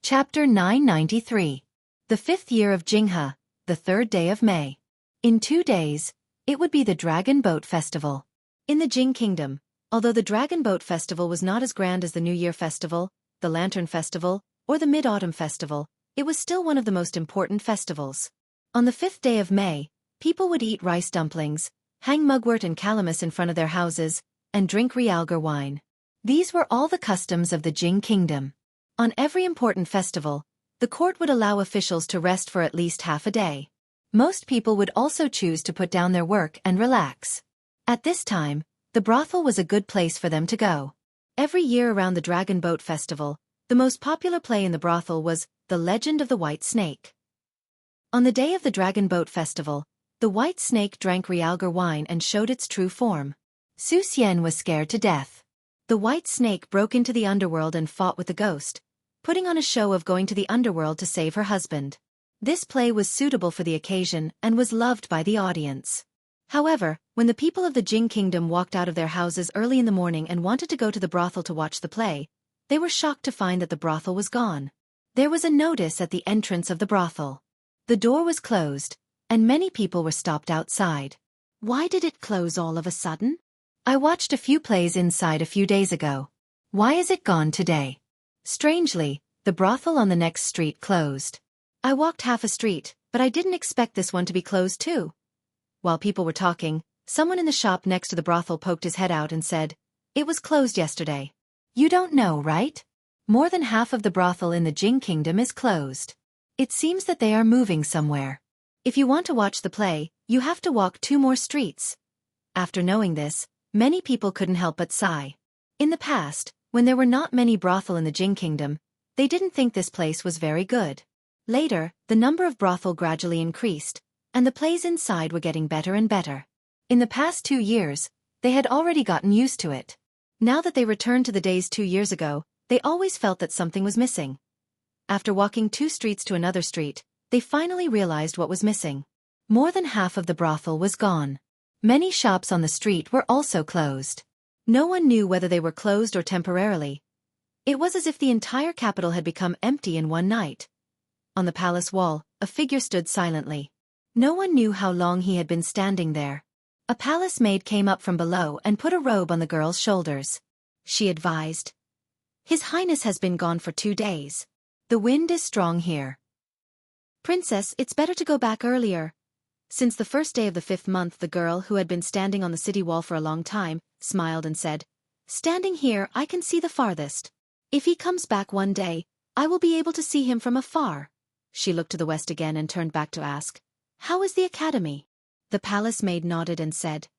Chapter 993. The 5th year of Jinghe, the 3rd day of May. In 2 days, it would be the Dragon Boat Festival. In the Jing Kingdom, although the Dragon Boat Festival was not as grand as the New Year Festival, the Lantern Festival, or the Mid-Autumn Festival, it was still one of the most important festivals. On the 5th day of May, people would eat rice dumplings, hang mugwort and calamus in front of their houses, and drink realgar wine. These were all the customs of the Jing Kingdom. On every important festival, the court would allow officials to rest for at least half a day. Most people would also choose to put down their work and relax. At this time, the brothel was a good place for them to go. Every year around the Dragon Boat Festival, the most popular play in the brothel was The Legend of the White Snake. On the day of the Dragon Boat Festival, the white snake drank realgar wine and showed its true form. Su Xian was scared to death. The white snake broke into the underworld and fought with the ghost, putting on a show of going to the underworld to save her husband. This play was suitable for the occasion and was loved by the audience. However, when the people of the Jing Kingdom walked out of their houses early in the morning and wanted to go to the brothel to watch the play, they were shocked to find that the brothel was gone. There was a notice at the entrance of the brothel. The door was closed, and many people were stopped outside. Why did it close all of a sudden? I watched a few plays inside a few days ago. Why is it gone today? Strangely, the brothel on the next street closed. I walked half a street, but I didn't expect this one to be closed too. While people were talking, someone in the shop next to the brothel poked his head out and said, "It was closed yesterday." You don't know, right? More than half of the brothel in the Jing Kingdom is closed. It seems that they are moving somewhere. If you want to watch the play, you have to walk 2 more streets. After knowing this, many people couldn't help but sigh. In the past, when there were not many brothel in the Jing Kingdom, they didn't think this place was very good. Later, the number of brothel gradually increased, and the plays inside were getting better and better. In the past 2 years, they had already gotten used to it. Now that they returned to the days 2 years ago, they always felt that something was missing. After walking 2 streets to another street, they finally realized what was missing. More than half of the brothel was gone. Many shops on the street were also closed. No one knew whether they were closed or temporarily. It was as if the entire capital had become empty in one night. On the palace wall, a figure stood silently. No one knew how long he had been standing there. A palace maid came up from below and put a robe on the girl's shoulders. She advised, "His Highness has been gone for 2 days. The wind is strong here. Princess, it's better to go back earlier." Since the first day of the 5th month, the girl, who had been standing on the city wall for a long time, smiled and said, "Standing here, I can see the farthest. If he comes back one day, I will be able to see him from afar." She looked to the west again and turned back to ask, "How is the academy?" The palace maid nodded and said,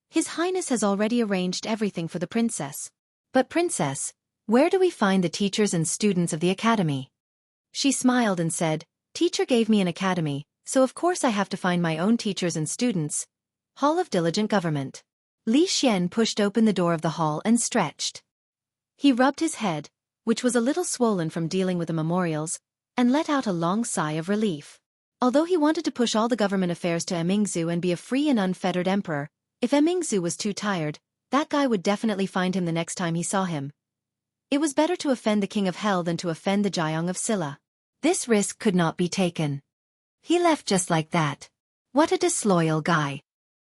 "His Highness has already arranged everything for the princess." "But princess, where do we find the teachers and students of the academy?" She smiled and said, "Teacher gave me an academy, so of course I have to find my own teachers and students." Hall of Diligent Government. Li Xian pushed open the door of the hall and stretched. He rubbed his head, which was a little swollen from dealing with the memorials, and let out a long sigh of relief. Although he wanted to push all the government affairs to Emingzu and be a free and unfettered emperor, if Emingzu was too tired, that guy would definitely find him the next time he saw him. It was better to offend the King of Hell than to offend the Jiang of Silla. This risk could not be taken. He left just like that. What a disloyal guy.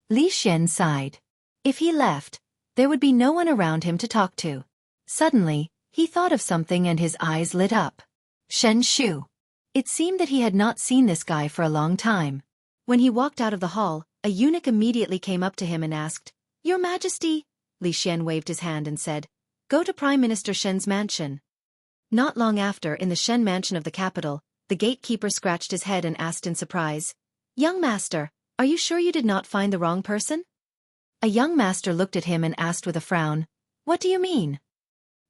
Li Xian sighed. If he left, there would be no one around him to talk to. Suddenly, he thought of something and his eyes lit up. Shen Shu. It seemed that he had not seen this guy for a long time. When he walked out of the hall, a eunuch immediately came up to him and asked, "Your Majesty?" Li Xian waved his hand and said, "Go to Prime Minister Shen's mansion." Not long after, in the Shen mansion of the capital, the gatekeeper scratched his head and asked in surprise, "Young master, are you sure you did not find the wrong person?" A young master looked at him and asked with a frown, "What do you mean?"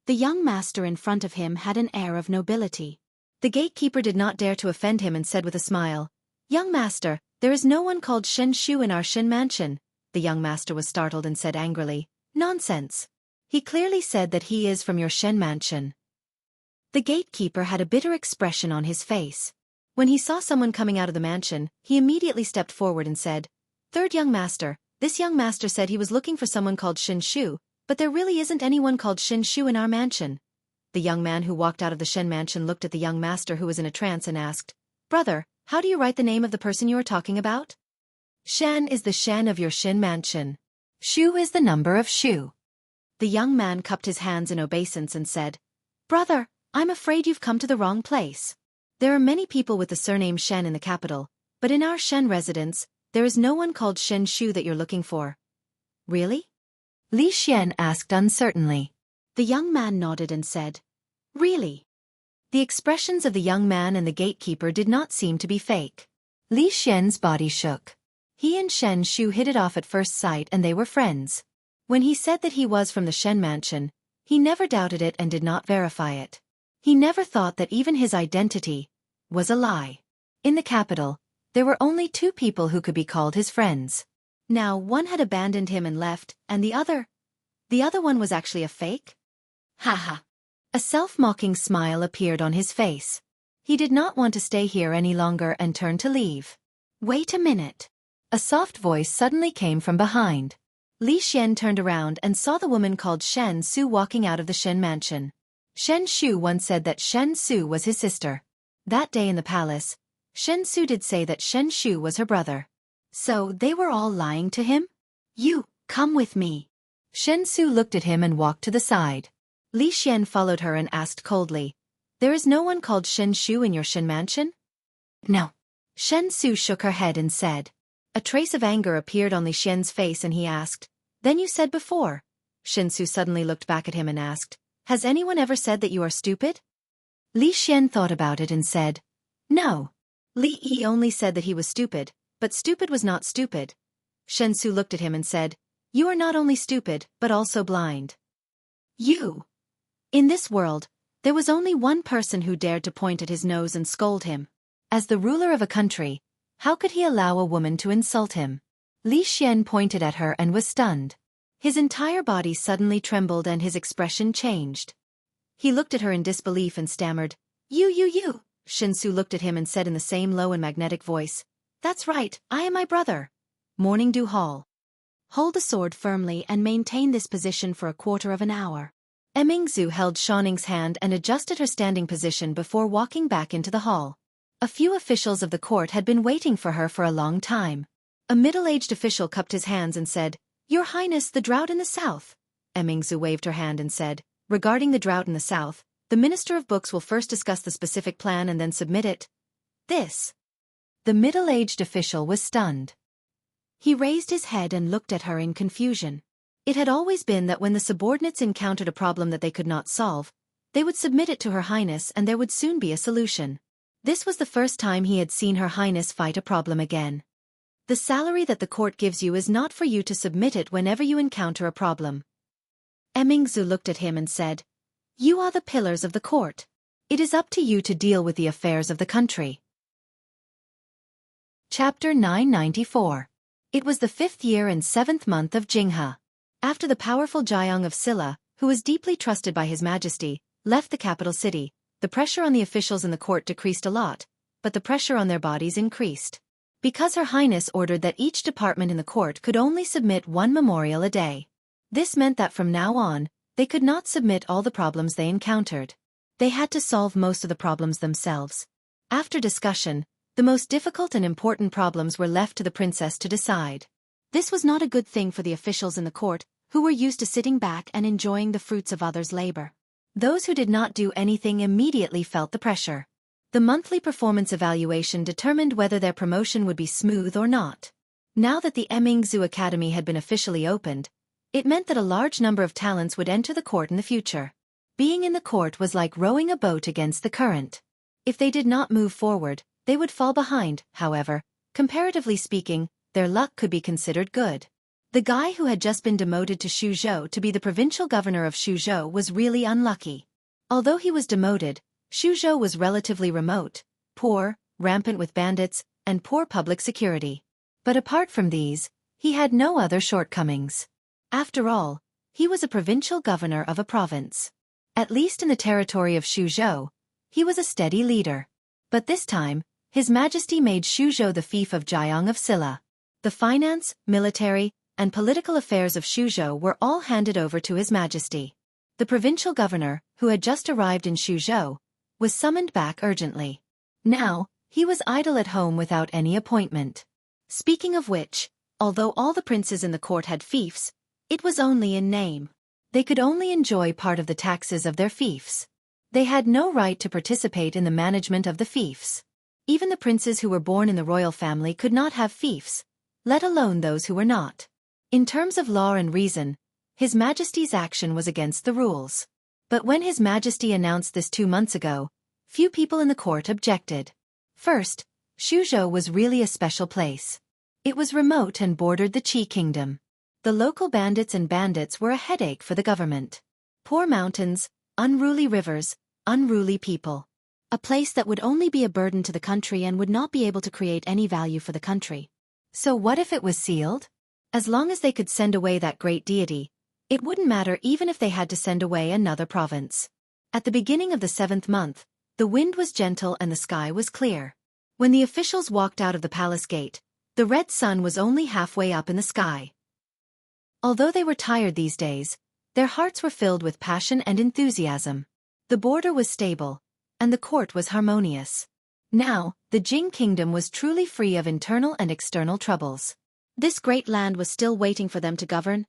The young master in front of him had an air of nobility. The gatekeeper did not dare to offend him and said with a smile, "Young master, there is no one called Shen Shu in our Shen mansion." The young master was startled and said angrily, "Nonsense. He clearly said that he is from your Shen mansion." The gatekeeper had a bitter expression on his face. When he saw someone coming out of the mansion, he immediately stepped forward and said, "Third young master, this young master said he was looking for someone called Shen Shu, but there really isn't anyone called Shen Shu in our mansion." The The young man who walked out of the Shen mansion looked at the young master who was in a trance and asked, "Brother, how do you write the name of the person you are talking about?" "Shen is the Shen of your Shen mansion. Shu is the number of Shu." The young man cupped his hands in obeisance and said, "Brother, I'm afraid you've come to the wrong place. There are many people with the surname Shen in the capital, but in our Shen residence, there is no one called Shen Shu that you're looking for." "Really?" Li Xian asked uncertainly. The young man nodded and said, "Really?" The expressions of the young man and the gatekeeper did not seem to be fake. Li Xian's body shook. He and Shen Shu hit it off at first sight and they were friends. When he said that he was from the Shen mansion, he never doubted it and did not verify it. He never thought that even his identity was a lie. In the capital, there were only two people who could be called his friends. Now one had abandoned him and left, and the other one was actually a fake? Haha. A self-mocking smile appeared on his face. He did not want to stay here any longer and turned to leave. "Wait a minute." A soft voice suddenly came from behind. Li Xian turned around and saw the woman called Shen Su walking out of the Shen mansion. Shen Shu once said that Shen Su was his sister. That day in the palace, Shen Su did say that Shen Shu was her brother. So they were all lying to him? "You, come with me." Shen Su looked at him and walked to the side. Li Xian followed her and asked coldly, "There is no one called Shen Shu in your Shen mansion?" "No." Shen Su shook her head and said. A trace of anger appeared on Li Xian's face and he asked, "Then you said before." Shen Su suddenly looked back at him and asked, "Has anyone ever said that you are stupid?" Li Xian thought about it and said, "No." Li Yi only said that he was stupid, but stupid was not stupid. Shen Su looked at him and said, "You are not only stupid, but also blind." "You." In this world, there was only one person who dared to point at his nose and scold him. As the ruler of a country, how could he allow a woman to insult him? Li Xian pointed at her and was stunned. His entire body suddenly trembled and his expression changed. He looked at her in disbelief and stammered, You. Shen Su looked at him and said in the same low and magnetic voice, "That's right, I am my brother." Morning Dew Hall. Hold the sword firmly and maintain this position for a quarter of an hour. Emingzu held Shaning's hand and adjusted her standing position before walking back into the hall. A few officials of the court had been waiting for her for a long time. A middle-aged official cupped his hands and said, "Your Highness, the drought in the south." Emingzu waved her hand and said, "Regarding the drought in the south, the Minister of Books will first discuss the specific plan and then submit it." This. The middle-aged official was stunned. He raised his head and looked at her in confusion. It had always been that when the subordinates encountered a problem that they could not solve, they would submit it to Her Highness and there would soon be a solution. This was the first time he had seen Her Highness fight a problem again. The salary that the court gives you is not for you to submit it whenever you encounter a problem. Emingzu looked at him and said, "You are the pillars of the court. It is up to you to deal with the affairs of the country." Chapter 994. It was the 5th year and 7th month of Jinghe. After the powerful Jiang of Silla, who was deeply trusted by His Majesty, left the capital city, the pressure on the officials in the court decreased a lot, but the pressure on their bodies increased. Because Her Highness ordered that each department in the court could only submit one memorial a day. This meant that from now on, they could not submit all the problems they encountered. They had to solve most of the problems themselves. After discussion, the most difficult and important problems were left to the princess to decide. This was not a good thing for the officials in the court, who were used to sitting back and enjoying the fruits of others' labor. Those who did not do anything immediately felt the pressure. The monthly performance evaluation determined whether their promotion would be smooth or not. Now that the Emingzu Academy had been officially opened, it meant that a large number of talents would enter the court in the future. Being in the court was like rowing a boat against the current. If they did not move forward, they would fall behind. However, comparatively speaking, their luck could be considered good. The guy who had just been demoted to Shuzhou to be the provincial governor of Shuzhou was really unlucky. Although he was demoted, Shuzhou was relatively remote, poor, rampant with bandits, and poor public security. But apart from these, he had no other shortcomings. After all, he was a provincial governor of a province. At least in the territory of Shuzhou, he was a steady leader. But this time, His Majesty made Shuzhou the fief of Jiang of Silla. The finance, military, and political affairs of Shuzhou were all handed over to His Majesty. The provincial governor, who had just arrived in Suzhou, was summoned back urgently. Now, he was idle at home without any appointment. Speaking of which, although all the princes in the court had fiefs, it was only in name. They could only enjoy part of the taxes of their fiefs. They had no right to participate in the management of the fiefs. Even the princes who were born in the royal family could not have fiefs, let alone those who were not. In terms of law and reason, His Majesty's action was against the rules. But when His Majesty announced this 2 months ago, few people in the court objected. First, Suzhou was really a special place. It was remote and bordered the Qi kingdom. The local bandits and bandits were a headache for the government. Poor mountains, unruly rivers, unruly people. A place that would only be a burden to the country and would not be able to create any value for the country. So what if it was sealed? As long as they could send away that great deity, it wouldn't matter even if they had to send away another province. At the beginning of the 7th month, the wind was gentle and the sky was clear. When the officials walked out of the palace gate, the red sun was only halfway up in the sky. Although they were tired these days, their hearts were filled with passion and enthusiasm. The border was stable, and the court was harmonious. Now, the Jing kingdom was truly free of internal and external troubles. This great land was still waiting for them to govern.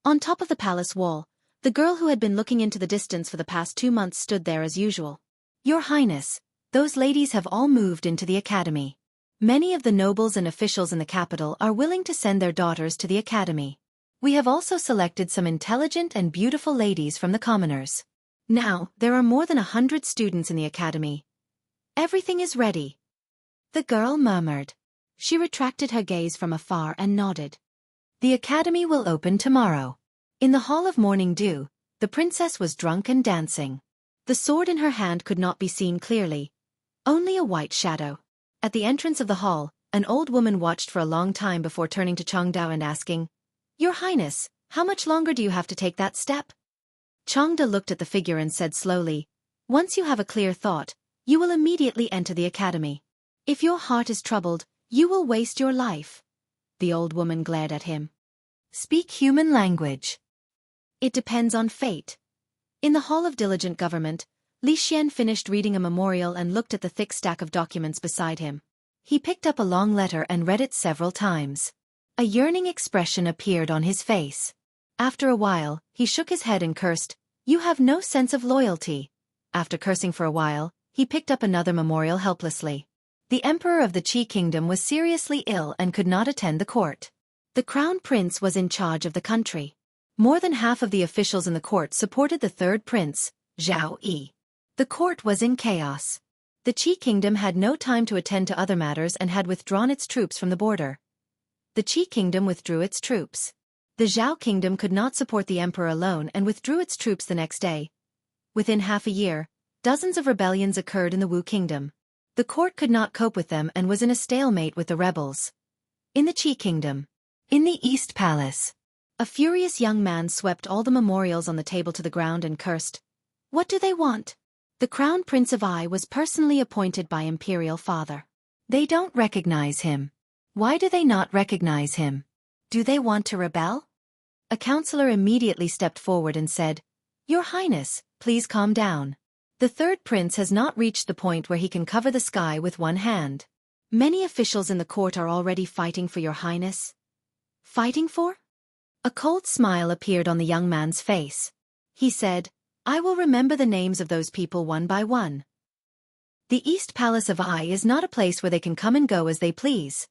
On top of the palace wall, the girl who had been looking into the distance for the past 2 months stood there as usual. Your Highness, those ladies have all moved into the academy. Many of the nobles and officials in the capital are willing to send their daughters to the academy. We have also selected some intelligent and beautiful ladies from the commoners. Now, there are more than 100 students in the academy. Everything is ready. The girl murmured. She retracted her gaze from afar and nodded. The academy will open tomorrow. In the hall of morning dew, the princess was drunk and dancing. The sword in her hand could not be seen clearly, only a white shadow. At the entrance of the hall, an old woman watched for a long time before turning to Changdao and asking, Your Highness, how much longer do you have to take that step? Changda looked at the figure and said slowly, Once you have a clear thought, you will immediately enter the academy. If your heart is troubled, you will waste your life. The old woman glared at him. Speak human language. It depends on fate. In the Hall of Diligent Government, Li Xian finished reading a memorial and looked at the thick stack of documents beside him. He picked up a long letter and read it several times. A yearning expression appeared on his face. After a while, he shook his head and cursed, You have no sense of loyalty. After cursing for a while, he picked up another memorial helplessly. The emperor of the Qi kingdom was seriously ill and could not attend the court. The crown prince was in charge of the country. More than half of the officials in the court supported the third prince, Zhao Yi. The court was in chaos. The Qi kingdom had no time to attend to other matters and had withdrawn its troops from the border. The Qi kingdom withdrew its troops. The Zhao kingdom could not support the emperor alone and withdrew its troops the next day. Within half a year, dozens of rebellions occurred in the Wu kingdom. The court could not cope with them and was in a stalemate with the rebels. In the Qi kingdom. In the East Palace. A furious young man swept all the memorials on the table to the ground and cursed. What do they want? The Crown Prince of Ai was personally appointed by Imperial Father. They don't recognize him. Why do they not recognize him? Do they want to rebel? A counselor immediately stepped forward and said, Your Highness, please calm down. The third prince has not reached the point where he can cover the sky with one hand. Many officials in the court are already fighting for Your Highness. Fighting for? A cold smile appeared on the young man's face. He said, I will remember the names of those people one by one. The East Palace of Ai is not a place where they can come and go as they please.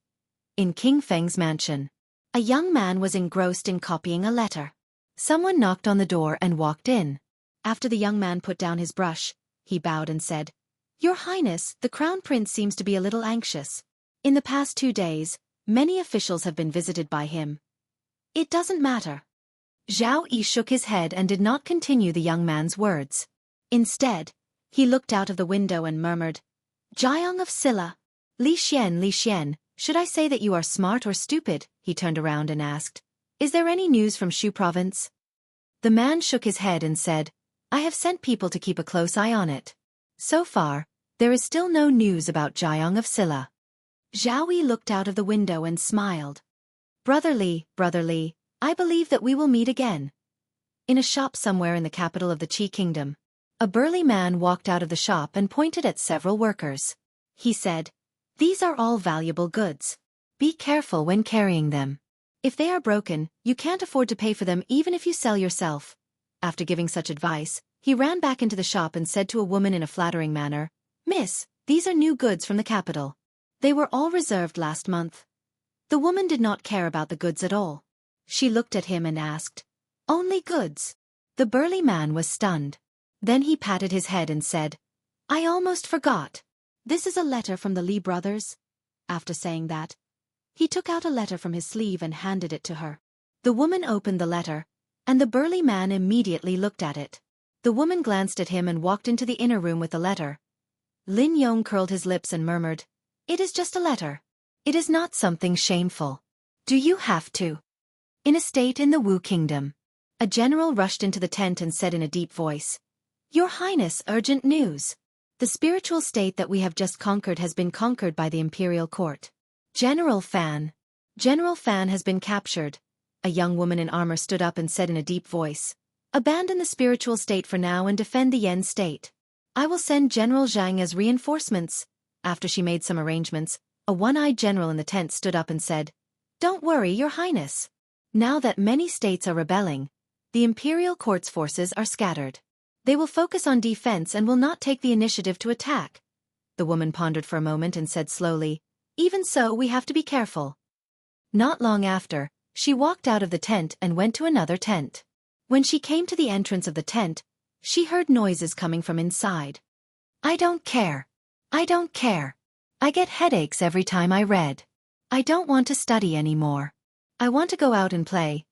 In King Feng's mansion, a young man was engrossed in copying a letter. Someone knocked on the door and walked in. After the young man put down his brush, he bowed and said, Your Highness, the Crown Prince seems to be a little anxious. In the past 2 days, many officials have been visited by him. It doesn't matter. Zhao Yi shook his head and did not continue the young man's words. Instead, he looked out of the window and murmured, Jiang of Silla. Li Xian, should I say that you are smart or stupid? He turned around and asked, Is there any news from Shu province? The man shook his head and said, I have sent people to keep a close eye on it. So far, there is still no news about Jiang of Silla. Zhao Yi looked out of the window and smiled. Brother Li, I believe that we will meet again. in a shop somewhere in the capital of the Qi kingdom. A burly man walked out of the shop and pointed at several workers. He said, "These are all valuable goods. Be careful when carrying them. If they are broken, you can't afford to pay for them even if you sell yourself." After giving such advice, he ran back into the shop and said to a woman in a flattering manner, "Miss, these are new goods from the capital. They were all reserved last month." The woman did not care about the goods at all. She looked at him and asked, "Only goods?" The burly man was stunned. Then he patted his head and said, "I almost forgot. This is a letter from the Li brothers." After saying that, he took out a letter from his sleeve and handed it to her. The woman opened the letter, and the burly man immediately looked at it. The woman glanced at him and walked into the inner room with the letter. Lin Yong curled his lips and murmured, "It is just a letter. It is not something shameful. Do you have to?" In a state in the Wu kingdom, a general rushed into the tent and said in a deep voice, "Your Highness, urgent news. The spiritual state that we have just conquered has been conquered by the imperial court. General Fan has been captured." A young woman in armor stood up and said in a deep voice, "Abandon the spiritual state for now and defend the Yen state. I will send General Zhang as reinforcements." After she made some arrangements, a one-eyed general in the tent stood up and said, "Don't worry, Your Highness. Now that many states are rebelling, the imperial court's forces are scattered. They will focus on defense and will not take the initiative to attack." The woman pondered for a moment and said slowly, "Even so, we have to be careful." Not long after, she walked out of the tent and went to another tent. When she came to the entrance of the tent, she heard noises coming from inside. "I don't care. I don't care. I get headaches every time I read. I don't want to study anymore. I want to go out and play."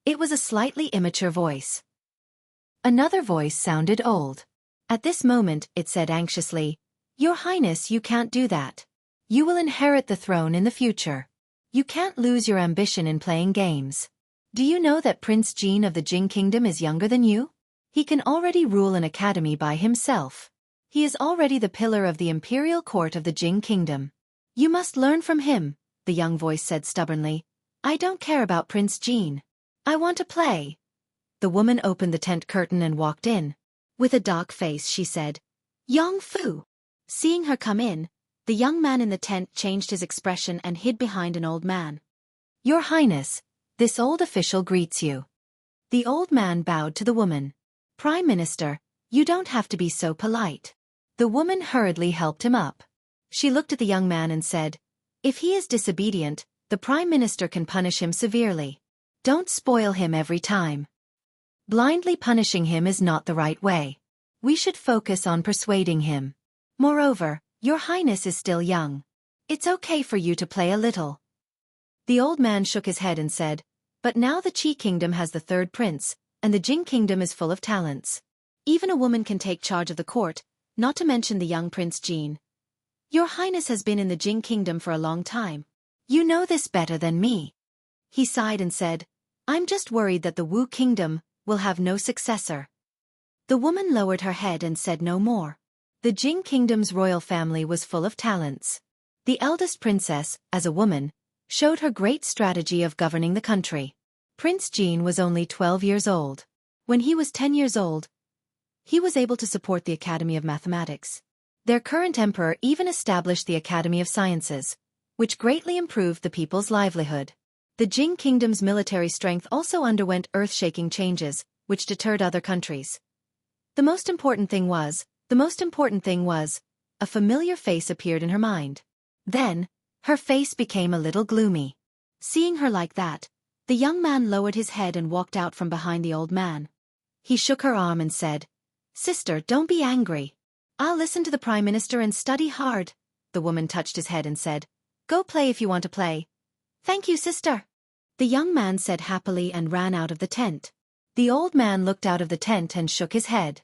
It was a slightly immature voice. Another voice sounded old. At this moment, it said anxiously, "Your Highness, you can't do that. You will inherit the throne in the future. You can't lose your ambition in playing games. Do you know that Prince Jin of the Jing Kingdom is younger than you? He can already rule an academy by himself. He is already the pillar of the imperial court of the Jing Kingdom. You must learn from him," the young voice said stubbornly. "I don't care about Prince Jin. I want to play." The woman opened the tent curtain and walked in. With a dark face she said, "Yong Fu." Seeing her come in, the young man in the tent changed his expression and hid behind an old man. "Your Highness, this old official greets you." The old man bowed to the woman. "Prime Minister, you don't have to be so polite." The woman hurriedly helped him up. She looked at the young man and said, "If he is disobedient, the Prime Minister can punish him severely. Don't spoil him every time. Blindly punishing him is not the right way. We should focus on persuading him. Moreover, Your Highness is still young. It's okay for you to play a little." The old man shook his head and said, "But now the Qi kingdom has the third prince, and the Jing kingdom is full of talents. Even a woman can take charge of the court, not to mention the young Prince Jin. Your Highness has been in the Jing kingdom for a long time. You know this better than me." He sighed and said, "I'm just worried that the Wu kingdom will have no successor." The woman lowered her head and said no more. The Jing kingdom's royal family was full of talents. The eldest princess, as a woman, showed her great strategy of governing the country. Prince Jin was only 12 years old. When he was 10 years old, he was able to support the Academy of Mathematics. Their current emperor even established the Academy of Sciences, which greatly improved the people's livelihood. The Jing kingdom's military strength also underwent earth-shaking changes, which deterred other countries. The most important thing was, a familiar face appeared in her mind. Then, her face became a little gloomy. Seeing her like that, the young man lowered his head and walked out from behind the old man. He shook her arm and said, "Sister, don't be angry. I'll listen to the Prime Minister and study hard." The woman touched his head and said, "Go play if you want to play." "Thank you, sister." The young man said happily and ran out of the tent. The old man looked out of the tent and shook his head.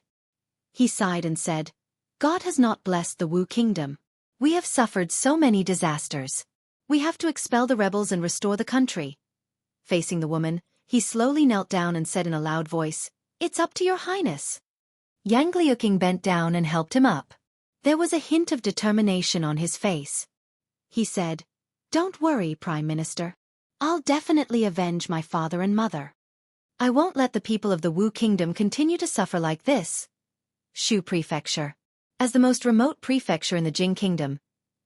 He sighed and said, "God has not blessed the Wu kingdom. We have suffered so many disasters. We have to expel the rebels and restore the country." Facing the woman, he slowly knelt down and said in a loud voice, "It's up to Your Highness." Yang Liuqing bent down and helped him up. There was a hint of determination on his face. He said, "Don't worry, Prime Minister. I'll definitely avenge my father and mother. I won't let the people of the Wu Kingdom continue to suffer like this. Shu Prefecture. As the most remote prefecture in the Jing Kingdom,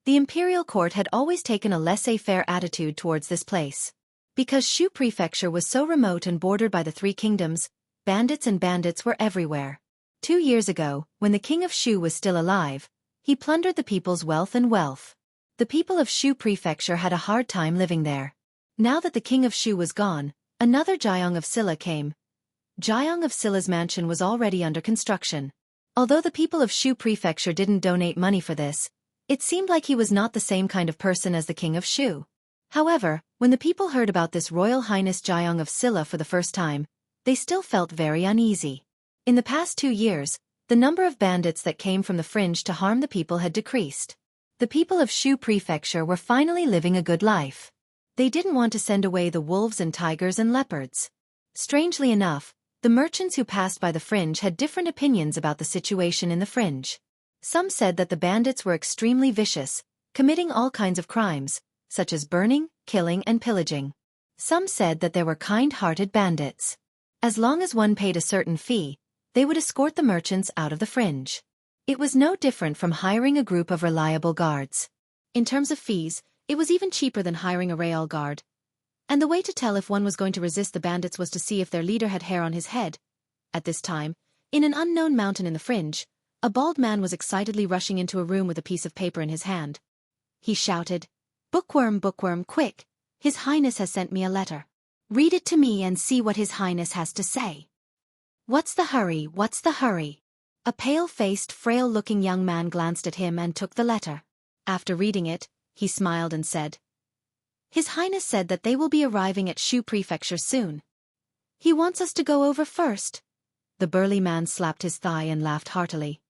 the imperial court had always taken a laissez-faire attitude towards this place. Because Shu Prefecture was so remote and bordered by the three kingdoms, bandits were everywhere. 2 years ago, when the king of Shu was still alive, he plundered the people's wealth. The people of Shu Prefecture had a hard time living there. Now that the king of Shu was gone, another Jiang of Silla came. Jiang of Silla's mansion was already under construction. Although the people of Shu Prefecture didn't donate money for this, it seemed like he was not the same kind of person as the king of Shu. However, when the people heard about this Royal Highness Jiang of Silla for the first time, they still felt very uneasy. In the past 2 years, the number of bandits that came from the fringe to harm the people had decreased. The people of Shu Prefecture were finally living a good life. They didn't want to send away the wolves and tigers and leopards. Strangely enough, the merchants who passed by the fringe had different opinions about the situation in the fringe. Some said that the bandits were extremely vicious, committing all kinds of crimes, such as burning, killing and pillaging. Some said that there were kind-hearted bandits. As long as one paid a certain fee, they would escort the merchants out of the fringe. It was no different from hiring a group of reliable guards. In terms of fees, it was even cheaper than hiring a real guard. And the way to tell if one was going to resist the bandits was to see if their leader had hair on his head. At this time, in an unknown mountain in the fringe, a bald man was excitedly rushing into a room with a piece of paper in his hand. He shouted, "Bookworm, bookworm, quick! His Highness has sent me a letter. Read it to me and see what His Highness has to say." "What's the hurry, what's the hurry?" A pale-faced, frail-looking young man glanced at him and took the letter. After reading it, he smiled and said, "His Highness said that they will be arriving at Shu Prefecture soon. He wants us to go over first." The burly man slapped his thigh and laughed heartily.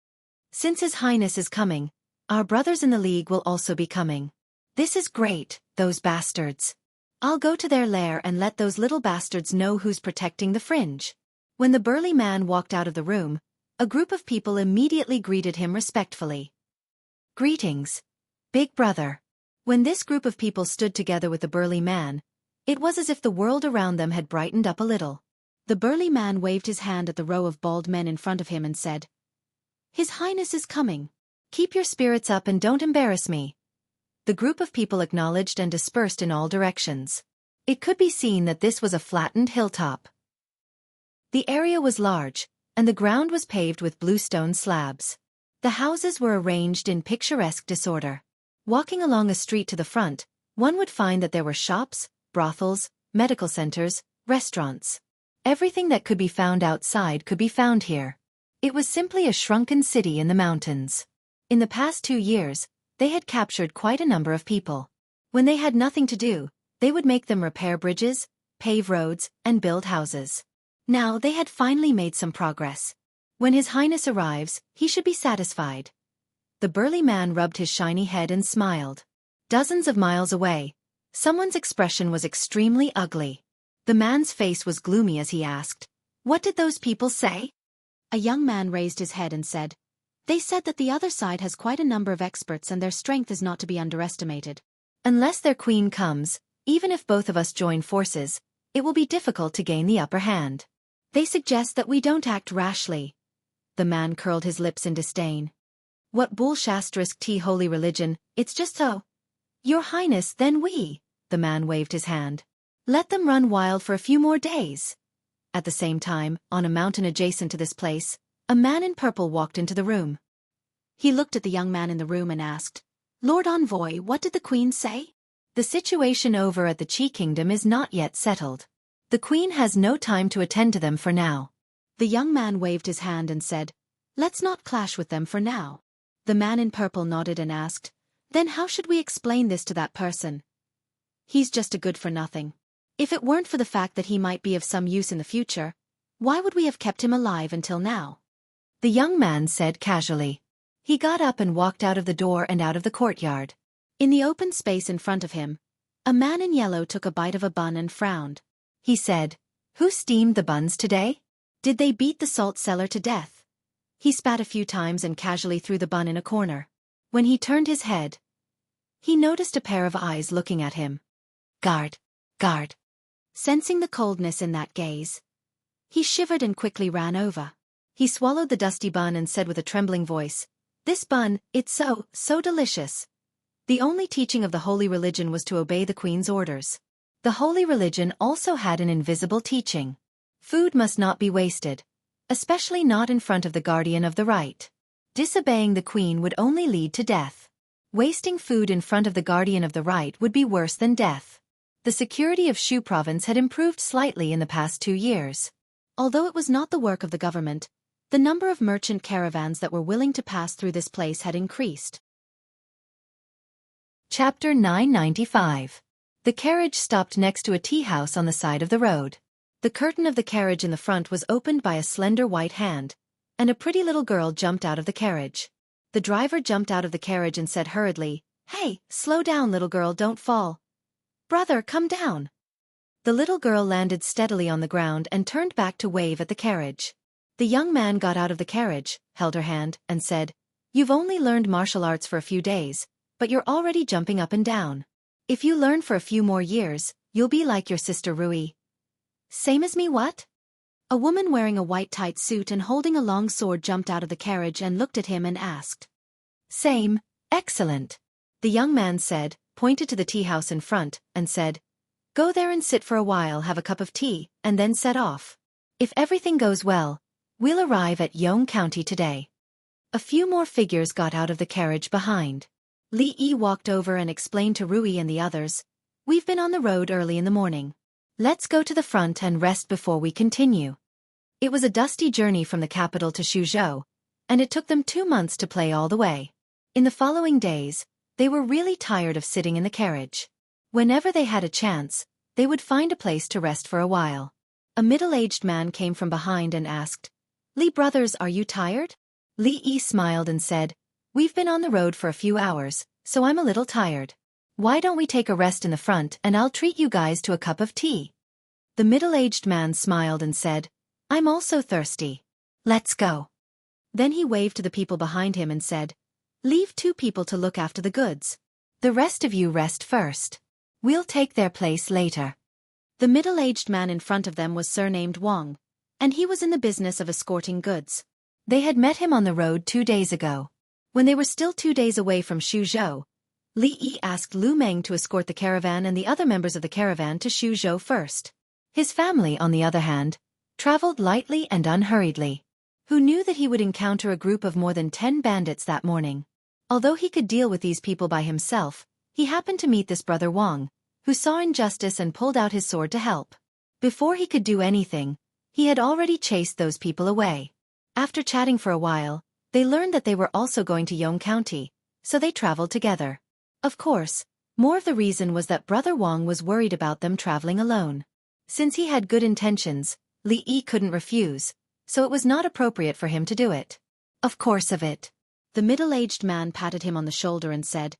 "Since His Highness is coming, our brothers in the League will also be coming. This is great, those bastards. I'll go to their lair and let those little bastards know who's protecting the fringe." When the burly man walked out of the room, a group of people immediately greeted him respectfully. "Greetings, big brother." When this group of people stood together with the burly man, it was as if the world around them had brightened up a little. The burly man waved his hand at the row of bald men in front of him and said, "His Highness is coming. Keep your spirits up and don't embarrass me." The group of people acknowledged and dispersed in all directions. It could be seen that this was a flattened hilltop. The area was large, and the ground was paved with blue stone slabs. The houses were arranged in picturesque disorder. Walking along a street to the front, one would find that there were shops, brothels, medical centers, restaurants. Everything that could be found outside could be found here. It was simply a shrunken city in the mountains. In the past 2 years, they had captured quite a number of people. When they had nothing to do, they would make them repair bridges, pave roads, and build houses. Now they had finally made some progress. When His Highness arrives, he should be satisfied. The burly man rubbed his shiny head and smiled. Dozens of miles away, someone's expression was extremely ugly. The man's face was gloomy as he asked, "What did those people say?" A young man raised his head and said, "They said that the other side has quite a number of experts and their strength is not to be underestimated. Unless their queen comes, even if both of us join forces, it will be difficult to gain the upper hand. They suggest that we don't act rashly." The man curled his lips in disdain. "What bull*t holy religion, it's just so. Your Highness, then we." The man waved his hand. "Let them run wild for a few more days." At the same time, on a mountain adjacent to this place, a man in purple walked into the room. He looked at the young man in the room and asked, "Lord Envoy, what did the Queen say?" "The situation over at the Qi Kingdom is not yet settled. The Queen has no time to attend to them for now." The young man waved his hand and said, "Let's not clash with them for now." The man in purple nodded and asked, "Then how should we explain this to that person?" "He's just a good-for-nothing. If it weren't for the fact that he might be of some use in the future, why would we have kept him alive until now?" The young man said casually. He got up and walked out of the door and out of the courtyard. In the open space in front of him, a man in yellow took a bite of a bun and frowned. He said, "Who steamed the buns today? Did they beat the salt cellar to death?" He spat a few times and casually threw the bun in a corner. When he turned his head, he noticed a pair of eyes looking at him. Guard. Sensing the coldness in that gaze, He shivered and quickly ran over. He swallowed the dusty bun and said with a trembling voice, "This bun, it's so delicious." The only teaching of the holy religion was to obey the queen's orders. The holy religion also had an invisible teaching. Food must not be wasted, especially not in front of the guardian of the right. Disobeying the queen would only lead to death. Wasting food in front of the guardian of the right would be worse than death. The security of Shu province had improved slightly in the past 2 years. Although it was not the work of the government, the number of merchant caravans that were willing to pass through this place had increased. Chapter 995. The carriage stopped next to a tea house on the side of the road. The curtain of the carriage in the front was opened by a slender white hand, and a pretty little girl jumped out of the carriage. The driver jumped out of the carriage and said hurriedly, "Hey, slow down, little girl, don't fall. Brother, come down." The little girl landed steadily on the ground and turned back to wave at the carriage. The young man got out of the carriage, held her hand, and said, "You've only learned martial arts for a few days, but you're already jumping up and down. If you learn for a few more years, you'll be like your sister Rui." "Same as me what?" A woman wearing a white tight suit and holding a long sword jumped out of the carriage and looked at him and asked. "Same, excellent." The young man said, pointed to the tea house in front, and said, "Go there and sit for a while, have a cup of tea, and then set off. If everything goes well, we'll arrive at Yong County today." A few more figures got out of the carriage behind. Li Yi walked over and explained to Rui and the others, "We've been on the road early in the morning. Let's go to the front and rest before we continue." It was a dusty journey from the capital to Suzhou, and it took them 2 months to play all the way. In the following days, they were really tired of sitting in the carriage. Whenever they had a chance, they would find a place to rest for a while. A middle-aged man came from behind and asked, "Li brothers, are you tired?" Li Yi smiled and said, "We've been on the road for a few hours, so I'm a little tired. Why don't we take a rest in the front and I'll treat you guys to a cup of tea?" The middle-aged man smiled and said, "I'm also thirsty. Let's go." Then he waved to the people behind him and said, "Leave 2 people to look after the goods. The rest of you rest first. We'll take their place later." The middle-aged man in front of them was surnamed Wang, and he was in the business of escorting goods. They had met him on the road 2 days ago. When they were still 2 days away from Suzhou, Li Yi asked Lu Meng to escort the caravan and the other members of the caravan to Suzhou first. His family, on the other hand, traveled lightly and unhurriedly. Who knew that he would encounter a group of more than 10 bandits that morning? Although he could deal with these people by himself, he happened to meet this brother Wang, who saw injustice and pulled out his sword to help. Before he could do anything, he had already chased those people away. After chatting for a while, they learned that they were also going to Yong County, so they traveled together. Of course, more of the reason was that brother Wang was worried about them traveling alone. Since he had good intentions, Li Yi couldn't refuse, so it was not appropriate for him to do it. "Of course of it." The middle-aged man patted him on the shoulder and said,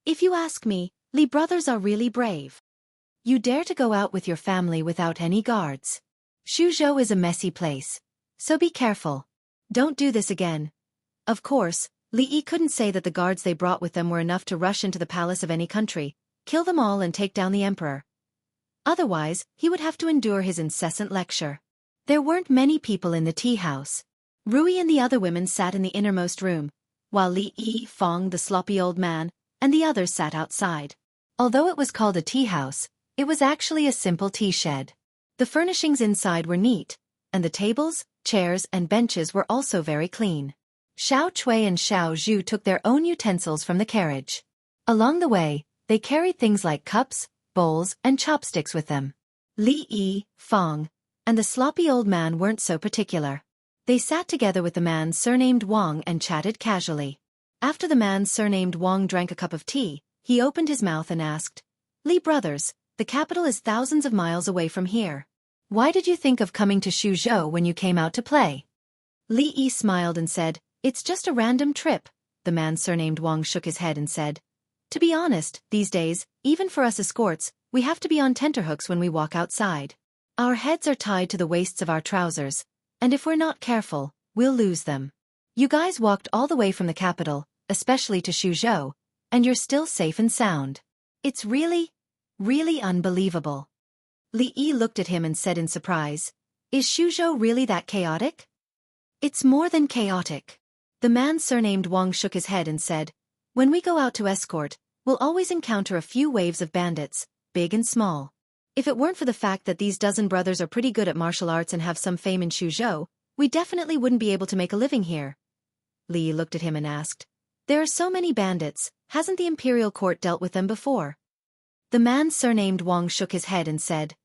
"If you ask me, Li brothers are really brave. You dare to go out with your family without any guards. Suzhou is a messy place, so be careful. Don't do this again." Of course, Li Yi couldn't say that the guards they brought with them were enough to rush into the palace of any country, kill them all and take down the emperor. Otherwise, he would have to endure his incessant lecture. There weren't many people in the tea house. Rui and the other women sat in the innermost room, while Li Yi, Fong, the sloppy old man, and the others sat outside. Although it was called a tea house, it was actually a simple tea shed. The furnishings inside were neat, and the tables, chairs, and benches were also very clean. Xiao Cui and Xiao Zhu took their own utensils from the carriage. Along the way, they carried things like cups, bowls, and chopsticks with them. Li Yi, Fong, and the sloppy old man weren't so particular. They sat together with the man surnamed Wang and chatted casually. After the man surnamed Wang drank a cup of tea, he opened his mouth and asked, "Li brothers, the capital is thousands of miles away from here. Why did you think of coming to Suzhou when you came out to play?" Li Yi smiled and said, "It's just a random trip." The man surnamed Wang shook his head and said, "To be honest, these days, even for us escorts, we have to be on tenterhooks when we walk outside. Our heads are tied to the waists of our trousers, and if we're not careful, we'll lose them. You guys walked all the way from the capital, especially to Suzhou, and you're still safe and sound. It's really unbelievable." Li Yi looked at him and said in surprise, Is Xuzhou really that chaotic? It's more than chaotic. The man surnamed Wang shook his head and said, when we go out to escort, we'll always encounter a few waves of bandits, big and small. If it weren't for the fact that these dozen brothers are pretty good at martial arts and have some fame in Xuzhou, we definitely wouldn't be able to make a living here. Li looked at him and asked, there are so many bandits, hasn't the imperial court dealt with them before? The man surnamed Wang shook his head and said,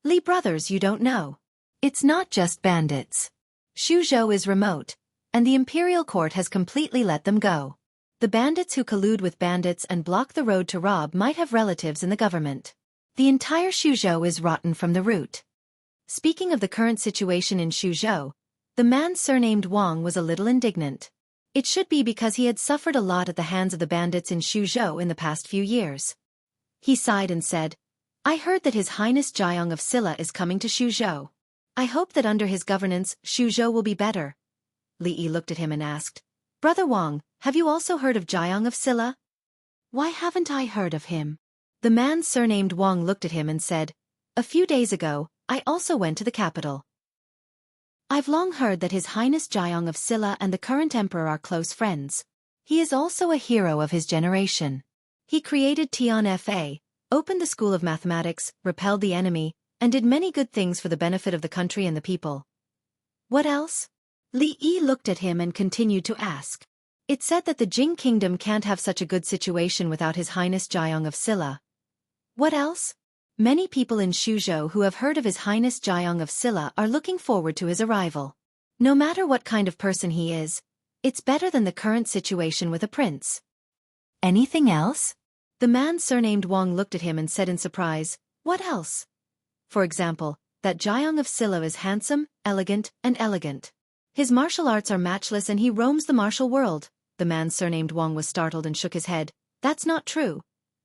Li brothers, you don't know. It's not just bandits. Xuzhou is remote, and the imperial court has completely let them go. The bandits who collude with bandits and block the road to rob might have relatives in the government. The entire Xuzhou is rotten from the root. Speaking of the current situation in Xuzhou, the man surnamed Wang was a little indignant. It should be because he had suffered a lot at the hands of the bandits in Xuzhou in the past few years. He sighed and said, I heard that His Highness Jiang of Silla is coming to Xuzhou. I hope that under his governance, Xuzhou will be better. Li looked at him and asked, Brother Wang, have you also heard of Jiang of Silla? Why haven't I heard of him? The man surnamed Wang looked at him and said, a few days ago, I also went to the capital. I've long heard that His Highness Jiang of Silla and the current emperor are close friends. He is also a hero of his generation. He created Tian Fa, opened the school of mathematics, repelled the enemy, and did many good things for the benefit of the country and the people. What else? Li looked at him and continued to ask. It's said that the Jing kingdom can't have such a good situation without His Highness Jiang of Silla. What else? Many people in Xuzhou who have heard of His Highness Jiang of Silla are looking forward to his arrival. No matter what kind of person he is, it's better than the current situation with a prince. Anything else? The man surnamed Wang looked at him and said in surprise, what else? For example, that Jiang of Silla is handsome, elegant, and elegant. His martial arts are matchless and he roams the martial world. The man surnamed Wang was startled and shook his head. That's not true.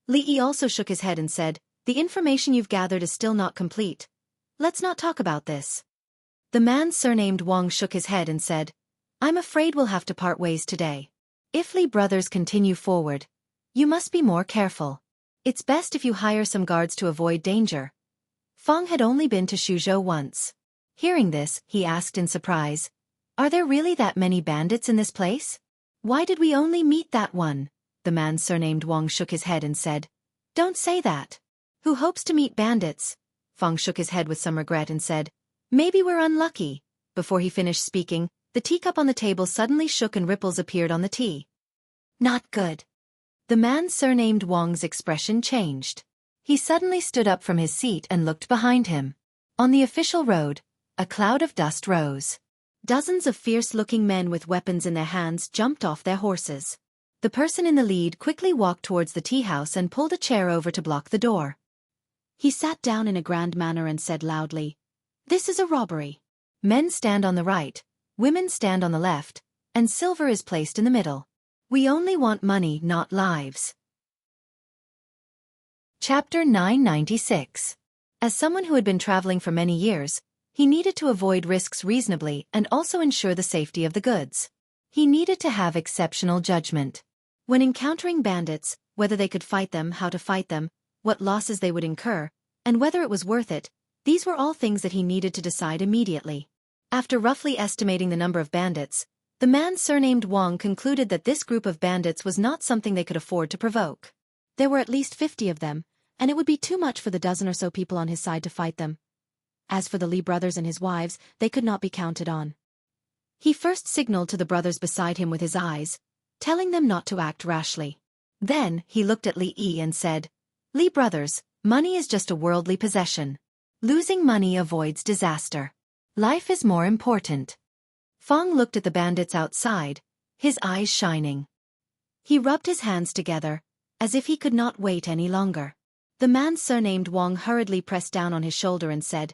Li also shook his head and said, the information you've gathered is still not complete. Let's not talk about this. The man surnamed Wang shook his head and said, I'm afraid we'll have to part ways today. If Li brothers continue forward, you must be more careful. It's best if you hire some guards to avoid danger. Fang had only been to Xuzhou once. Hearing this, he asked in surprise, are there really that many bandits in this place? Why did we only meet that one? The man surnamed Wang shook his head and said, don't say that. Who hopes to meet bandits? Fang shook his head with some regret and said, maybe we're unlucky. Before he finished speaking, the teacup on the table suddenly shook and ripples appeared on the tea. Not good. The man surnamed Wang's expression changed. He suddenly stood up from his seat and looked behind him. On the official road, a cloud of dust rose. Dozens of fierce-looking men with weapons in their hands jumped off their horses. The person in the lead quickly walked towards the tea house and pulled a chair over to block the door. He sat down in a grand manner and said loudly, this is a robbery. Men stand on the right, women stand on the left, and silver is placed in the middle. We only want money, not lives. Chapter 996. As someone who had been traveling for many years, he needed to avoid risks reasonably and also ensure the safety of the goods. He needed to have exceptional judgment. When encountering bandits, whether they could fight them, how to fight them, what losses they would incur, and whether it was worth it, these were all things that he needed to decide immediately. After roughly estimating the number of bandits, the man surnamed Wang concluded that this group of bandits was not something they could afford to provoke. There were at least 50 of them, and it would be too much for the dozen or so people on his side to fight them. As for the Li brothers and his wives, they could not be counted on. He first signaled to the brothers beside him with his eyes, telling them not to act rashly. Then, he looked at Li and said, Li brothers, money is just a worldly possession. Losing money avoids disaster. Life is more important. Fang looked at the bandits outside, his eyes shining. He rubbed his hands together, as if he could not wait any longer. The man surnamed Wang hurriedly pressed down on his shoulder and said,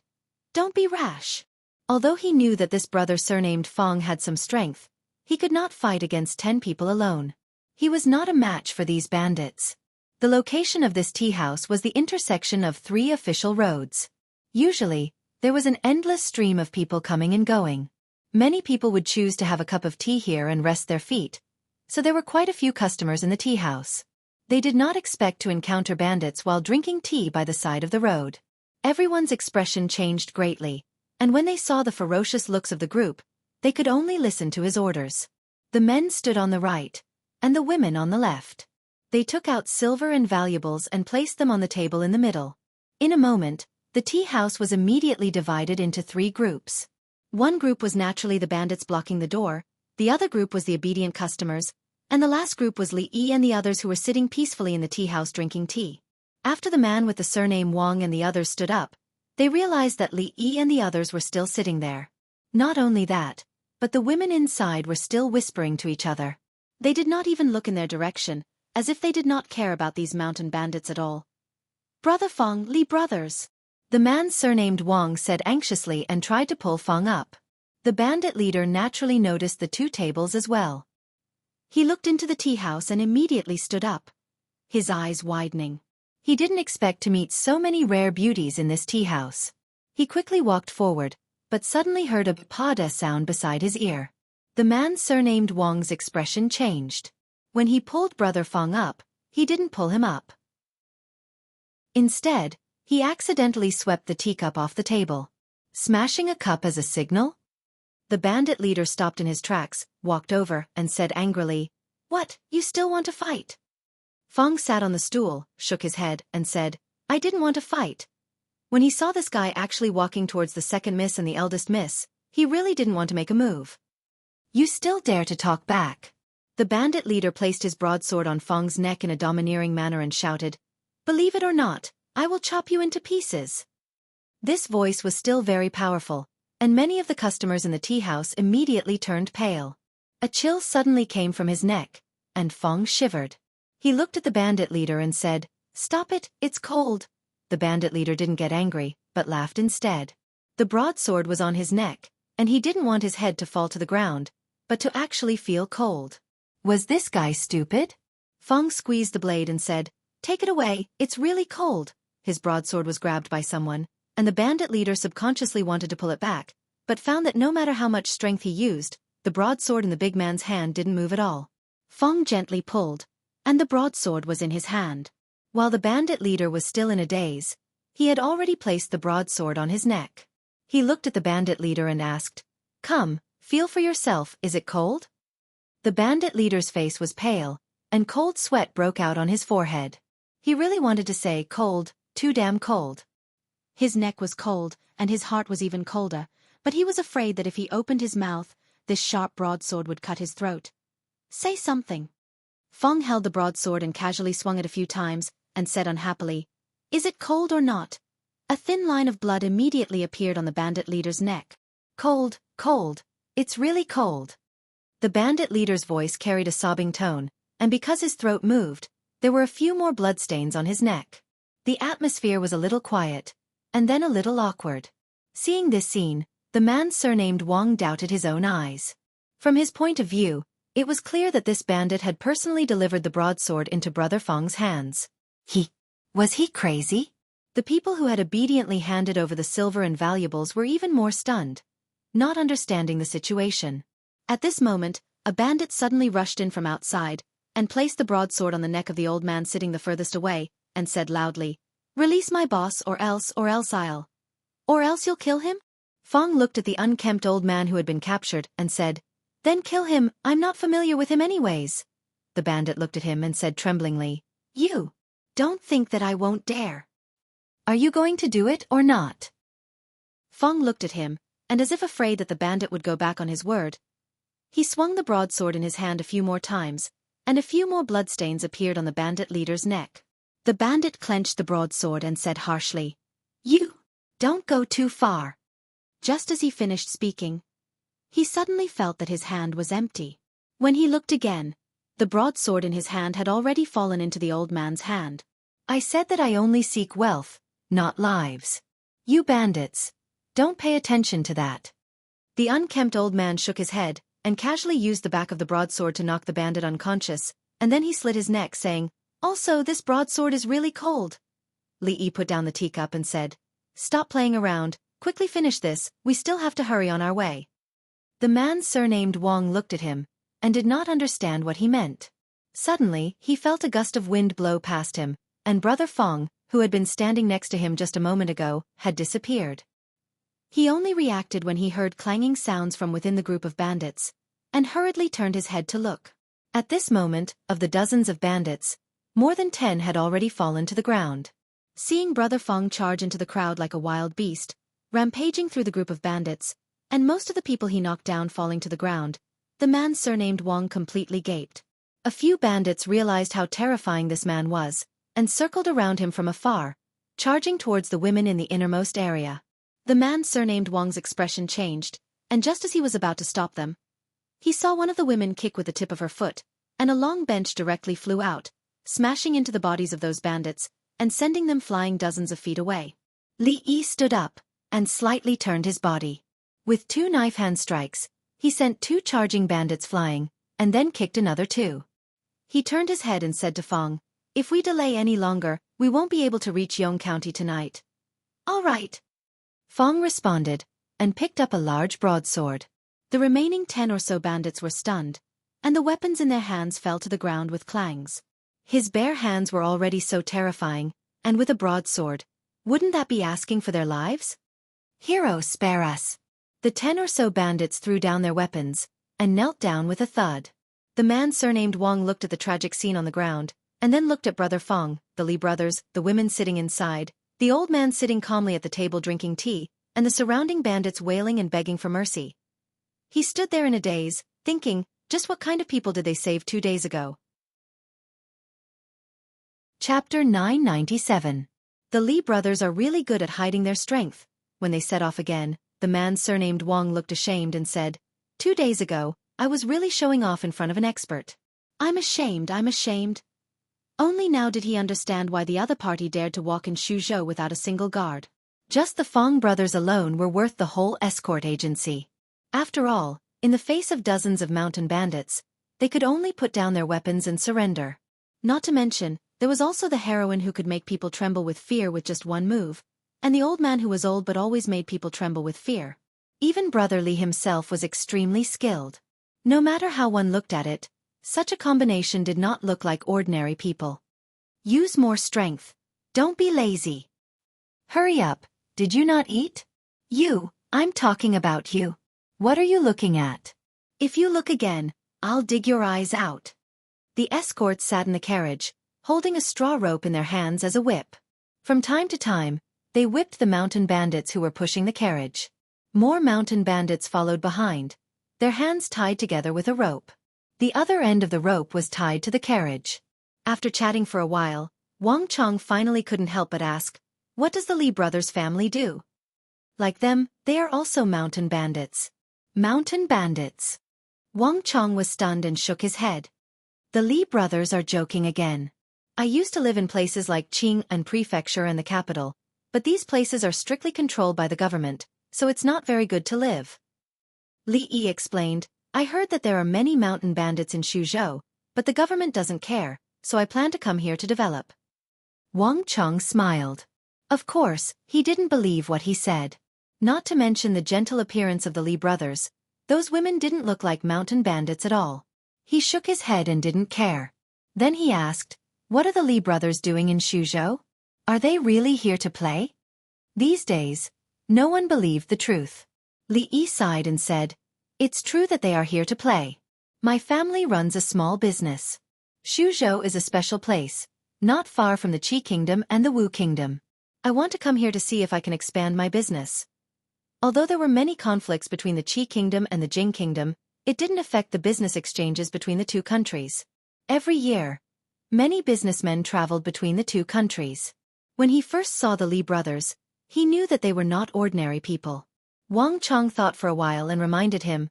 don't be rash. Although he knew that this brother surnamed Fang had some strength, he could not fight against 10 people alone. He was not a match for these bandits. The location of this tea house was the intersection of 3 official roads. Usually, there was an endless stream of people coming and going. Many people would choose to have a cup of tea here and rest their feet, so there were quite a few customers in the tea house. They did not expect to encounter bandits while drinking tea by the side of the road. Everyone's expression changed greatly, and when they saw the ferocious looks of the group, they could only listen to his orders. The men stood on the right, and the women on the left. They took out silver and valuables and placed them on the table in the middle. In a moment, the tea house was immediately divided into 3 groups. One group was naturally the bandits blocking the door, the other group was the obedient customers, and the last group was Li Yi and the others who were sitting peacefully in the tea house drinking tea. After the man with the surname Wang and the others stood up, they realized that Li Yi and the others were still sitting there. Not only that, but the women inside were still whispering to each other. They did not even look in their direction, as if they did not care about these mountain bandits at all. "Brother Feng, Li brothers," the man surnamed Wang said anxiously and tried to pull Feng up. The bandit leader naturally noticed the 2 tables as well. He looked into the tea house and immediately stood up, his eyes widening. He didn't expect to meet so many rare beauties in this tea house. He quickly walked forward, but suddenly heard a pada sound beside his ear. The man surnamed Wang's expression changed. When he pulled Brother Feng up, he didn't pull him up. Instead, he accidentally swept the teacup off the table. Smashing a cup as a signal? The bandit leader stopped in his tracks, walked over, and said angrily, "What, you still want to fight?" Feng sat on the stool, shook his head, and said, "I didn't want to fight." When he saw this guy actually walking towards the second miss and the eldest miss, he really didn't want to make a move. "You still dare to talk back?" The bandit leader placed his broadsword on Feng's neck in a domineering manner and shouted, "Believe it or not, I will chop you into pieces." This voice was still very powerful, and many of the customers in the tea house immediately turned pale. A chill suddenly came from his neck, and Feng shivered. He looked at the bandit leader and said, "Stop it, it's cold." The bandit leader didn't get angry, but laughed instead. The broadsword was on his neck, and he didn't want his head to fall to the ground, but to actually feel cold. Was this guy stupid? Feng squeezed the blade and said, "Take it away, it's really cold." His broadsword was grabbed by someone, and the bandit leader subconsciously wanted to pull it back, but found that no matter how much strength he used, the broadsword in the big man's hand didn't move at all. Feng gently pulled, and the broadsword was in his hand. While the bandit leader was still in a daze, he had already placed the broadsword on his neck. He looked at the bandit leader and asked, "Come, feel for yourself, is it cold?" The bandit leader's face was pale, and cold sweat broke out on his forehead. He really wanted to say cold, too damn cold. His neck was cold, and his heart was even colder, but he was afraid that if he opened his mouth, this sharp broadsword would cut his throat. "Say something." Feng held the broadsword and casually swung it a few times, and said unhappily, "Is it cold or not?" A thin line of blood immediately appeared on the bandit leader's neck. "Cold, cold, it's really cold." The bandit leader's voice carried a sobbing tone, and because his throat moved, there were a few more bloodstains on his neck. The atmosphere was a little quiet, and then a little awkward. Seeing this scene, the man surnamed Wang doubted his own eyes. From his point of view, it was clear that this bandit had personally delivered the broadsword into Brother Feng's hands. Was he crazy? The people who had obediently handed over the silver and valuables were even more stunned, not understanding the situation. At this moment, a bandit suddenly rushed in from outside, and placed the broadsword on the neck of the old man sitting the furthest away, and said loudly, "Release my boss or else I'll. Or else you'll kill him?" Feng looked at the unkempt old man who had been captured, and said, "Then kill him, I'm not familiar with him anyways." The bandit looked at him and said tremblingly, "You don't think that I won't dare. Are you going to do it or not?" Feng looked at him, and as if afraid that the bandit would go back on his word, he swung the broadsword in his hand a few more times, and a few more bloodstains appeared on the bandit leader's neck. The bandit clenched the broadsword and said harshly, "You don't go too far." Just as he finished speaking, he suddenly felt that his hand was empty. When he looked again, the broadsword in his hand had already fallen into the old man's hand. "I said that I only seek wealth, not lives. You bandits, don't pay attention to that." The unkempt old man shook his head, and casually used the back of the broadsword to knock the bandit unconscious, and then he slit his neck, saying, "Also, this broadsword is really cold." Li Yi put down the teacup and said, "Stop playing around, quickly finish this, we still have to hurry on our way." The man surnamed Wang looked at him, and did not understand what he meant. Suddenly, he felt a gust of wind blow past him, and Brother Feng, who had been standing next to him just a moment ago, had disappeared. He only reacted when he heard clanging sounds from within the group of bandits, and hurriedly turned his head to look. At this moment, of the dozens of bandits, more than 10 had already fallen to the ground. Seeing Brother Fong charge into the crowd like a wild beast, rampaging through the group of bandits, and most of the people he knocked down falling to the ground, the man surnamed Wang completely gaped. A few bandits realized how terrifying this man was, and circled around him from afar, charging towards the women in the innermost area. The man surnamed Wang's expression changed, and just as he was about to stop them, he saw one of the women kick with the tip of her foot, and a long bench directly flew out, smashing into the bodies of those bandits, and sending them flying dozens of feet away. Li Yi stood up, and slightly turned his body. With 2 knife hand strikes, he sent 2 charging bandits flying, and then kicked another 2. He turned his head and said to Fong, "If we delay any longer, we won't be able to reach Yong County tonight." "All right." Fong responded, and picked up a large broadsword. The remaining 10 or so bandits were stunned, and the weapons in their hands fell to the ground with clangs. His bare hands were already so terrifying, and with a broadsword, wouldn't that be asking for their lives? "Hero, spare us." The 10 or so bandits threw down their weapons, and knelt down with a thud. The man surnamed Wang looked at the tragic scene on the ground, and then looked at Brother Fong, the Li brothers, the women sitting inside, the old man sitting calmly at the table drinking tea, and the surrounding bandits wailing and begging for mercy. He stood there in a daze, thinking, just what kind of people did they save 2 days ago? Chapter 997. The Li brothers are really good at hiding their strength. When they set off again, the man surnamed Wang looked ashamed and said, 2 days ago, I was really showing off in front of an expert. I'm ashamed. Only now did he understand why the other party dared to walk in Shuzhou without a single guard. Just the Fong brothers alone were worth the whole escort agency. After all, in the face of dozens of mountain bandits, they could only put down their weapons and surrender. Not to mention, there was also the heroine who could make people tremble with fear with just one move, and the old man who was old but always made people tremble with fear. Even Brother Li himself was extremely skilled. No matter how one looked at it, such a combination did not look like ordinary people. Use more strength. Don't be lazy. Hurry up, did you not eat? You, I'm talking about you. What are you looking at? If you look again, I'll dig your eyes out. The escorts sat in the carriage, holding a straw rope in their hands as a whip. From time to time, they whipped the mountain bandits who were pushing the carriage. More mountain bandits followed behind, their hands tied together with a rope. The other end of the rope was tied to the carriage. After chatting for a while, Wang Chong finally couldn't help but ask, "What does the Li brothers' family do?" Like them, they are also mountain bandits. Mountain bandits. Wang Chong was stunned and shook his head. The Li brothers are joking again. I used to live in places like Qing and Prefecture and the capital, but these places are strictly controlled by the government, so it's not very good to live. Li Yi explained, I heard that there are many mountain bandits in Shuzhou, but the government doesn't care, so I plan to come here to develop. Wang Chong smiled. Of course, he didn't believe what he said. Not to mention the gentle appearance of the Li brothers, those women didn't look like mountain bandits at all. He shook his head and didn't care. Then he asked, what are the Li brothers doing in Shuzhou? Are they really here to play? These days, no one believed the truth. Li Yi sighed and said, it's true that they are here to play. My family runs a small business. Shuzhou is a special place, not far from the Qi Kingdom and the Wu Kingdom. I want to come here to see if I can expand my business. Although there were many conflicts between the Qi Kingdom and the Jing Kingdom, it didn't affect the business exchanges between the two countries. Every year, many businessmen traveled between the two countries. When he first saw the Li brothers, he knew that they were not ordinary people. Wang Chong thought for a while and reminded him,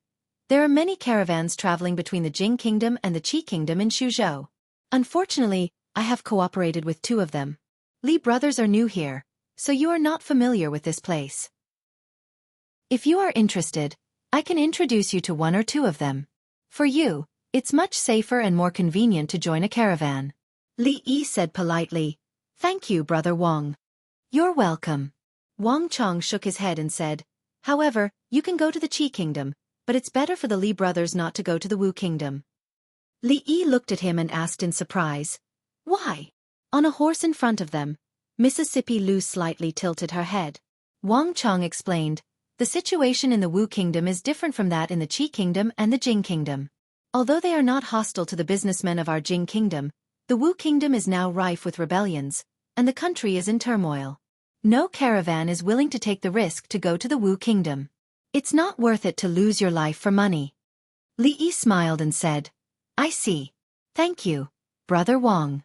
there are many caravans traveling between the Jing Kingdom and the Qi Kingdom in Shuzhou. Unfortunately, I have cooperated with 2 of them. Li brothers are new here, so you are not familiar with this place. If you are interested, I can introduce you to 1 or 2 of them. For you, it's much safer and more convenient to join a caravan. Li Yi said politely, thank you, Brother Wang. You're welcome. Wang Chong shook his head and said, however, you can go to the Qi Kingdom, but it's better for the Li brothers not to go to the Wu Kingdom. Li Yi looked at him and asked in surprise, why? On a horse in front of them, Mississippi Lu slightly tilted her head. Wang Chong explained, The situation in the Wu Kingdom is different from that in the Qi Kingdom and the Jing Kingdom. Although they are not hostile to the businessmen of our Jing Kingdom, the Wu Kingdom is now rife with rebellions, and the country is in turmoil. No caravan is willing to take the risk to go to the Wu Kingdom. It's not worth it to lose your life for money. Li Yi smiled and said, I see. Thank you, Brother Wang.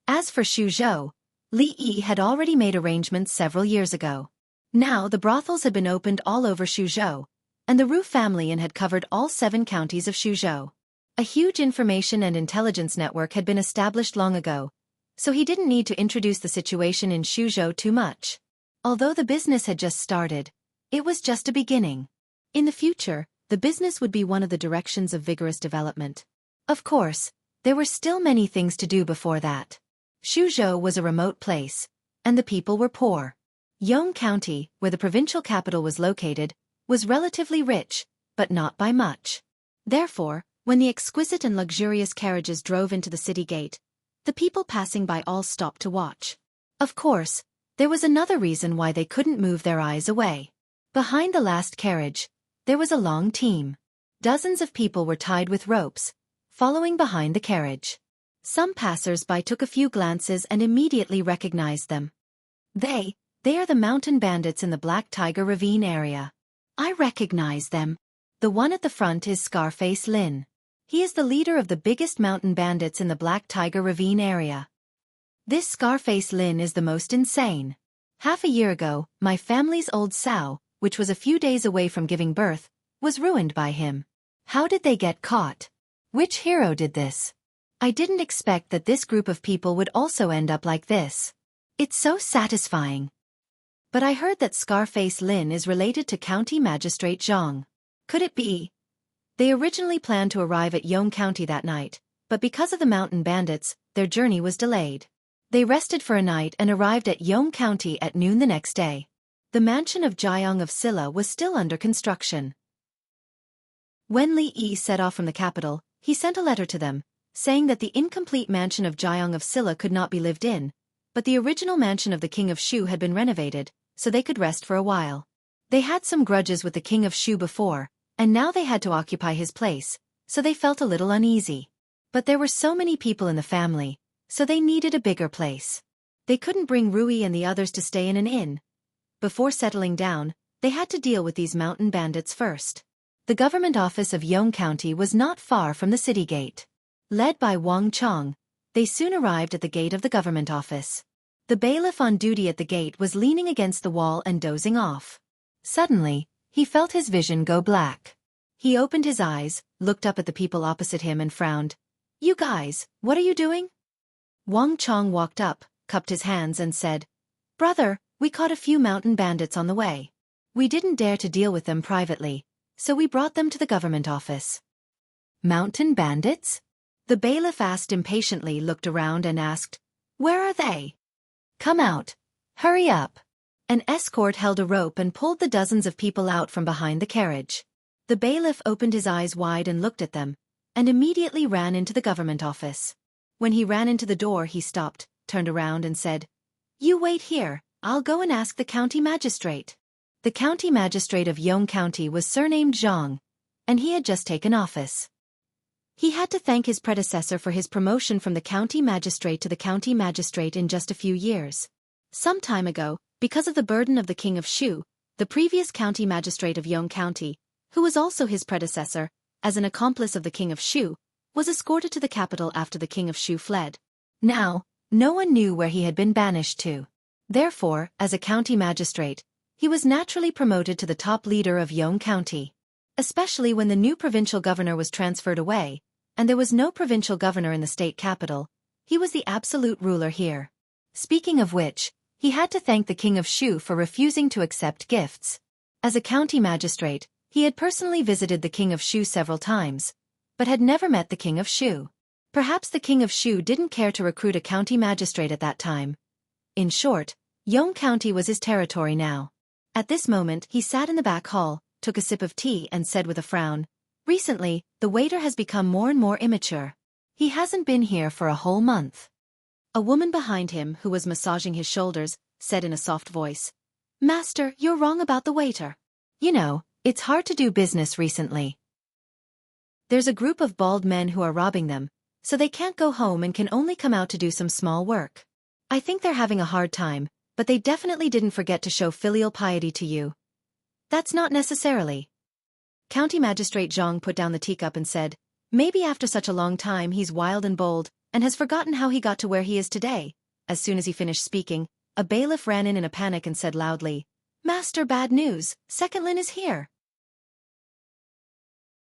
As for Xu Zhou, Li Yi had already made arrangements several years ago. Now the brothels had been opened all over Xuzhou, and the Ru family had covered all 7 counties of Xuzhou. A huge information and intelligence network had been established long ago, so he didn't need to introduce the situation in Xuzhou too much. Although the business had just started, it was just a beginning. In the future, the business would be one of the directions of vigorous development. Of course, there were still many things to do before that. Xuzhou was a remote place, and the people were poor. Yong County, where the provincial capital was located, was relatively rich, but not by much. Therefore, when the exquisite and luxurious carriages drove into the city gate, the people passing by all stopped to watch. Of course, there was another reason why they couldn't move their eyes away. Behind the last carriage, there was a long team. Dozens of people were tied with ropes, following behind the carriage. Some passers-by took a few glances and immediately recognized them. They are the mountain bandits in the Black Tiger Ravine area. I recognize them. The one at the front is Scarface Lin. He is the leader of the biggest mountain bandits in the Black Tiger Ravine area. This Scarface Lin is the most insane. Half a year ago, my family's old sow, which was a few days away from giving birth, was ruined by him. How did they get caught? Which hero did this? I didn't expect that this group of people would also end up like this. It's so satisfying. But I heard that Scarface Lin is related to County Magistrate Zhang. Could it be? They originally planned to arrive at Yong County that night, but because of the mountain bandits, their journey was delayed. They rested for a night and arrived at Yong County at noon the next day. The mansion of Jiang of Silla was still under construction. When Li Yi set off from the capital, he sent a letter to them, saying that the incomplete mansion of Jiang of Silla could not be lived in, but the original mansion of the King of Shu had been renovated, so they could rest for a while. They had some grudges with the King of Shu before, and now they had to occupy his place, so they felt a little uneasy. But there were so many people in the family, so they needed a bigger place. They couldn't bring Rui and the others to stay in an inn. Before settling down, they had to deal with these mountain bandits first. The government office of Yong County was not far from the city gate. Led by Wang Chong, they soon arrived at the gate of the government office. The bailiff on duty at the gate was leaning against the wall and dozing off. Suddenly, he felt his vision go black. He opened his eyes, looked up at the people opposite him and frowned. You guys, what are you doing? Wang Chong walked up, cupped his hands and said, Brother, we caught a few mountain bandits on the way. We didn't dare to deal with them privately, so we brought them to the government office. Mountain bandits? The bailiff asked impatiently, looked around and asked, Where are they? Come out. Hurry up. An escort held a rope and pulled the dozens of people out from behind the carriage. The bailiff opened his eyes wide and looked at them, and immediately ran into the government office. When he ran into the door, he stopped, turned around and said, You wait here, I'll go and ask the county magistrate. The county magistrate of Yong County was surnamed Zhang, and he had just taken office. He had to thank his predecessor for his promotion from the county magistrate to the county magistrate in just a few years. Some time ago, because of the burden of the King of Shu, the previous county magistrate of Yong County, who was also his predecessor, as an accomplice of the King of Shu, was escorted to the capital after the King of Shu fled. Now, no one knew where he had been banished to. Therefore, as a county magistrate, he was naturally promoted to the top leader of Yong County. Especially when the new provincial governor was transferred away, and there was no provincial governor in the state capital, he was the absolute ruler here. Speaking of which, he had to thank the King of Shu for refusing to accept gifts. As a county magistrate, he had personally visited the King of Shu several times, but had never met the King of Shu. Perhaps the King of Shu didn't care to recruit a county magistrate at that time. In short, Yong County was his territory now. At this moment, he sat in the back hall, took a sip of tea and said with a frown, Recently, the waiter has become more and more immature. He hasn't been here for a whole month. A woman behind him, who was massaging his shoulders, said in a soft voice, Master, you're wrong about the waiter. You know, it's hard to do business recently. There's a group of bald men who are robbing them, so they can't go home and can only come out to do some small work. I think they're having a hard time, but they definitely didn't forget to show filial piety to you. That's not necessarily. County Magistrate Zhang put down the teacup and said, maybe after such a long time he's wild and bold, and has forgotten how he got to where he is today. As soon as he finished speaking, a bailiff ran in a panic and said loudly, Master, bad news, Second Lin is here.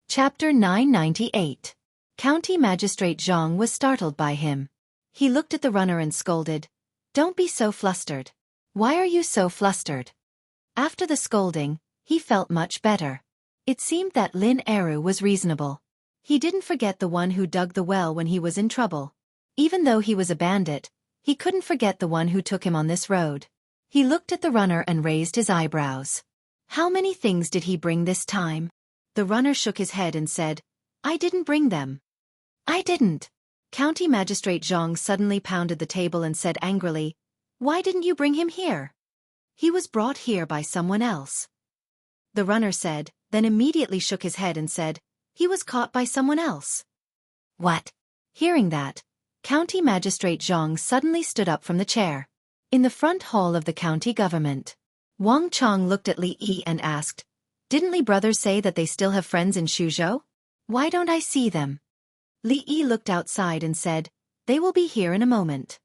Chapter 998. County Magistrate Zhang was startled by him. He looked at the runner and scolded, Don't be so flustered. Why are you so flustered? After the scolding, he felt much better. It seemed that Lin Eru was reasonable. He didn't forget the one who dug the well when he was in trouble. Even though he was a bandit, he couldn't forget the one who took him on this road. He looked at the runner and raised his eyebrows. How many things did he bring this time? The runner shook his head and said, I didn't bring them. I didn't. County Magistrate Zhang suddenly pounded the table and said angrily, Why didn't you bring him here? He was brought here by someone else. The runner said, then immediately shook his head and said, He was caught by someone else. What? Hearing that, County Magistrate Zhang suddenly stood up from the chair. In the front hall of the county government, Wang Chong looked at Li Yi and asked, Didn't Li brothers say that they still have friends in Suzhou? Why don't I see them? Li Yi looked outside and said, They will be here in a moment.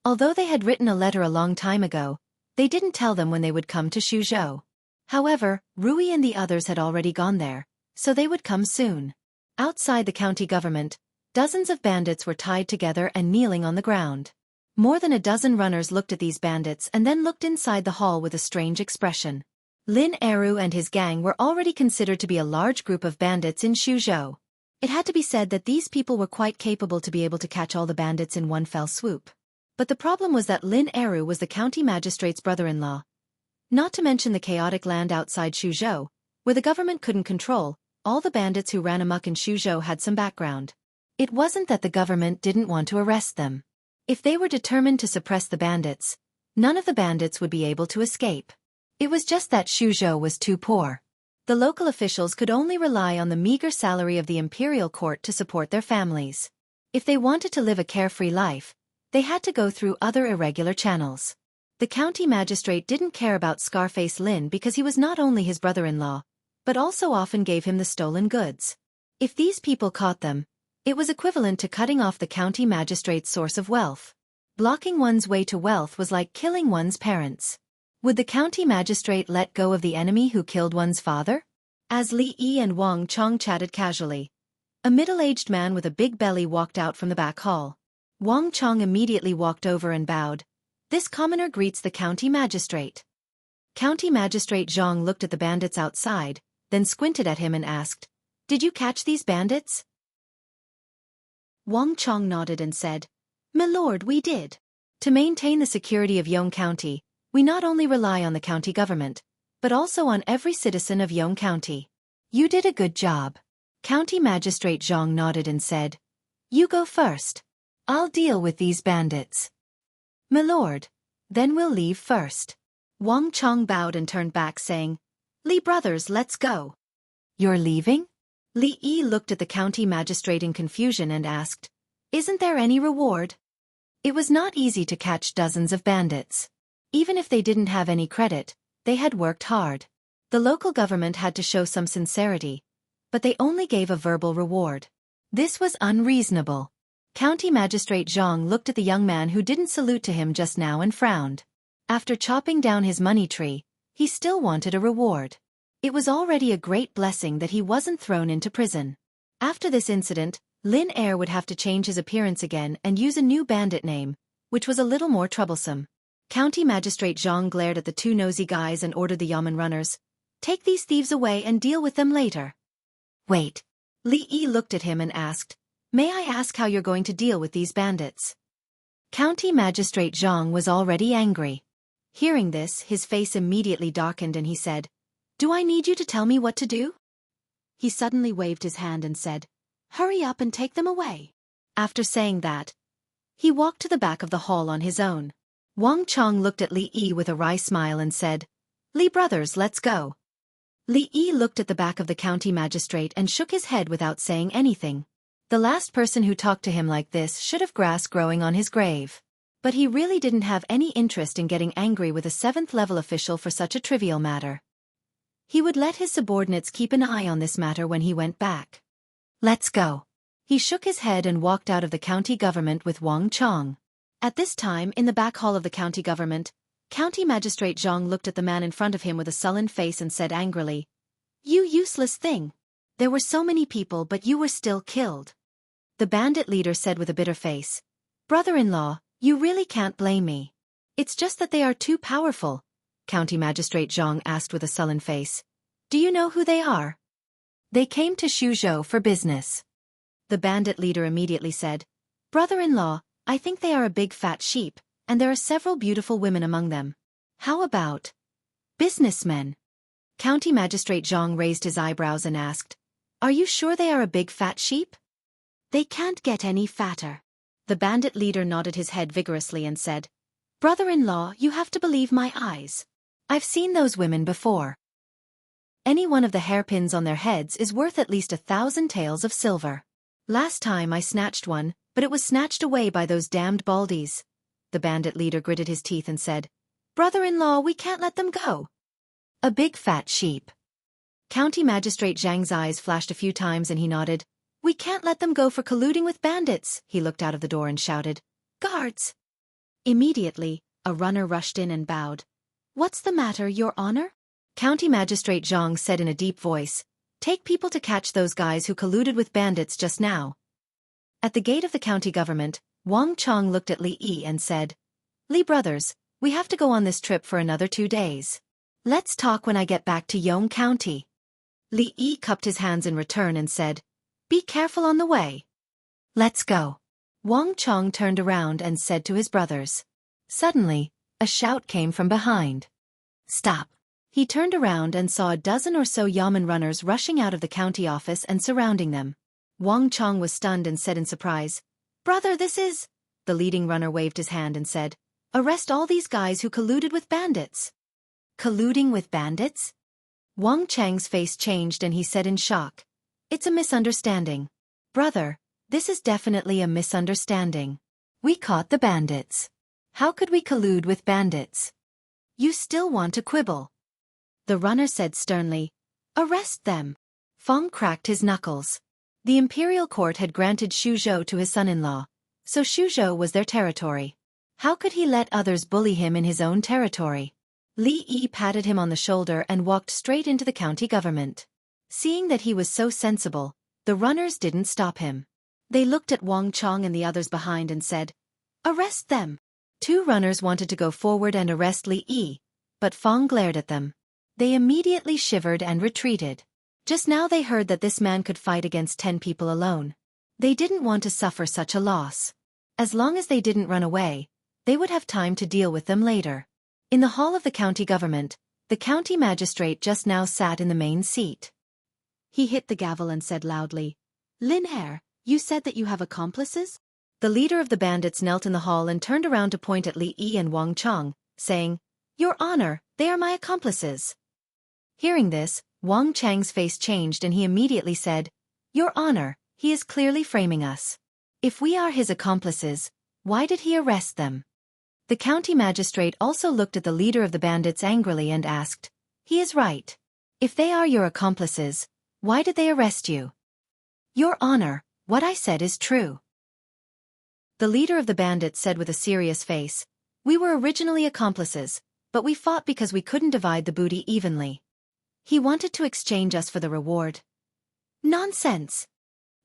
Although they had written a letter a long time ago, they didn't tell them when they would come to Suzhou. However, Rui and the others had already gone there, so they would come soon. Outside the county government, dozens of bandits were tied together and kneeling on the ground. More than a dozen runners looked at these bandits and then looked inside the hall with a strange expression. Lin Eru and his gang were already considered to be a large group of bandits in Suzhou. It had to be said that these people were quite capable to be able to catch all the bandits in one fell swoop. But the problem was that Lin Eru was the county magistrate's brother-in-law. Not to mention the chaotic land outside Suzhou, where the government couldn't control, all the bandits who ran amok in Suzhou had some background. It wasn't that the government didn't want to arrest them. If they were determined to suppress the bandits, none of the bandits would be able to escape. It was just that Suzhou was too poor. The local officials could only rely on the meager salary of the imperial court to support their families. If they wanted to live a carefree life, they had to go through other irregular channels. The county magistrate didn't care about Scarface Lin because he was not only his brother-in-law, but also often gave him the stolen goods. If these people caught them, it was equivalent to cutting off the county magistrate's source of wealth. Blocking one's way to wealth was like killing one's parents. Would the county magistrate let go of the enemy who killed one's father? As Li Yi and Wang Chong chatted casually, a middle-aged man with a big belly walked out from the back hall. Wang Chong immediately walked over and bowed. This commoner greets the county magistrate. County Magistrate Zhang looked at the bandits outside, then squinted at him and asked, Did you catch these bandits? Wang Chong nodded and said, My lord, we did. To maintain the security of Yong County, we not only rely on the county government, but also on every citizen of Yong County. You did a good job. County Magistrate Zhang nodded and said, You go first. I'll deal with these bandits. My lord, then we'll leave first. Wang Chong bowed and turned back saying, Li brothers, let's go. You're leaving? Li Yi looked at the county magistrate in confusion and asked, Isn't there any reward? It was not easy to catch dozens of bandits. Even if they didn't have any credit, they had worked hard. The local government had to show some sincerity, but they only gave a verbal reward. This was unreasonable. County Magistrate Zhang looked at the young man who didn't salute to him just now and frowned. After chopping down his money tree, he still wanted a reward. It was already a great blessing that he wasn't thrown into prison. After this incident, Lin Er would have to change his appearance again and use a new bandit name, which was a little more troublesome. County Magistrate Zhang glared at the two nosy guys and ordered the yamen runners, Take these thieves away and deal with them later. Wait. Li Yi looked at him and asked, May I ask how you're going to deal with these bandits? County Magistrate Zhang was already angry. Hearing this, his face immediately darkened and he said, Do I need you to tell me what to do? He suddenly waved his hand and said, Hurry up and take them away. After saying that, he walked to the back of the hall on his own. Wang Chong looked at Li Yi with a wry smile and said, Li brothers, let's go. Li Yi looked at the back of the county magistrate and shook his head without saying anything. The last person who talked to him like this should have grass growing on his grave. But he really didn't have any interest in getting angry with a 7th-level official for such a trivial matter. He would let his subordinates keep an eye on this matter when he went back. Let's go. He shook his head and walked out of the county government with Wang Chong. At this time, in the back hall of the county government, County Magistrate Zhang looked at the man in front of him with a sullen face and said angrily, "You useless thing! There were so many people but you were still killed." The bandit leader said with a bitter face, "Brother-in-law, you really can't blame me. It's just that they are too powerful." County Magistrate Zhang asked with a sullen face, "Do you know who they are?" "They came to Xuzhou for business." The bandit leader immediately said, "Brother-in-law, I think they are a big fat sheep, and there are several beautiful women among them. How about businessmen?" County Magistrate Zhang raised his eyebrows and asked, "Are you sure they are a big fat sheep?" "They can't get any fatter." The bandit leader nodded his head vigorously and said, "Brother-in-law, you have to believe my eyes. I've seen those women before. Any one of the hairpins on their heads is worth at least 1,000 taels of silver. Last time I snatched one, but it was snatched away by those damned baldies." The bandit leader gritted his teeth and said, "Brother-in-law, we can't let them go." "A big fat sheep." County Magistrate Zhang's eyes flashed a few times and he nodded. "We can't let them go for colluding with bandits." He looked out of the door and shouted, "Guards!" Immediately, a runner rushed in and bowed. "What's the matter, Your Honor?" County Magistrate Zhang said in a deep voice, "Take people to catch those guys who colluded with bandits just now." At the gate of the county government, Wang Chong looked at Li Yi and said, "Li brothers, we have to go on this trip for another 2 days. Let's talk when I get back to Yong County." Li Yi cupped his hands in return and said, "Be careful on the way." "Let's go." Wang Chong turned around and said to his brothers. Suddenly, a shout came from behind. "Stop." He turned around and saw a dozen or so yamen runners rushing out of the county office and surrounding them. Wang Chong was stunned and said in surprise, "Brother, this is—" The leading runner waved his hand and said, "Arrest all these guys who colluded with bandits." "Colluding with bandits?" Wang Chang's face changed and he said in shock, "It's a misunderstanding. Brother, this is definitely a misunderstanding. We caught the bandits. How could we collude with bandits? You still want to quibble?" The runner said sternly, "Arrest them." Feng cracked his knuckles. The imperial court had granted Xuzhou to his son-in-law, so Xuzhou was their territory. How could he let others bully him in his own territory? Li Yi patted him on the shoulder and walked straight into the county government. Seeing that he was so sensible, the runners didn't stop him. They looked at Wang Chong and the others behind and said, "Arrest them." 2 runners wanted to go forward and arrest Li Yi, but Feng glared at them. They immediately shivered and retreated. Just now they heard that this man could fight against 10 people alone. They didn't want to suffer such a loss. As long as they didn't run away, they would have time to deal with them later. In the hall of the county government, the county magistrate just now sat in the main seat. He hit the gavel and said loudly, "Lin Air, you said that you have accomplices?" The leader of the bandits knelt in the hall and turned around to point at Li Yi and Wang Chong, saying, "Your Honor, they are my accomplices." Hearing this, Wang Chang's face changed and he immediately said, "Your Honor, he is clearly framing us. If we are his accomplices, why did he arrest them?" The county magistrate also looked at the leader of the bandits angrily and asked, "He is right. If they are your accomplices, why did they arrest you?" "Your Honor, what I said is true." The leader of the bandits said with a serious face, "We were originally accomplices, but we fought because we couldn't divide the booty evenly. He wanted to exchange us for the reward." "Nonsense!"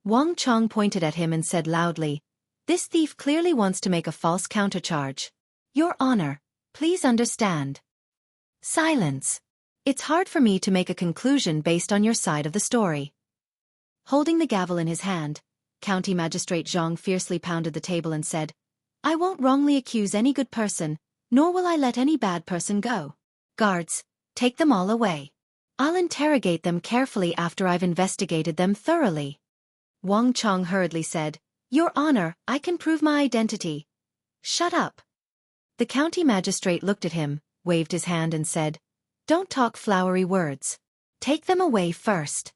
Wang Chong pointed at him and said loudly, "This thief clearly wants to make a false countercharge. Your Honor, please understand." "Silence. It's hard for me to make a conclusion based on your side of the story." Holding the gavel in his hand, County Magistrate Zhang fiercely pounded the table and said, "I won't wrongly accuse any good person, nor will I let any bad person go. Guards, take them all away. I'll interrogate them carefully after I've investigated them thoroughly." Wang Chong hurriedly said, "Your Honor, I can prove my identity." "Shut up." The county magistrate looked at him, waved his hand and said, "Don't talk flowery words. Take them away first.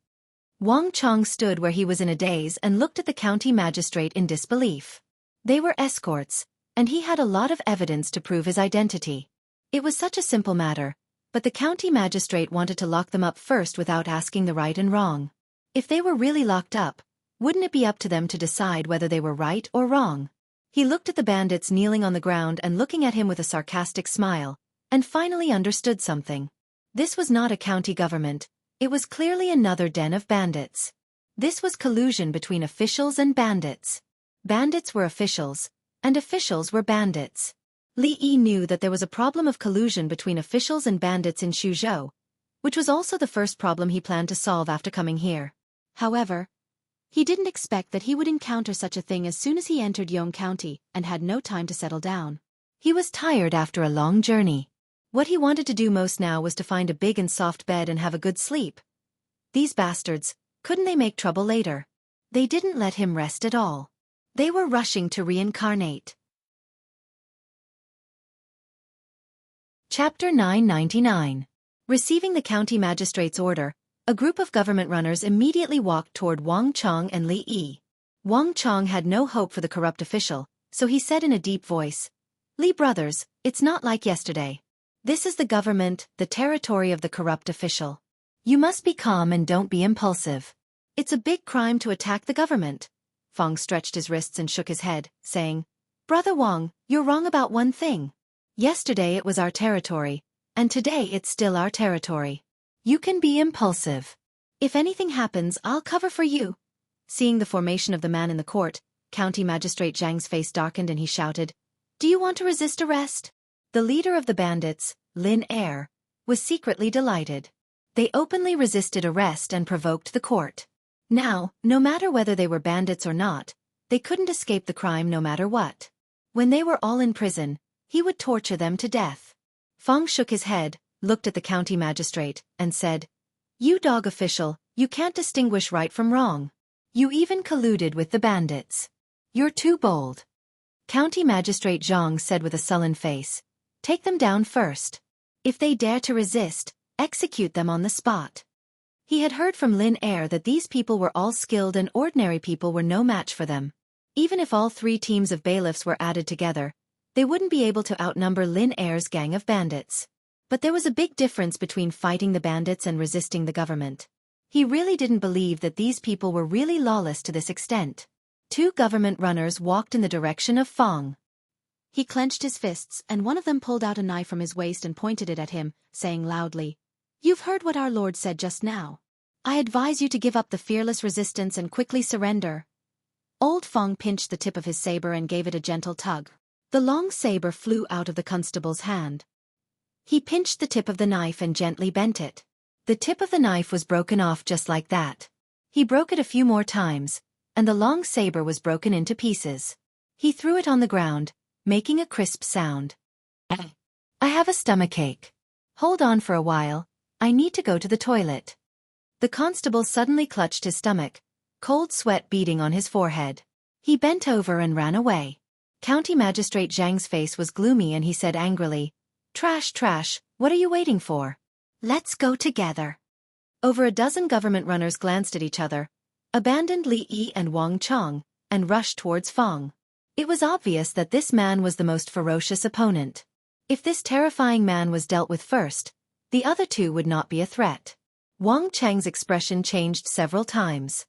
Wang Chong stood where he was in a daze and looked at the county magistrate in disbelief. They were escorts, and he had a lot of evidence to prove his identity. It was such a simple matter, but the county magistrate wanted to lock them up first without asking the right and wrong. If they were really locked up, wouldn't it be up to them to decide whether they were right or wrong? He looked at the bandits kneeling on the ground and looking at him with a sarcastic smile, and finally understood something. This was not a county government, it was clearly another den of bandits. This was collusion between officials and bandits. Bandits were officials, and officials were bandits. Li Yi knew that there was a problem of collusion between officials and bandits in Xuzhou, which was also the first problem he planned to solve after coming here. However, he didn't expect that he would encounter such a thing as soon as he entered Yong County and had no time to settle down. He was tired after a long journey. What he wanted to do most now was to find a big and soft bed and have a good sleep. These bastards, couldn't they make trouble later? They didn't let him rest at all. They were rushing to reincarnate. Chapter 999. Receiving the county magistrate's order, a group of government runners immediately walked toward Wang Chong and Li Yi. Wang Chong had no hope for the corrupt official, so he said in a deep voice, "Li brothers, it's not like yesterday. This is the government, the territory of the corrupt official. You must be calm and don't be impulsive. It's a big crime to attack the government." Fong stretched his wrists and shook his head, saying, "Brother Wang, you're wrong about one thing. Yesterday it was our territory, and today it's still our territory. You can be impulsive. If anything happens, I'll cover for you." Seeing the formation of the man in the court, County Magistrate Zhang's face darkened and he shouted, "Do you want to resist arrest?" The leader of the bandits, Lin Er, was secretly delighted. They openly resisted arrest and provoked the court. Now, no matter whether they were bandits or not, they couldn't escape the crime no matter what. When they were all in prison, he would torture them to death. Fong shook his head, looked at the county magistrate, and said, "You dog official, you can't distinguish right from wrong. You even colluded with the bandits. You're too bold." County Magistrate Zhang said with a sullen face, "Take them down first. If they dare to resist, execute them on the spot." He had heard from Lin Er that these people were all skilled and ordinary people were no match for them. Even if all 3 teams of bailiffs were added together, they wouldn't be able to outnumber Lin Er's gang of bandits. But there was a big difference between fighting the bandits and resisting the government. He really didn't believe that these people were really lawless to this extent. 2 government runners walked in the direction of Fong. He clenched his fists and one of them pulled out a knife from his waist and pointed it at him, saying loudly, "You've heard what our Lord said just now. I advise you to give up the fearless resistance and quickly surrender." Old Fong pinched the tip of his saber and gave it a gentle tug. The long saber flew out of the constable's hand. He pinched the tip of the knife and gently bent it. The tip of the knife was broken off just like that. He broke it a few more times, and the long saber was broken into pieces. He threw it on the ground, making a crisp sound. "I have a stomachache. Hold on for a while, I need to go to the toilet." The constable suddenly clutched his stomach, cold sweat beading on his forehead. He bent over and ran away. County Magistrate Zhang's face was gloomy and he said angrily, "Trash, trash, what are you waiting for? Let's go together." Over a dozen government runners glanced at each other, abandoned Li Yi and Wang Chong, and rushed towards Fong. It was obvious that this man was the most ferocious opponent. If this terrifying man was dealt with first, the other 2 would not be a threat. Wang Cheng's expression changed several times.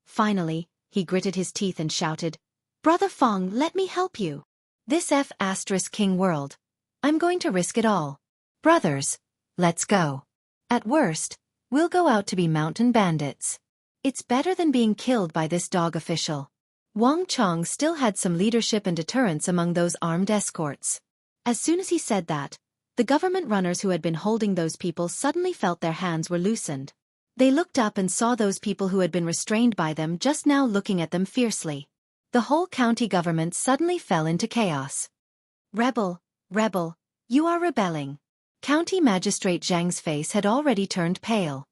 Finally, he gritted his teeth and shouted, "Brother Fong, let me help you. This F***king world. I'm going to risk it all. Brothers, let's go. At worst, we'll go out to be mountain bandits. It's better than being killed by this dog official." Wang Chong still had some leadership and deterrence among those armed escorts. As soon as he said that, the government runners who had been holding those people suddenly felt their hands were loosened. They looked up and saw those people who had been restrained by them just now looking at them fiercely. The whole county government suddenly fell into chaos. "Rebel, rebel, you are rebelling." County Magistrate Zhang's face had already turned pale.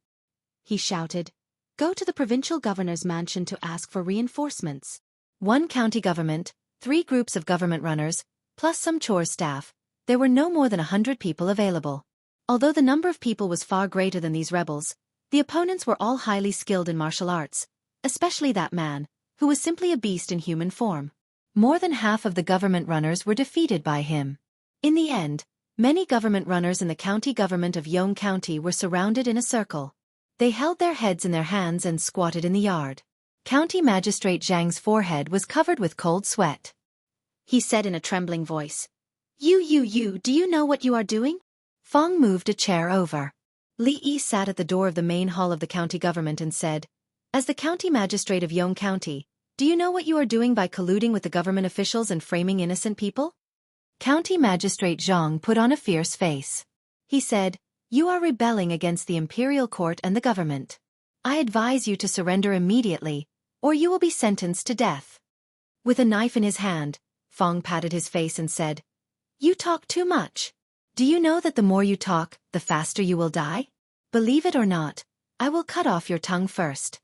He shouted, "Go to the provincial governor's mansion to ask for reinforcements." 1 county government, 3 groups of government runners, plus some chores staff. There were no more than 100 people available. Although the number of people was far greater than these rebels, the opponents were all highly skilled in martial arts, especially that man, who was simply a beast in human form. More than half of the government runners were defeated by him. In the end, many government runners in the county government of Yong County were surrounded in a circle. They held their heads in their hands and squatted in the yard. County Magistrate Zhang's forehead was covered with cold sweat. He said in a trembling voice, You, do you know what you are doing? Fong moved a chair over. Li Yi sat at the door of the main hall of the county government and said, As the county magistrate of Yong County, do you know what you are doing by colluding with the government officials and framing innocent people? County Magistrate Zhang put on a fierce face. He said, You are rebelling against the imperial court and the government. I advise you to surrender immediately, or you will be sentenced to death. With a knife in his hand, Fong patted his face and said, You talk too much. Do you know that the more you talk, the faster you will die? Believe it or not, I will cut off your tongue first.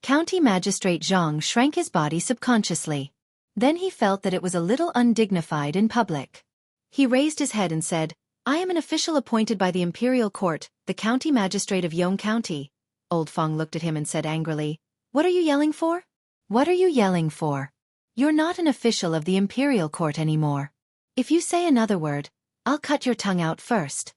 County Magistrate Zhang shrank his body subconsciously. Then he felt that it was a little undignified in public. He raised his head and said, I am an official appointed by the imperial court, the county magistrate of Yong County. Old Fong looked at him and said angrily, What are you yelling for? What are you yelling for? You're not an official of the imperial court anymore. If you say another word, I'll cut your tongue out first.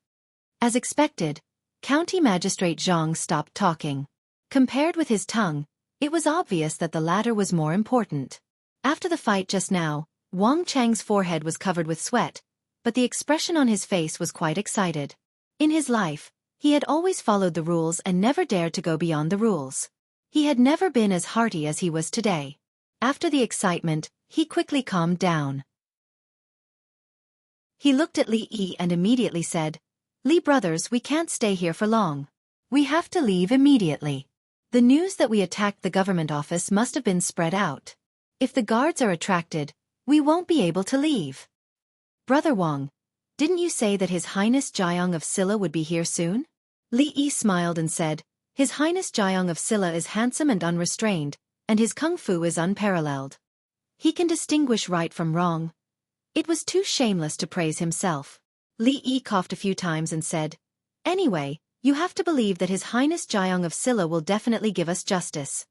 As expected, County Magistrate Zhang stopped talking. Compared with his tongue, it was obvious that the latter was more important. After the fight just now, Wang Chang's forehead was covered with sweat, but the expression on his face was quite excited. In his life, he had always followed the rules and never dared to go beyond the rules. He had never been as hearty as he was today. After the excitement, he quickly calmed down. He looked at Li Yi and immediately said, Li brothers, we can't stay here for long. We have to leave immediately. The news that we attacked the government office must have been spread out. If the guards are attracted, we won't be able to leave. Brother Wang, didn't you say that His Highness Jiang of Silla would be here soon? Li Yi smiled and said, His Highness Jiang of Silla is handsome and unrestrained, and his kung fu is unparalleled. He can distinguish right from wrong. It was too shameless to praise himself. Li Yi coughed a few times and said, Anyway, you have to believe that His Highness Jiang of Silla will definitely give us justice.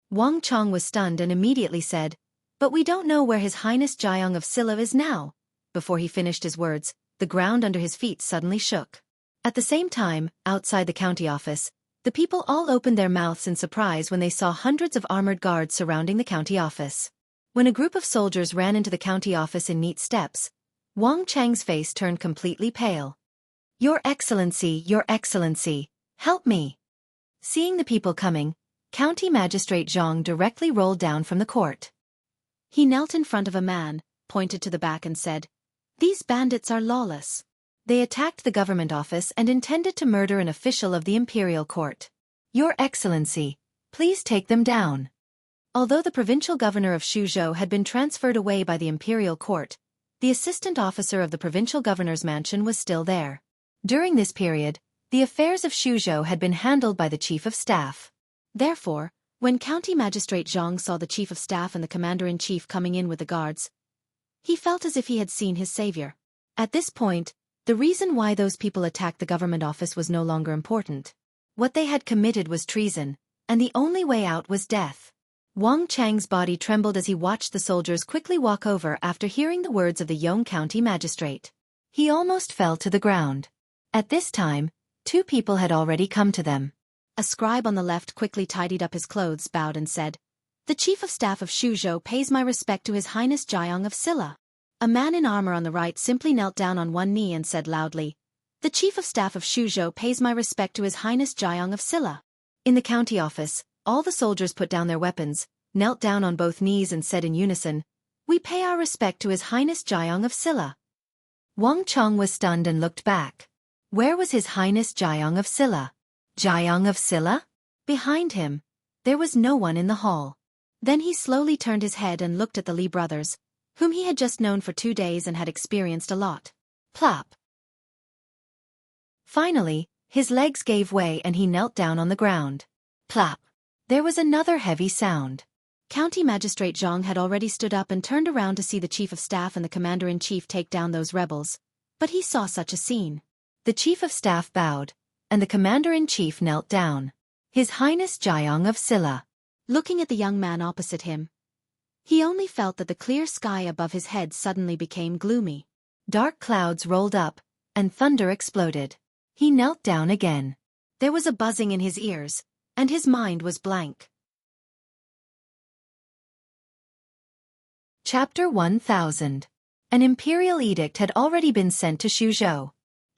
Wang Chong was stunned and immediately said, But we don't know where His Highness Jiang of Silla is now. Before he finished his words, the ground under his feet suddenly shook. At the same time, outside the county office, the people all opened their mouths in surprise when they saw hundreds of armored guards surrounding the county office. When a group of soldiers ran into the county office in neat steps, Wang Chang's face turned completely pale. Your Excellency, help me. Seeing the people coming, County Magistrate Zhang directly rolled down from the court. He knelt in front of a man, pointed to the back and said, These bandits are lawless. They attacked the government office and intended to murder an official of the imperial court. Your Excellency, please take them down. Although the provincial governor of Suzhou had been transferred away by the imperial court, the assistant officer of the provincial governor's mansion was still there. During this period, the affairs of Suzhou had been handled by the chief of staff. Therefore, when County Magistrate Zhang saw the chief of staff and the commander-in-chief coming in with the guards, he felt as if he had seen his savior. At this point, the reason why those people attacked the government office was no longer important. What they had committed was treason, and the only way out was death. Wang Chang's body trembled as he watched the soldiers quickly walk over after hearing the words of the Yong County magistrate. He almost fell to the ground. At this time, two people had already come to them. A scribe on the left quickly tidied up his clothes, bowed and said, The chief of staff of Suzhou pays my respect to His Highness Jiang of Silla. A man in armor on the right simply knelt down on one knee and said loudly, The chief of staff of Suzhou pays my respect to His Highness Jiang of Silla. In the county office, all the soldiers put down their weapons, knelt down on both knees and said in unison, We pay our respect to His Highness Jiang of Silla. Wang Chong was stunned and looked back. Where was His Highness Jiang of Silla? Jiang of Silla? Behind him, there was no one in the hall. Then he slowly turned his head and looked at the Li brothers, whom he had just known for 2 days and had experienced a lot. Plop. Finally, his legs gave way and he knelt down on the ground. Plop. There was another heavy sound. County Magistrate Zhang had already stood up and turned around to see the chief of staff and the commander-in-chief take down those rebels, but he saw such a scene. The chief of staff bowed, and the commander-in-chief knelt down. His Highness Jiang of Silla. Looking at the young man opposite him, he only felt that the clear sky above his head suddenly became gloomy. Dark clouds rolled up, and thunder exploded. He knelt down again. There was a buzzing in his ears, and his mind was blank. Chapter 1000. An imperial edict had already been sent to Xuzhou.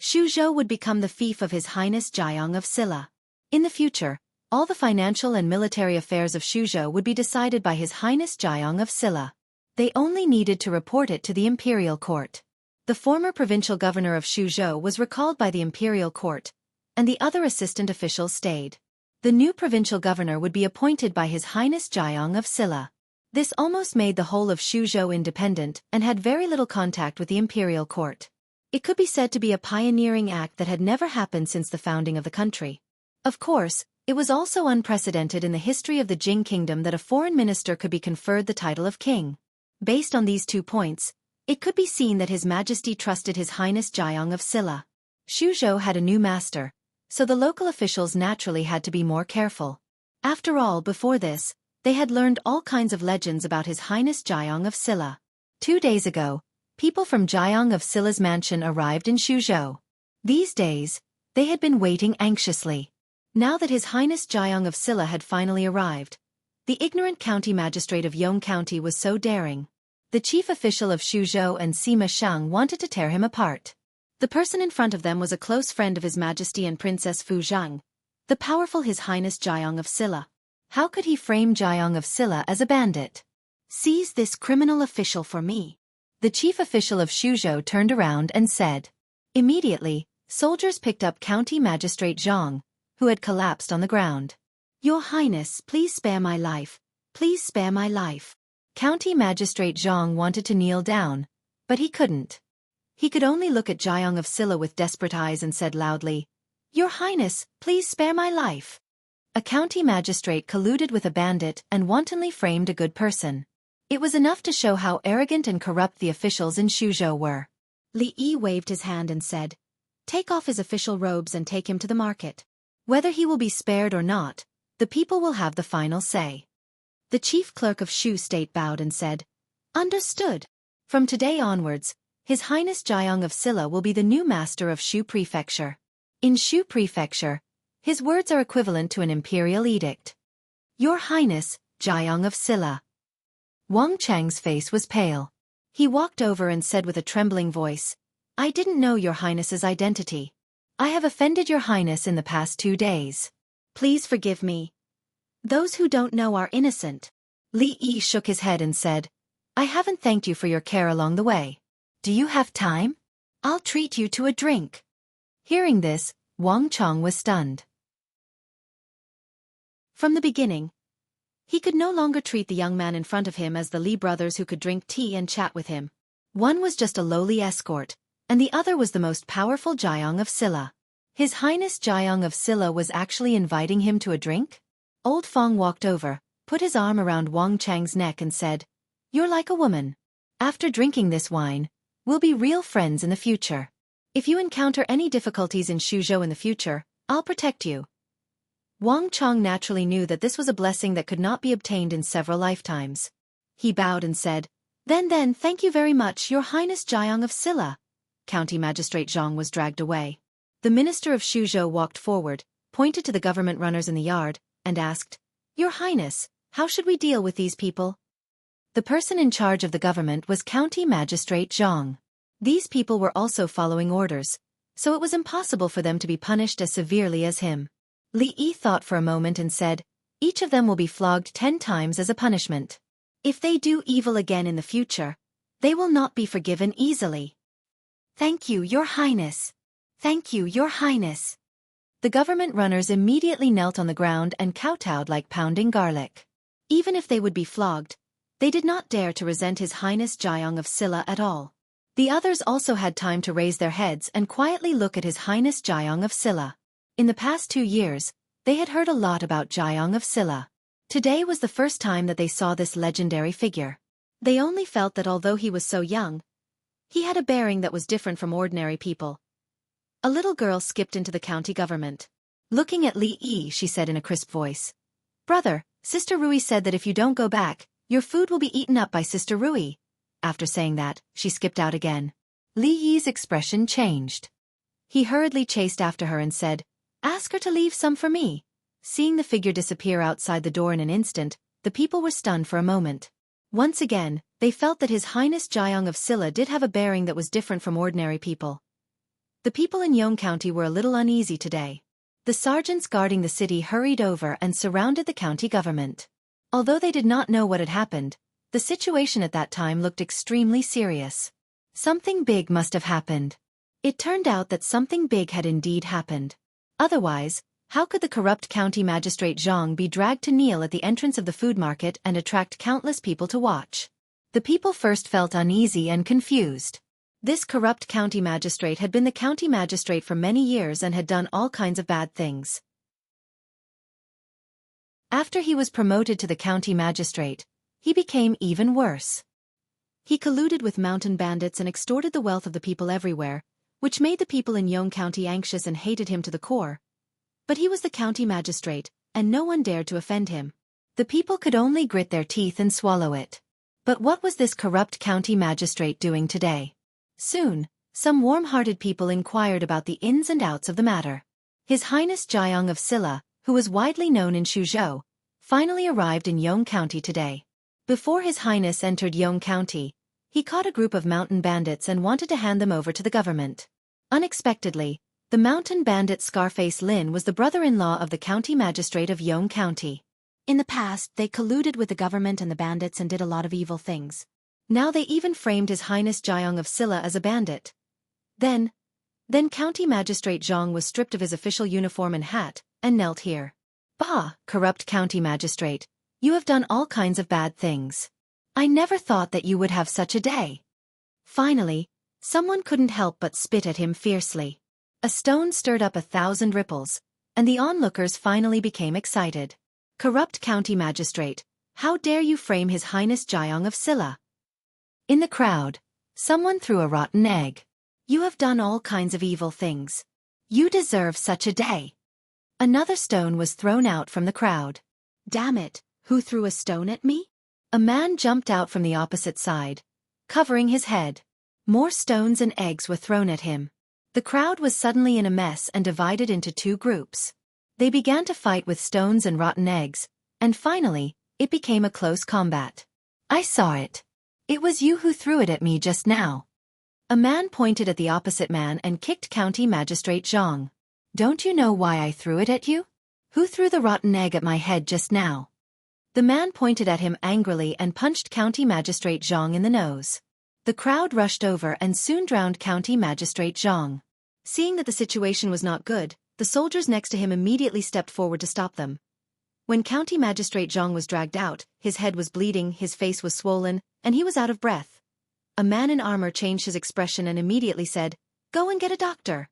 Xuzhou would become the fief of His Highness Jiang of Silla. In the future, all the financial and military affairs of Xuzhou would be decided by His Highness Jiang of Silla. They only needed to report it to the imperial court. The former provincial governor of Xuzhou was recalled by the imperial court, and the other assistant officials stayed. The new provincial governor would be appointed by His Highness Jiang of Silla. This almost made the whole of Xuzhou independent and had very little contact with the imperial court. It could be said to be a pioneering act that had never happened since the founding of the country. Of course, it was also unprecedented in the history of the Jing kingdom that a foreign minister could be conferred the title of king. Based on these 2 points, it could be seen that His Majesty trusted His Highness Jiang of Silla. Xuzhou had a new master, so the local officials naturally had to be more careful. After all, before this, they had learned all kinds of legends about His Highness Jiang of Silla. 2 days ago, people from Jiang of Silla's mansion arrived in Xuzhou. These days, they had been waiting anxiously. Now that His Highness Jiang of Silla had finally arrived, the ignorant county magistrate of Yong County was so daring. The chief official of Xuzhou and Sima Shang wanted to tear him apart. The person in front of them was a close friend of His Majesty and Princess Fu Zhang, the powerful His Highness Jiang of Silla. How could he frame Jiang of Silla as a bandit? Seize this criminal official for me. The chief official of Xuzhou turned around and said. Immediately, soldiers picked up County Magistrate Zhang, who had collapsed on the ground. Your Highness, please spare my life. Please spare my life. County Magistrate Zhang wanted to kneel down, but he couldn't. He could only look at Jiang of Silla with desperate eyes and said loudly, Your Highness, please spare my life. A county magistrate colluded with a bandit and wantonly framed a good person. It was enough to show how arrogant and corrupt the officials in Xuzhou were. Li Yi waved his hand and said, Take off his official robes and take him to the market. Whether he will be spared or not, the people will have the final say. The chief clerk of Shu State bowed and said, Understood. From today onwards, His Highness Jiang of Silla will be the new master of Shu Prefecture. In Shu Prefecture, his words are equivalent to an imperial edict. Your Highness, Jiang of Silla. Wang Chang's face was pale. He walked over and said with a trembling voice, I didn't know Your Highness's identity. I have offended Your Highness in the past 2 days. Please forgive me. Those who don't know are innocent. Li Yi shook his head and said, I haven't thanked you for your care along the way. Do you have time? I'll treat you to a drink. Hearing this, Wang Chang was stunned. From the beginning, he could no longer treat the young man in front of him as the Li brothers who could drink tea and chat with him. One was just a lowly escort, and the other was the most powerful Jiang of Silla. His Highness Jiang of Silla was actually inviting him to a drink? Old Fong walked over, put his arm around Wang Chang's neck and said, You're like a woman. After drinking this wine, we'll be real friends in the future. If you encounter any difficulties in Xuzhou in the future, I'll protect you. Wang Chang naturally knew that this was a blessing that could not be obtained in several lifetimes. He bowed and said, Then, thank you very much, Your Highness Jiang of Silla. County Magistrate Zhang was dragged away. The minister of Xuzhou walked forward, pointed to the government runners in the yard, and asked, Your Highness, how should we deal with these people? The person in charge of the government was County Magistrate Zhang. These people were also following orders, so it was impossible for them to be punished as severely as him. Li Yi thought for a moment and said, Each of them will be flogged 10 times as a punishment. If they do evil again in the future, they will not be forgiven easily. Thank you, Your Highness. Thank you, Your Highness. The government runners immediately knelt on the ground and kowtowed like pounding garlic. Even if they would be flogged, they did not dare to resent His Highness Jiang of Silla at all. The others also had time to raise their heads and quietly look at His Highness Jiang of Silla. In the past 2 years, they had heard a lot about Jiang of Silla. Today was the first time that they saw this legendary figure. They only felt that although he was so young, he had a bearing that was different from ordinary people. A little girl skipped into the county government. Looking at Li Yi, she said in a crisp voice. Brother, Sister Rui said that if you don't go back, your food will be eaten up by Sister Rui. After saying that, she skipped out again. Li Yi's expression changed. He hurriedly chased after her and said, "Ask her to leave some for me." Seeing the figure disappear outside the door in an instant, the people were stunned for a moment. Once again, they felt that His Highness Jiang of Silla did have a bearing that was different from ordinary people. The people in Yong County were a little uneasy today. The sergeants guarding the city hurried over and surrounded the county government. Although they did not know what had happened, the situation at that time looked extremely serious. Something big must have happened. It turned out that something big had indeed happened. Otherwise, how could the corrupt county magistrate Zhang be dragged to kneel at the entrance of the food market and attract countless people to watch? The people first felt uneasy and confused. This corrupt county magistrate had been the county magistrate for many years and had done all kinds of bad things. After he was promoted to the county magistrate, he became even worse. He colluded with mountain bandits and extorted the wealth of the people everywhere, which made the people in Yong County anxious and hated him to the core. But he was the county magistrate, and no one dared to offend him. The people could only grit their teeth and swallow it. But what was this corrupt county magistrate doing today? Soon, some warm-hearted people inquired about the ins and outs of the matter. His Highness Jiang of Silla, who was widely known in Suzhou, finally arrived in Yong County today. Before His Highness entered Yong County, he caught a group of mountain bandits and wanted to hand them over to the government. Unexpectedly, the mountain bandit Scarface Lin was the brother-in-law of the county magistrate of Yong County. In the past, they colluded with the government and the bandits and did a lot of evil things. Now they even framed His Highness Jiang of Silla as a bandit. Then County Magistrate Zhang was stripped of his official uniform and hat, and knelt here. "Bah, corrupt County Magistrate, you have done all kinds of bad things. I never thought that you would have such a day." Finally, someone couldn't help but spit at him fiercely. A stone stirred up 1,000 ripples, and the onlookers finally became excited. "Corrupt County Magistrate, how dare you frame His Highness Jiang of Silla?" In the crowd, someone threw a rotten egg. "You have done all kinds of evil things. You deserve such a day." Another stone was thrown out from the crowd. "Damn it, who threw a stone at me?" A man jumped out from the opposite side, covering his head. More stones and eggs were thrown at him. The crowd was suddenly in a mess and divided into two groups. They began to fight with stones and rotten eggs, and finally, it became a close combat. "I saw it. It was you who threw it at me just now." A man pointed at the opposite man and kicked County Magistrate Zhang. "Don't you know why I threw it at you? Who threw the rotten egg at my head just now?" The man pointed at him angrily and punched County Magistrate Zhang in the nose. The crowd rushed over and soon drowned County Magistrate Zhang. Seeing that the situation was not good, the soldiers next to him immediately stepped forward to stop them. When County Magistrate Zhang was dragged out, his head was bleeding, his face was swollen, and he was out of breath. A man in armor changed his expression and immediately said, "Go and get a doctor."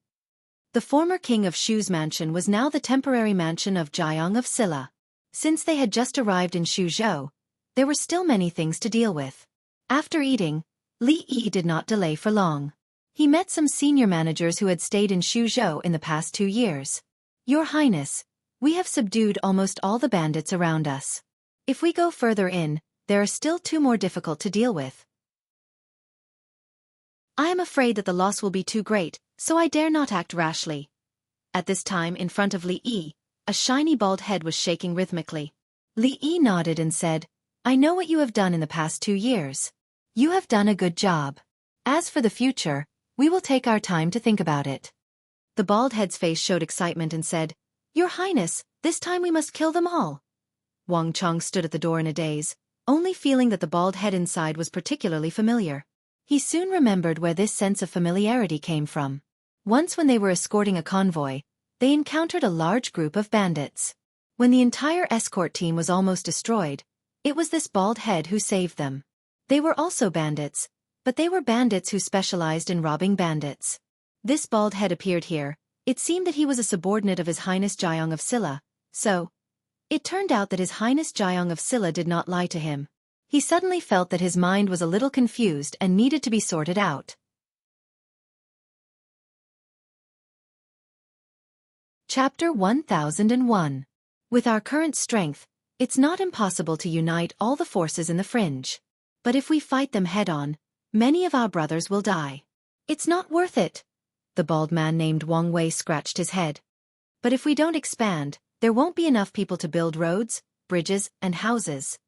The former king of Shu's mansion was now the temporary mansion of Jiang of Silla. Since they had just arrived in Suzhou, there were still many things to deal with. After eating, Li Yi did not delay for long. He met some senior managers who had stayed in Suzhou in the past 2 years. "Your Highness, we have subdued almost all the bandits around us. If we go further in, there are still 2 more difficult to deal with. I am afraid that the loss will be too great, so I dare not act rashly." At this time, in front of Li Yi, a shiny bald head was shaking rhythmically. Li Yi nodded and said, "I know what you have done in the past 2 years. You have done a good job. As for the future, we will take our time to think about it." The bald head's face showed excitement and said, "Your Highness, this time we must kill them all." Wang Chong stood at the door in a daze, only feeling that the bald head inside was particularly familiar. He soon remembered where this sense of familiarity came from. Once when they were escorting a convoy, they encountered a large group of bandits. When the entire escort team was almost destroyed, it was this bald head who saved them. They were also bandits, but they were bandits who specialized in robbing bandits. This bald head appeared here. It seemed that he was a subordinate of His Highness Jiang of Silla, so it turned out that His Highness Jiang of Silla did not lie to him. He suddenly felt that his mind was a little confused and needed to be sorted out. Chapter 1001. With our current strength, it's not impossible to unite all the forces in the fringe. But if we fight them head-on, many of our brothers will die. It's not worth it. The bald man named Wang Wei scratched his head. But if we don't expand, there won't be enough people to build roads, bridges, and houses.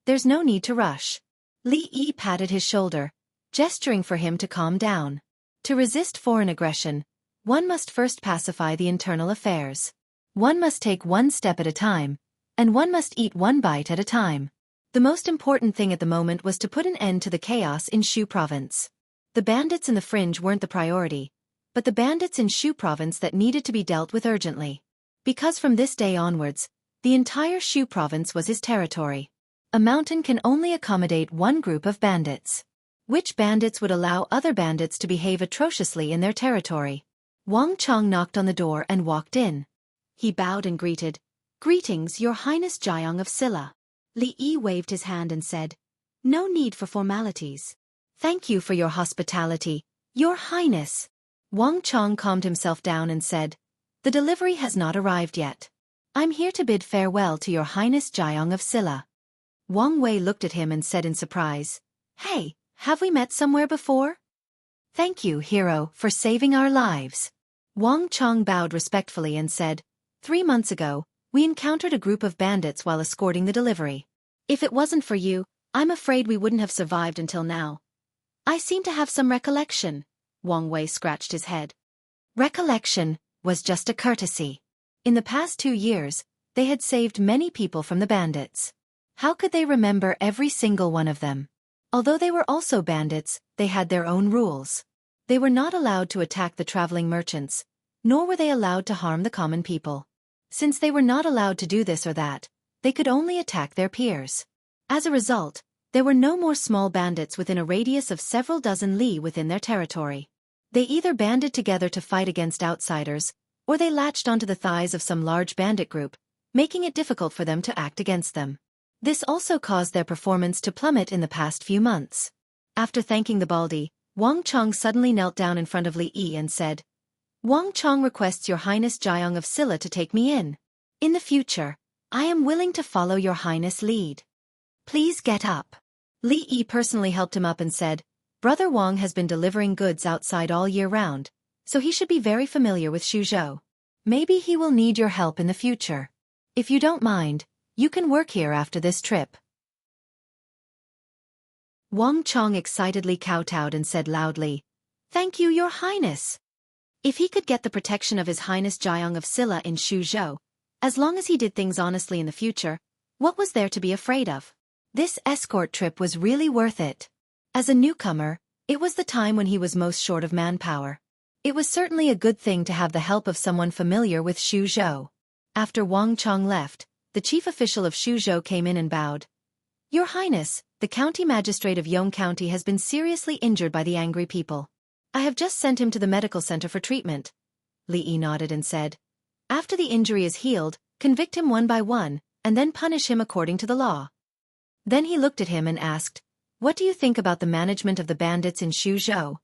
There's no need to rush. Li Yi patted his shoulder, gesturing for him to calm down. To resist foreign aggression, one must first pacify the internal affairs. One must take one step at a time, and one must eat one bite at a time. The most important thing at the moment was to put an end to the chaos in Shu province. The bandits in the fringe weren't the priority, but the bandits in Shu province that needed to be dealt with urgently. Because from this day onwards, the entire Shu province was his territory. A mountain can only accommodate one group of bandits. Which bandits would allow other bandits to behave atrociously in their territory? Wang Chong knocked on the door and walked in. He bowed and greeted, "Greetings, Your Highness Jiang of Silla." Li Yi waved his hand and said, "No need for formalities. Thank you for your hospitality, Your Highness." Wang Chong calmed himself down and said, "The delivery has not arrived yet. I'm here to bid farewell to Your Highness Jiang of Silla." Wang Wei looked at him and said in surprise, "Hey, have we met somewhere before?" "Thank you, hero, for saving our lives." Wang Chong bowed respectfully and said, 3 months ago, we encountered a group of bandits while escorting the delivery. If it wasn't for you, I'm afraid we wouldn't have survived until now." "I seem to have some recollection." Wang Wei scratched his head. Recollection was just a courtesy. In the past 2 years, they had saved many people from the bandits. How could they remember every single one of them? Although they were also bandits, they had their own rules. They were not allowed to attack the traveling merchants, nor were they allowed to harm the common people. Since they were not allowed to do this or that, they could only attack their peers. As a result, there were no more small bandits within a radius of several dozen li within their territory. They either banded together to fight against outsiders, or they latched onto the thighs of some large bandit group, making it difficult for them to act against them. This also caused their performance to plummet in the past few months. After thanking the Baldi, Wang Chong suddenly knelt down in front of Li Yi and said, "Wang Chong requests Your Highness Jiang of Silla to take me in. In the future, I am willing to follow Your Highness' lead. Please get up." Li Yi personally helped him up and said, "Brother Wang has been delivering goods outside all year round, so he should be very familiar with Suzhou. Maybe he will need your help in the future. If you don't mind, you can work here after this trip." Wang Chong excitedly kowtowed and said loudly, "Thank you, Your Highness." If he could get the protection of His Highness Jiang of Silla in Suzhou, as long as he did things honestly in the future, what was there to be afraid of? This escort trip was really worth it. As a newcomer, it was the time when he was most short of manpower. It was certainly a good thing to have the help of someone familiar with Suzhou. After Wang Chong left, the chief official of Suzhou came in and bowed. "Your Highness, the county magistrate of Yong County has been seriously injured by the angry people. I have just sent him to the medical center for treatment." Li Yi nodded and said, "After the injury is healed, convict him one by one, and then punish him according to the law." Then he looked at him and asked, "What do you think about the management of the bandits in Suzhou?"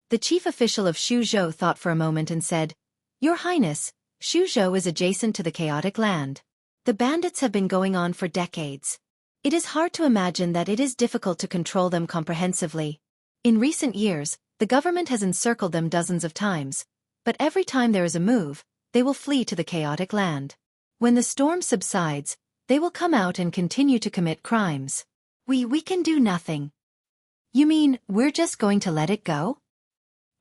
The chief official of Suzhou thought for a moment and said, "Your Highness, Suzhou is adjacent to the chaotic land. The bandits have been going on for decades. It is hard to imagine that it is difficult to control them comprehensively. In recent years, the government has encircled them dozens of times, but every time there is a move, they will flee to the chaotic land. When the storm subsides, they will come out and continue to commit crimes. We can do nothing." "You mean, we're just going to let it go?"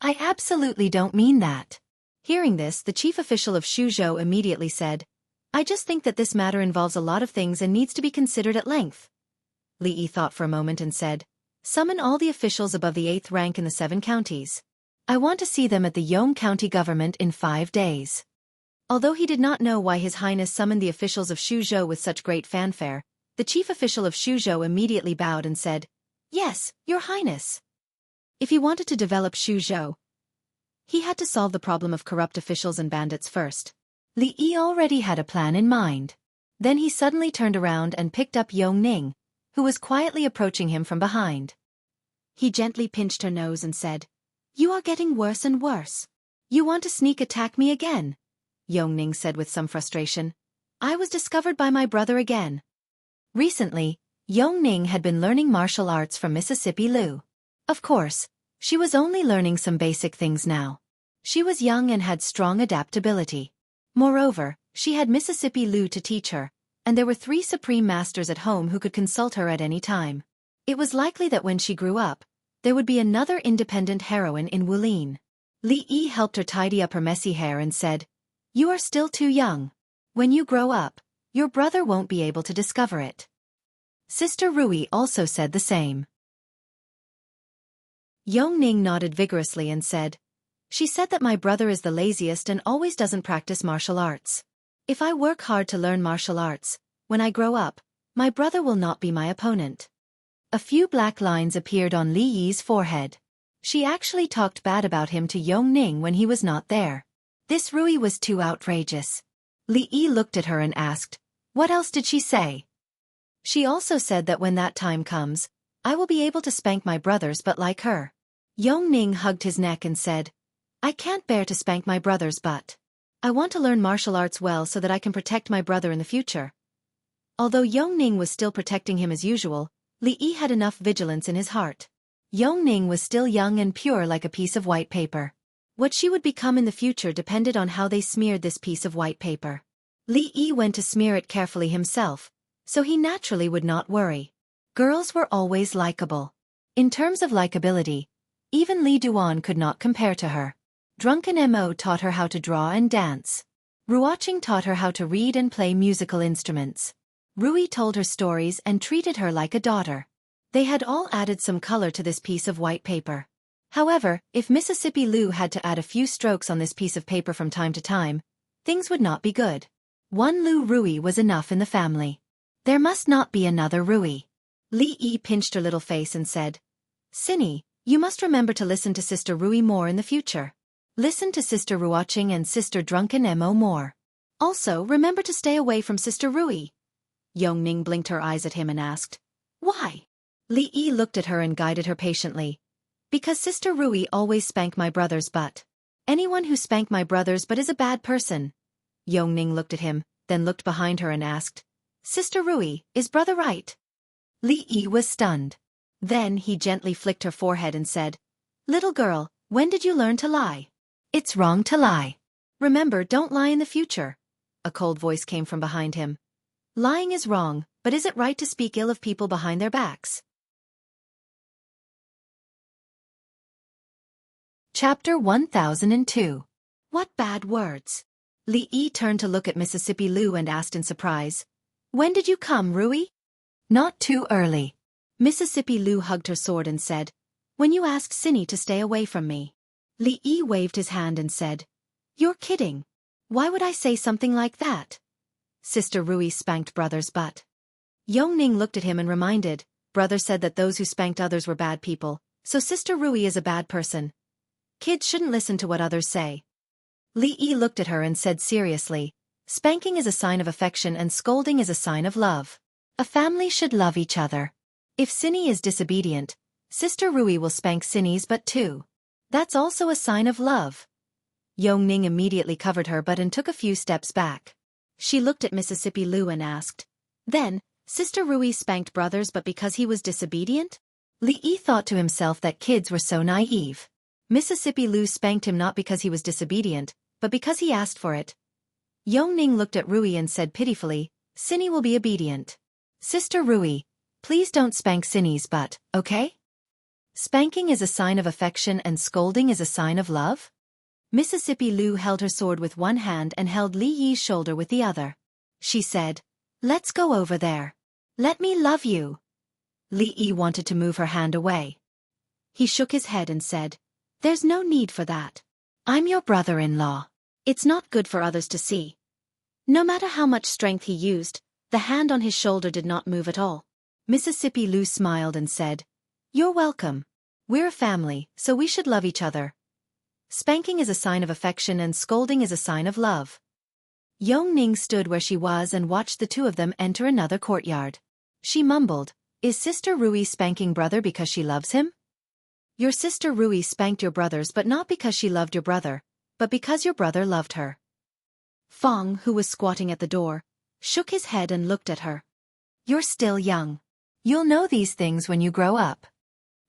"I absolutely don't mean that." Hearing this, the chief official of Suzhou immediately said, "I just think that this matter involves a lot of things and needs to be considered at length." Li Yi thought for a moment and said, "Summon all the officials above the 8th rank in the 7 counties. I want to see them at the Yong County government in 5 days." Although he did not know why His Highness summoned the officials of Suzhou with such great fanfare, the chief official of Suzhou immediately bowed and said, "Yes, Your Highness." If he wanted to develop Suzhou, he had to solve the problem of corrupt officials and bandits first. Li Yi already had a plan in mind. Then he suddenly turned around and picked up Yong Ning, who was quietly approaching him from behind. He gently pinched her nose and said, "You are getting worse and worse. You want to sneak attack me again. Yongning said with some frustration. I was discovered by my brother again. Recently, Yongning had been learning martial arts from Mississippi Lu. Of course, she was only learning some basic things now. She was young and had strong adaptability. Moreover, she had Mississippi Lu to teach her, and there were 3 supreme masters at home who could consult her at any time. It was likely that when she grew up, there would be another independent heroine in Wulin. Li Yi helped her tidy up her messy hair and said, You are still too young. When you grow up, your brother won't be able to discover it. Sister Rui also said the same. Yongning nodded vigorously and said, She said that my brother is the laziest and always doesn't practice martial arts. If I work hard to learn martial arts, when I grow up, my brother will not be my opponent. A few black lines appeared on Li Yi's forehead. She actually talked bad about him to Yongning when he was not there. This Rui was too outrageous. Li Yi looked at her and asked, What else did she say? She also said that when that time comes, I will be able to spank my brothers but like her. Yongning hugged his neck and said, I can't bear to spank my brother's butt. I want to learn martial arts well so that I can protect my brother in the future. Although Yongning was still protecting him as usual, Li Yi had enough vigilance in his heart. Yongning was still young and pure like a piece of white paper. What she would become in the future depended on how they smeared this piece of white paper. Li Yi went to smear it carefully himself, so he naturally would not worry. Girls were always likable. In terms of likability, even Li Duan could not compare to her. Drunken Mo taught her how to draw and dance. Ruoqing taught her how to read and play musical instruments. Rui told her stories and treated her like a daughter. They had all added some color to this piece of white paper. However, if Mississippi Lu had to add a few strokes on this piece of paper from time to time, things would not be good. One Lu Rui was enough in the family. There must not be another Rui. Li Yi pinched her little face and said, Cinny, you must remember to listen to Sister Rui more in the future. Listen to Sister Ruoqing and Sister Drunken Mo more. Also, remember to stay away from Sister Rui. Yongning blinked her eyes at him and asked, Why? Li Yi looked at her and guided her patiently. Because Sister Rui always spank my brother's butt. Anyone who spank my brother's butt is a bad person. Yongning looked at him, then looked behind her and asked, Sister Rui, is brother right? Li Yi was stunned. Then he gently flicked her forehead and said, Little girl, when did you learn to lie? It's wrong to lie. Remember, don't lie in the future. A cold voice came from behind him. Lying is wrong, but is it right to speak ill of people behind their backs? Chapter 1002. What bad words? Li Yi turned to look at Mississippi Lu and asked in surprise, When did you come, Rui? Not too early. Mississippi Lu hugged her sword and said, When you asked Cinny to stay away from me. Li Yi waved his hand and said, You're kidding. Why would I say something like that? Sister Rui spanked brother's butt. Yongning looked at him and reminded, Brother said that those who spanked others were bad people, so Sister Rui is a bad person. Kids shouldn't listen to what others say. Li Yi looked at her and said seriously, Spanking is a sign of affection and scolding is a sign of love. A family should love each other. If Cinny is disobedient, Sister Rui will spank Cinny's butt too. That's also a sign of love. Yongning immediately covered her butt and took a few steps back. She looked at Mississippi Lu and asked, Then, Sister Rui spanked brothers but because he was disobedient? Li Yi thought to himself that kids were so naive. Mississippi Lu spanked him not because he was disobedient, but because he asked for it. Yongning looked at Rui and said pitifully, Cinny will be obedient. Sister Rui, please don't spank Cinny's butt, okay? Spanking is a sign of affection and scolding is a sign of love? Mississippi Lu held her sword with one hand and held Li Yi's shoulder with the other. She said, Let's go over there. Let me love you. Li Yi wanted to move her hand away. He shook his head and said, There's no need for that. I'm your brother-in-law. It's not good for others to see. No matter how much strength he used, the hand on his shoulder did not move at all. Mississippi Lu smiled and said, You're welcome. We're a family, so we should love each other. Spanking is a sign of affection and scolding is a sign of love. Yongning stood where she was and watched the two of them enter another courtyard. She mumbled, Is Sister Rui spanking brother because she loves him? Your sister Rui spanked your brothers but not because she loved your brother, but because your brother loved her. Fong, who was squatting at the door, shook his head and looked at her. You're still young. You'll know these things when you grow up.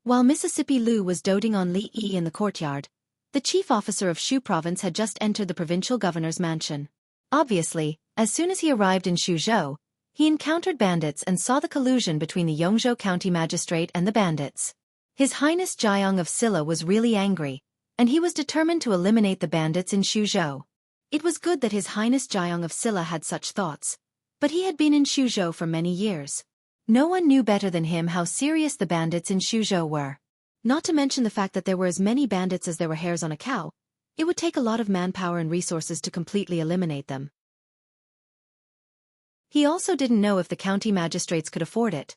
While Mississippi Lu was doting on Li Yi in the courtyard, the chief officer of Shu province had just entered the provincial governor's mansion. Obviously, as soon as he arrived in Shuzhou, he encountered bandits and saw the collusion between the Yongzhou county magistrate and the bandits. His Highness Jiang of Silla was really angry, and he was determined to eliminate the bandits in Shuzhou. It was good that His Highness Jiang of Silla had such thoughts, but he had been in Shuzhou for many years. No one knew better than him how serious the bandits in Shuzhou were. Not to mention the fact that there were as many bandits as there were hairs on a cow, it would take a lot of manpower and resources to completely eliminate them. He also didn't know if the county magistrates could afford it.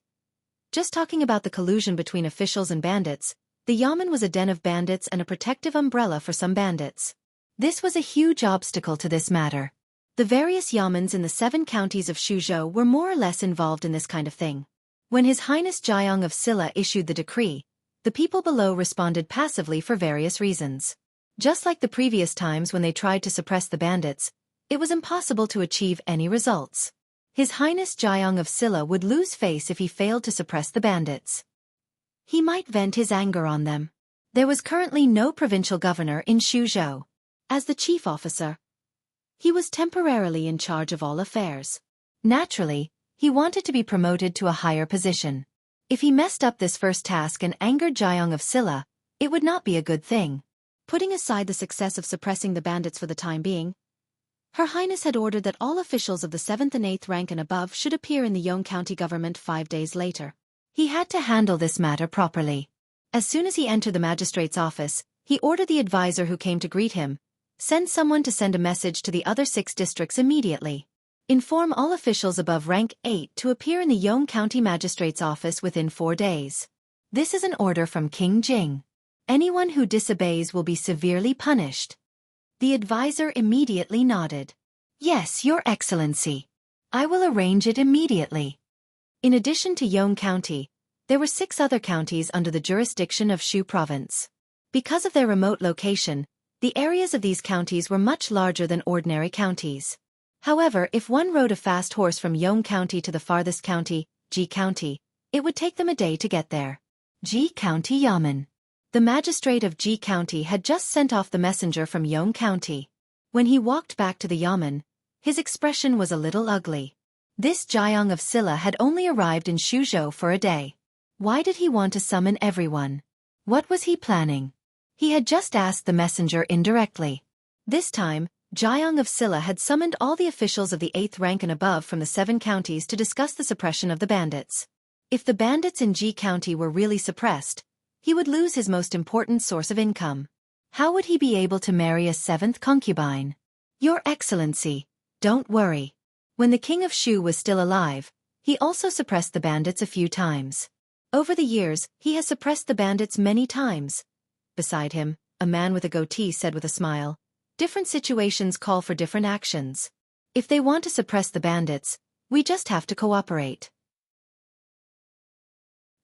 Just talking about the collusion between officials and bandits, the yamen was a den of bandits and a protective umbrella for some bandits. This was a huge obstacle to this matter. The various yamens in the 7 counties of Shuzhou were more or less involved in this kind of thing. When His Highness Jiang of Silla issued the decree, the people below responded passively for various reasons. Just like the previous times when they tried to suppress the bandits, it was impossible to achieve any results. His Highness Jiang of Silla would lose face if he failed to suppress the bandits. He might vent his anger on them. There was currently no provincial governor in Shuzhou. As the chief officer, he was temporarily in charge of all affairs. Naturally, he wanted to be promoted to a higher position. If he messed up this first task and angered Jiang of Silla, it would not be a good thing. Putting aside the success of suppressing the bandits for the time being, Her Highness had ordered that all officials of the 7th and 8th rank and above should appear in the Yong County government 5 days later. He had to handle this matter properly. As soon as he entered the magistrate's office, he ordered the advisor who came to greet him, send someone to send a message to the other 6 districts immediately. Inform all officials above rank 8 to appear in the Yong County magistrate's office within 4 days. This is an order from King Jing. Anyone who disobeys will be severely punished. The advisor immediately nodded. Yes, Your Excellency. I will arrange it immediately. In addition to Yong County, there were 6 other counties under the jurisdiction of Shu Province. Because of their remote location, the areas of these counties were much larger than ordinary counties. However, if one rode a fast horse from Yong County to the farthest county, Ji County, it would take them a day to get there. Ji County Yamen. The magistrate of Ji County had just sent off the messenger from Yong County. When he walked back to the yamen, his expression was a little ugly. This Jiang of Silla had only arrived in Shuzhou for a day. Why did he want to summon everyone? What was he planning? He had just asked the messenger indirectly. This time, Jiang of Silla had summoned all the officials of the 8th rank and above from the 7 counties to discuss the suppression of the bandits. If the bandits in Ji County were really suppressed, he would lose his most important source of income. How would he be able to marry a 7th concubine? Your Excellency, don't worry. When the king of Shu was still alive, he also suppressed the bandits a few times. Over the years, he has suppressed the bandits many times. Beside him, a man with a goatee said with a smile, different situations call for different actions. If they want to suppress the bandits, we just have to cooperate.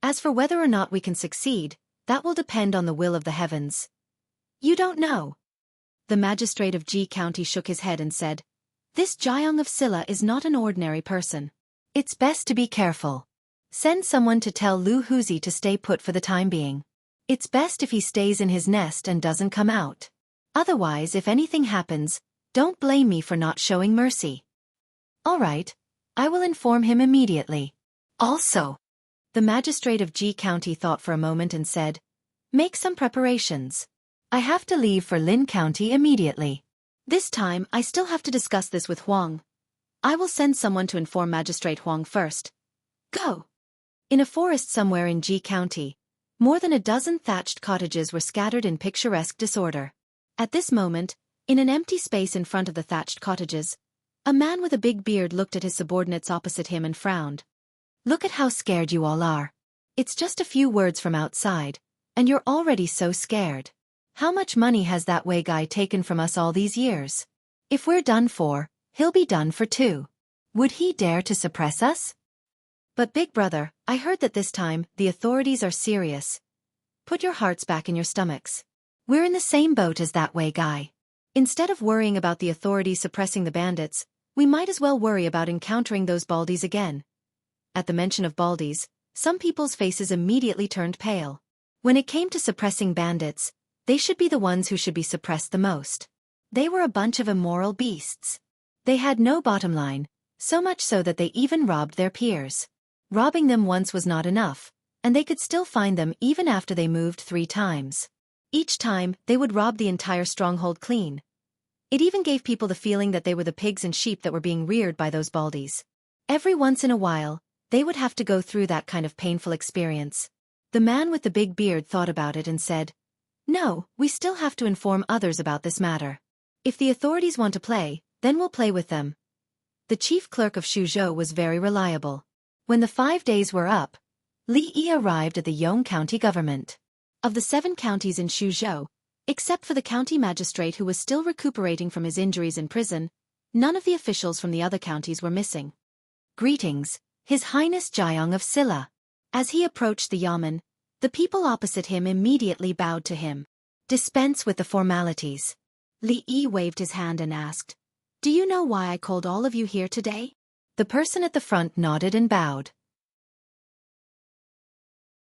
As for whether or not we can succeed, that will depend on the will of the heavens. You don't know. The magistrate of Ji County shook his head and said, this Jiang of Silla is not an ordinary person. It's best to be careful. Send someone to tell Lu Huzi to stay put for the time being. It's best if he stays in his nest and doesn't come out. Otherwise, if anything happens, don't blame me for not showing mercy. All right, I will inform him immediately. Also, the magistrate of Ji County thought for a moment and said, make some preparations. I have to leave for Lin County immediately. This time, I still have to discuss this with Huang. I will send someone to inform Magistrate Huang first. Go. In a forest somewhere in Ji County, more than a dozen thatched cottages were scattered in picturesque disorder. At this moment, in an empty space in front of the thatched cottages, a man with a big beard looked at his subordinates opposite him and frowned. Look at how scared you all are. It's just a few words from outside, and you're already so scared. How much money has that Wei guy taken from us all these years? If we're done for, he'll be done for too. Would he dare to suppress us? But big brother, I heard that this time, the authorities are serious. Put your hearts back in your stomachs. We're in the same boat as that Wei guy. Instead of worrying about the authorities suppressing the bandits, we might as well worry about encountering those baldies again. At the mention of baldies, some people's faces immediately turned pale. When it came to suppressing bandits, they should be the ones who should be suppressed the most. They were a bunch of immoral beasts. They had no bottom line, so much so that they even robbed their peers. Robbing them once was not enough, and they could still find them even after they moved 3 times. Each time, they would rob the entire stronghold clean. It even gave people the feeling that they were the pigs and sheep that were being reared by those baldies. Every once in a while, they would have to go through that kind of painful experience. The man with the big beard thought about it and said, "No, we still have to inform others about this matter. If the authorities want to play, then we'll play with them." The chief clerk of Suzhou was very reliable. When the 5 days were up, Li Yi arrived at the Yong County government. Of the 7 counties in Suzhou, except for the county magistrate who was still recuperating from his injuries in prison, none of the officials from the other counties were missing. "Greetings, His Highness Jiang of Silla." As he approached the yamen, the people opposite him immediately bowed to him. "Dispense with the formalities." Li Yi waved his hand and asked, "Do you know why I called all of you here today?" The person at the front nodded and bowed.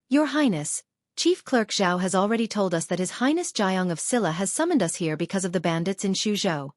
"Your Highness, Chief Clerk Zhao has already told us that His Highness Jiang of Silla has summoned us here because of the bandits in Suzhou."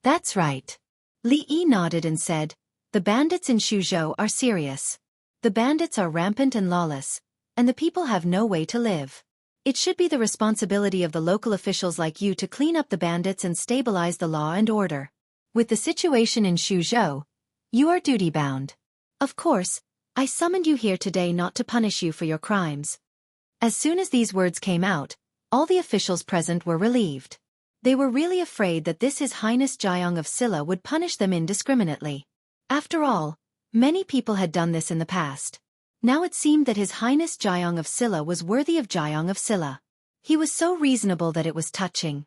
"That's right." Li Yi nodded and said, "The bandits in Suzhou are serious. The bandits are rampant and lawless, and the people have no way to live. It should be the responsibility of the local officials like you to clean up the bandits and stabilize the law and order. With the situation in Suzhou, you are duty-bound. Of course, I summoned you here today not to punish you for your crimes." As soon as these words came out, all the officials present were relieved. They were really afraid that this His Highness Jiang of Silla would punish them indiscriminately. After all, many people had done this in the past. Now it seemed that His Highness Jiang of Silla was worthy of Jiang of Silla. He was so reasonable that it was touching.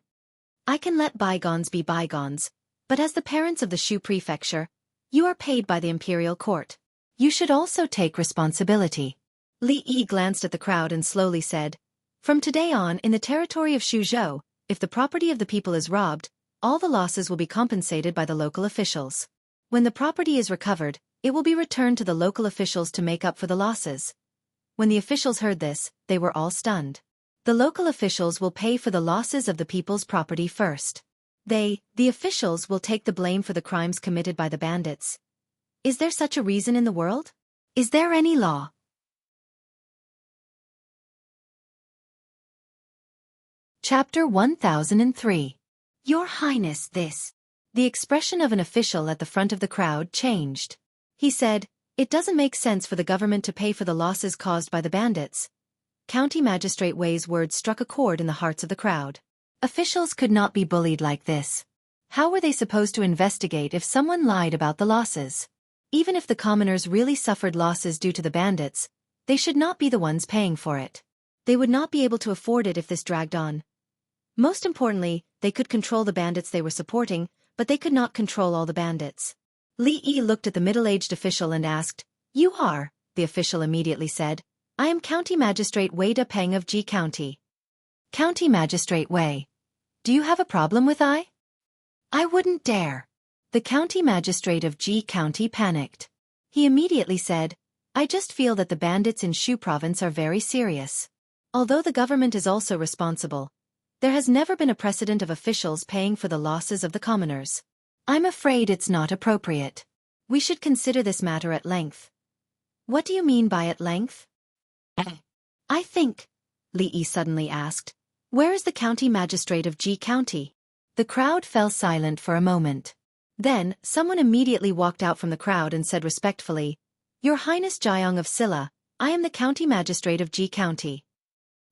"I can let bygones be bygones, but as the parents of the Shu Prefecture, you are paid by the imperial court. You should also take responsibility." Li Yi glanced at the crowd and slowly said, "From today on in the territory of Suzhou, if the property of the people is robbed, all the losses will be compensated by the local officials. When the property is recovered, it will be returned to the local officials to make up for the losses." When the officials heard this, they were all stunned. The local officials will pay for the losses of the people's property first. The officials will take the blame for the crimes committed by the bandits. Is there such a reason in the world? Is there any law? Chapter 1003. Your Highness, this. The expression of an official at the front of the crowd changed. He said, "It doesn't make sense for the government to pay for the losses caused by the bandits." County Magistrate Wei's words struck a chord in the hearts of the crowd. Officials could not be bullied like this. How were they supposed to investigate if someone lied about the losses? Even if the commoners really suffered losses due to the bandits, they should not be the ones paying for it. They would not be able to afford it if this dragged on. Most importantly, they could control the bandits they were supporting, but they could not control all the bandits. Li Yi looked at the middle-aged official and asked, "You are?" The official immediately said, "I am County Magistrate Wei Da Peng of Ji County." "County Magistrate Wei. Do you have a problem with I wouldn't dare." The County Magistrate of Ji County panicked. He immediately said, "I just feel that the bandits in Shu Province are very serious. Although the government is also responsible, there has never been a precedent of officials paying for the losses of the commoners. I'm afraid it's not appropriate. We should consider this matter at length." "What do you mean by at length?" "I think," Li Yi suddenly asked, "where is the County Magistrate of Ji County?" The crowd fell silent for a moment. Then, someone immediately walked out from the crowd and said respectfully, "Your Highness Jiang of Silla, I am the County Magistrate of Ji County.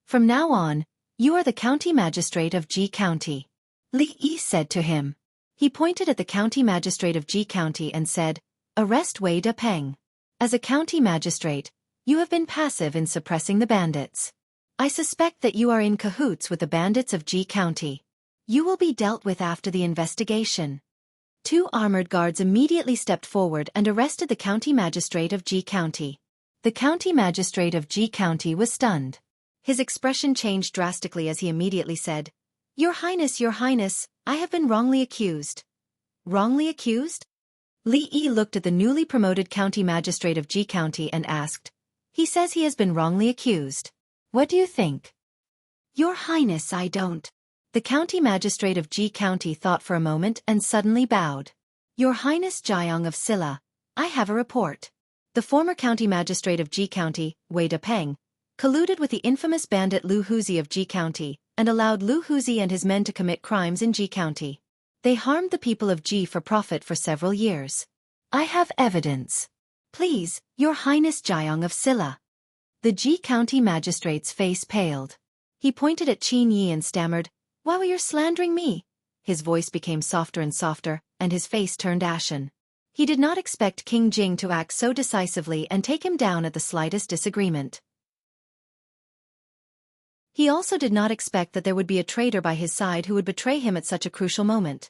From now on, you are the County Magistrate of Ji County." Li Yi said to him. He pointed at the County Magistrate of Ji County and said, "Arrest Wei Da Peng. As a County Magistrate, you have been passive in suppressing the bandits. I suspect that you are in cahoots with the bandits of Ji County. You will be dealt with after the investigation." 2 armored guards immediately stepped forward and arrested the County Magistrate of Ji County. The County Magistrate of Ji County was stunned. His expression changed drastically as he immediately said, Your Highness, I have been wrongly accused. Wrongly accused? Li Yi looked at the newly promoted county magistrate of Ji County and asked. He says he has been wrongly accused. What do you think? Your Highness, I don't. The county magistrate of Ji County thought for a moment and suddenly bowed. Your Highness Jiang of Silla, I have a report. The former county magistrate of Ji County, Wei Depeng, colluded with the infamous bandit Lu Huzi of Ji County and allowed Lu Huzi and his men to commit crimes in Ji County. They harmed the people of Ji for profit for several years. I have evidence. Please, Your Highness Jiang of Silla. The Ji County magistrate's face paled. He pointed at Qin Yi and stammered, Why were you slandering me? His voice became softer and softer, and his face turned ashen. He did not expect King Jing to act so decisively and take him down at the slightest disagreement. He also did not expect that there would be a traitor by his side who would betray him at such a crucial moment.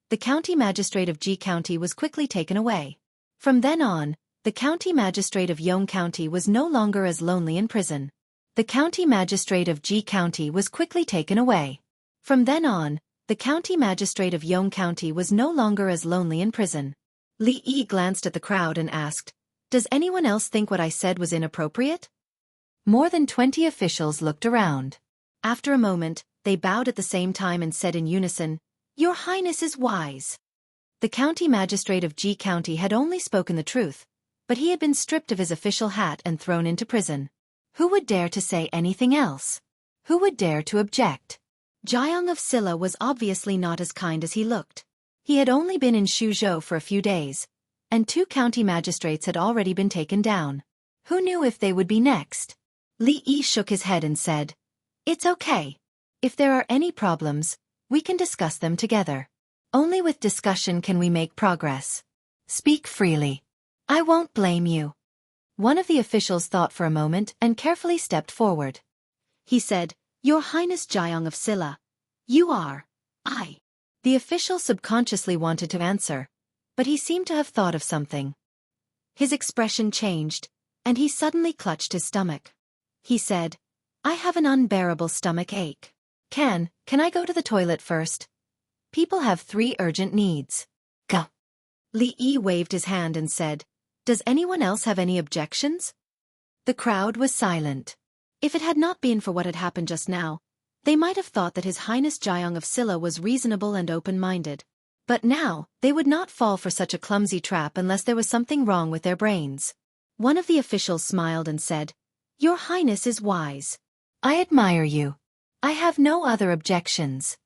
The county magistrate of Ji County was quickly taken away. From then on, the county magistrate of Yong County was no longer as lonely in prison. The county magistrate of Ji County was quickly taken away. From then on, the county magistrate of Yong County was no longer as lonely in prison. Li Yi glanced at the crowd and asked, Does anyone else think what I said was inappropriate? More than 20 officials looked around. After a moment, they bowed at the same time and said in unison, Your Highness is wise. The county magistrate of Ji County had only spoken the truth, but he had been stripped of his official hat and thrown into prison. Who would dare to say anything else? Who would dare to object? Jiang of Silla was obviously not as kind as he looked. He had only been in Xuzhou for a few days, and 2 county magistrates had already been taken down. Who knew if they would be next? Li Yi shook his head and said, It's okay. If there are any problems, we can discuss them together. Only with discussion can we make progress. Speak freely. I won't blame you. One of the officials thought for a moment and carefully stepped forward. He said, Your Highness Jiang of Silla, you are. The official subconsciously wanted to answer, but he seemed to have thought of something. His expression changed, and he suddenly clutched his stomach. He said, I have an unbearable stomach ache. Can I go to the toilet first? People have 3 urgent needs. Go. Li Yi waved his hand and said, Does anyone else have any objections? The crowd was silent. If it had not been for what had happened just now, they might have thought that His Highness Jiang of Silla was reasonable and open-minded. But now, they would not fall for such a clumsy trap unless there was something wrong with their brains. One of the officials smiled and said, Your Highness is wise. I admire you. I have no other objections.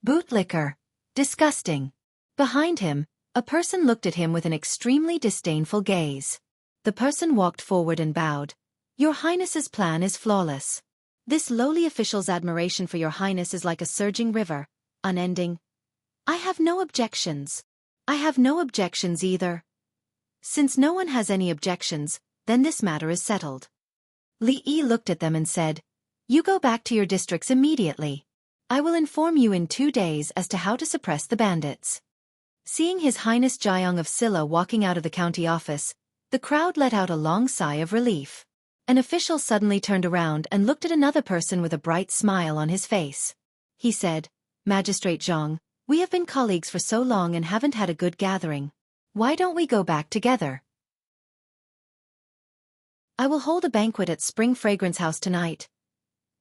Bootlicker. Disgusting. Behind him, a person looked at him with an extremely disdainful gaze. The person walked forward and bowed. Your Highness's plan is flawless. This lowly official's admiration for Your Highness is like a surging river, unending. I have no objections. I have no objections either. Since no one has any objections, then this matter is settled. Li Yi looked at them and said, You go back to your districts immediately. I will inform you in 2 days as to how to suppress the bandits. Seeing His Highness Jiang of Silla walking out of the county office, the crowd let out a long sigh of relief. An official suddenly turned around and looked at another person with a bright smile on his face. He said, Magistrate Zhang, we have been colleagues for so long and haven't had a good gathering. Why don't we go back together? I will hold a banquet at Spring Fragrance House tonight.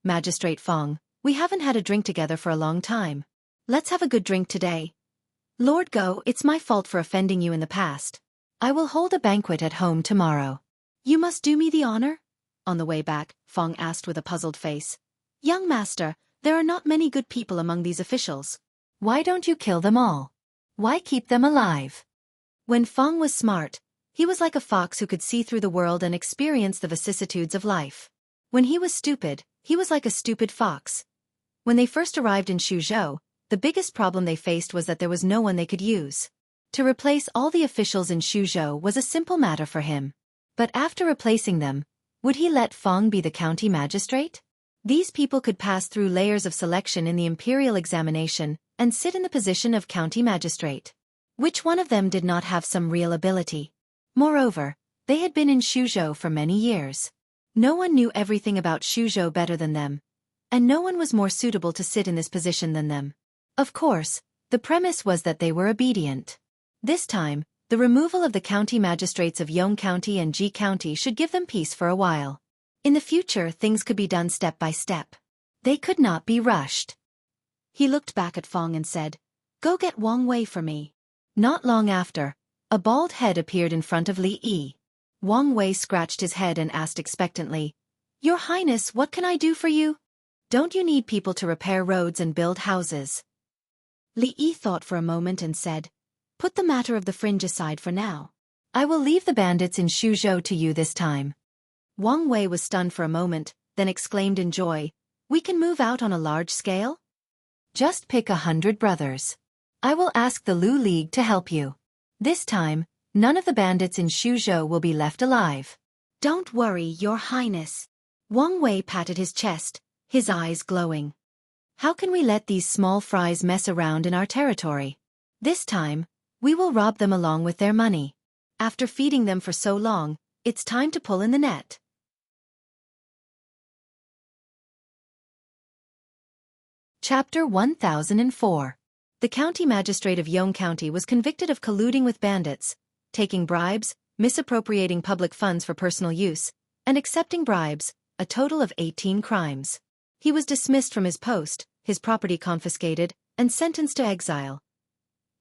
Magistrate Fong, we haven't had a drink together for a long time. Let's have a good drink today. Lord Go, it's my fault for offending you in the past. I will hold a banquet at home tomorrow. You must do me the honor? On the way back, Fong asked with a puzzled face. Young master, there are not many good people among these officials. Why don't you kill them all? Why keep them alive? When Fong was smart, he was like a fox who could see through the world and experience the vicissitudes of life. When he was stupid, he was like a stupid fox. When they first arrived in Xuzhou, the biggest problem they faced was that there was no one they could use. To replace all the officials in Xuzhou was a simple matter for him. But after replacing them, would he let Fong be the county magistrate? These people could pass through layers of selection in the imperial examination and sit in the position of county magistrate. Which one of them did not have some real ability? Moreover, they had been in Xuzhou for many years. No one knew everything about Xuzhou better than them. and no one was more suitable to sit in this position than them. Of course, the premise was that they were obedient. This time, the removal of the county magistrates of Yong County and Ji County should give them peace for a while. In the future, things could be done step by step. They could not be rushed. He looked back at Fong and said, "Go get Wang Wei for me." Not long after, a bald head appeared in front of Li Yi. Wang Wei scratched his head and asked expectantly, "Your Highness, what can I do for you? Don't you need people to repair roads and build houses?" Li Yi thought for a moment and said, "Put the matter of the fringe aside for now. I will leave the bandits in Xuzhou to you this time." Wang Wei was stunned for a moment, then exclaimed in joy, "We can move out on a large scale? Just pick 100 brothers. I will ask the Lu League to help you. This time, none of the bandits in Xuzhou will be left alive." "Don't worry, Your Highness." Wang Wei patted his chest, his eyes glowing. "How can we let these small fries mess around in our territory? This time, we will rob them along with their money. After feeding them for so long, it's time to pull in the net." Chapter 1004. The county magistrate of Yong County was convicted of colluding with bandits, taking bribes, misappropriating public funds for personal use, and accepting bribes, a total of 18 crimes. He was dismissed from his post, his property confiscated, and sentenced to exile.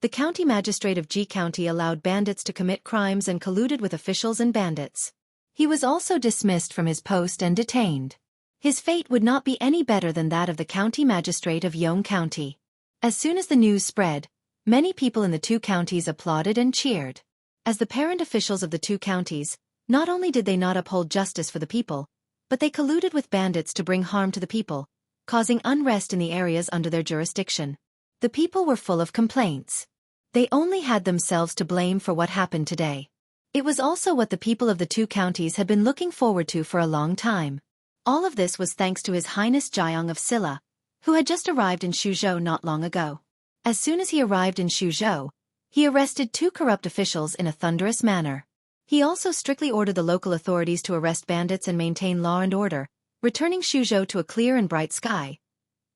The county magistrate of Ji County allowed bandits to commit crimes and colluded with officials and bandits. He was also dismissed from his post and detained. His fate would not be any better than that of the county magistrate of Yong County. As soon as the news spread, many people in the two counties applauded and cheered. As the parent officials of the two counties, not only did they not uphold justice for the people, but they colluded with bandits to bring harm to the people, causing unrest in the areas under their jurisdiction. The people were full of complaints. They only had themselves to blame for what happened today. It was also what the people of the two counties had been looking forward to for a long time. All of this was thanks to His Highness Jiang of Silla, who had just arrived in Xuzhou not long ago. As soon as he arrived in Xuzhou, he arrested 2 corrupt officials in a thunderous manner. He also strictly ordered the local authorities to arrest bandits and maintain law and order, returning Xuzhou to a clear and bright sky.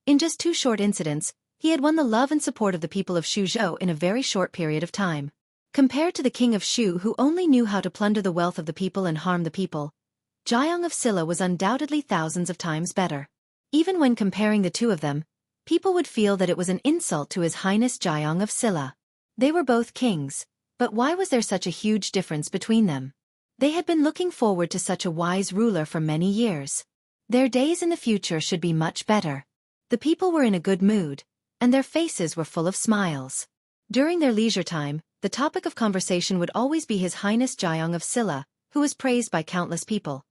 In just 2 short incidents, he had won the love and support of the people of Xuzhou in a very short period of time. Compared to the king of Shu, who only knew how to plunder the wealth of the people and harm the people, Jiang of Silla was undoubtedly thousands of times better. Even when comparing the two of them, people would feel that it was an insult to His Highness Jiang of Silla. They were both kings, but why was there such a huge difference between them? They had been looking forward to such a wise ruler for many years. Their days in the future should be much better. The people were in a good mood, and their faces were full of smiles. During their leisure time, the topic of conversation would always be His Highness Jiang of Silla, who was praised by countless people.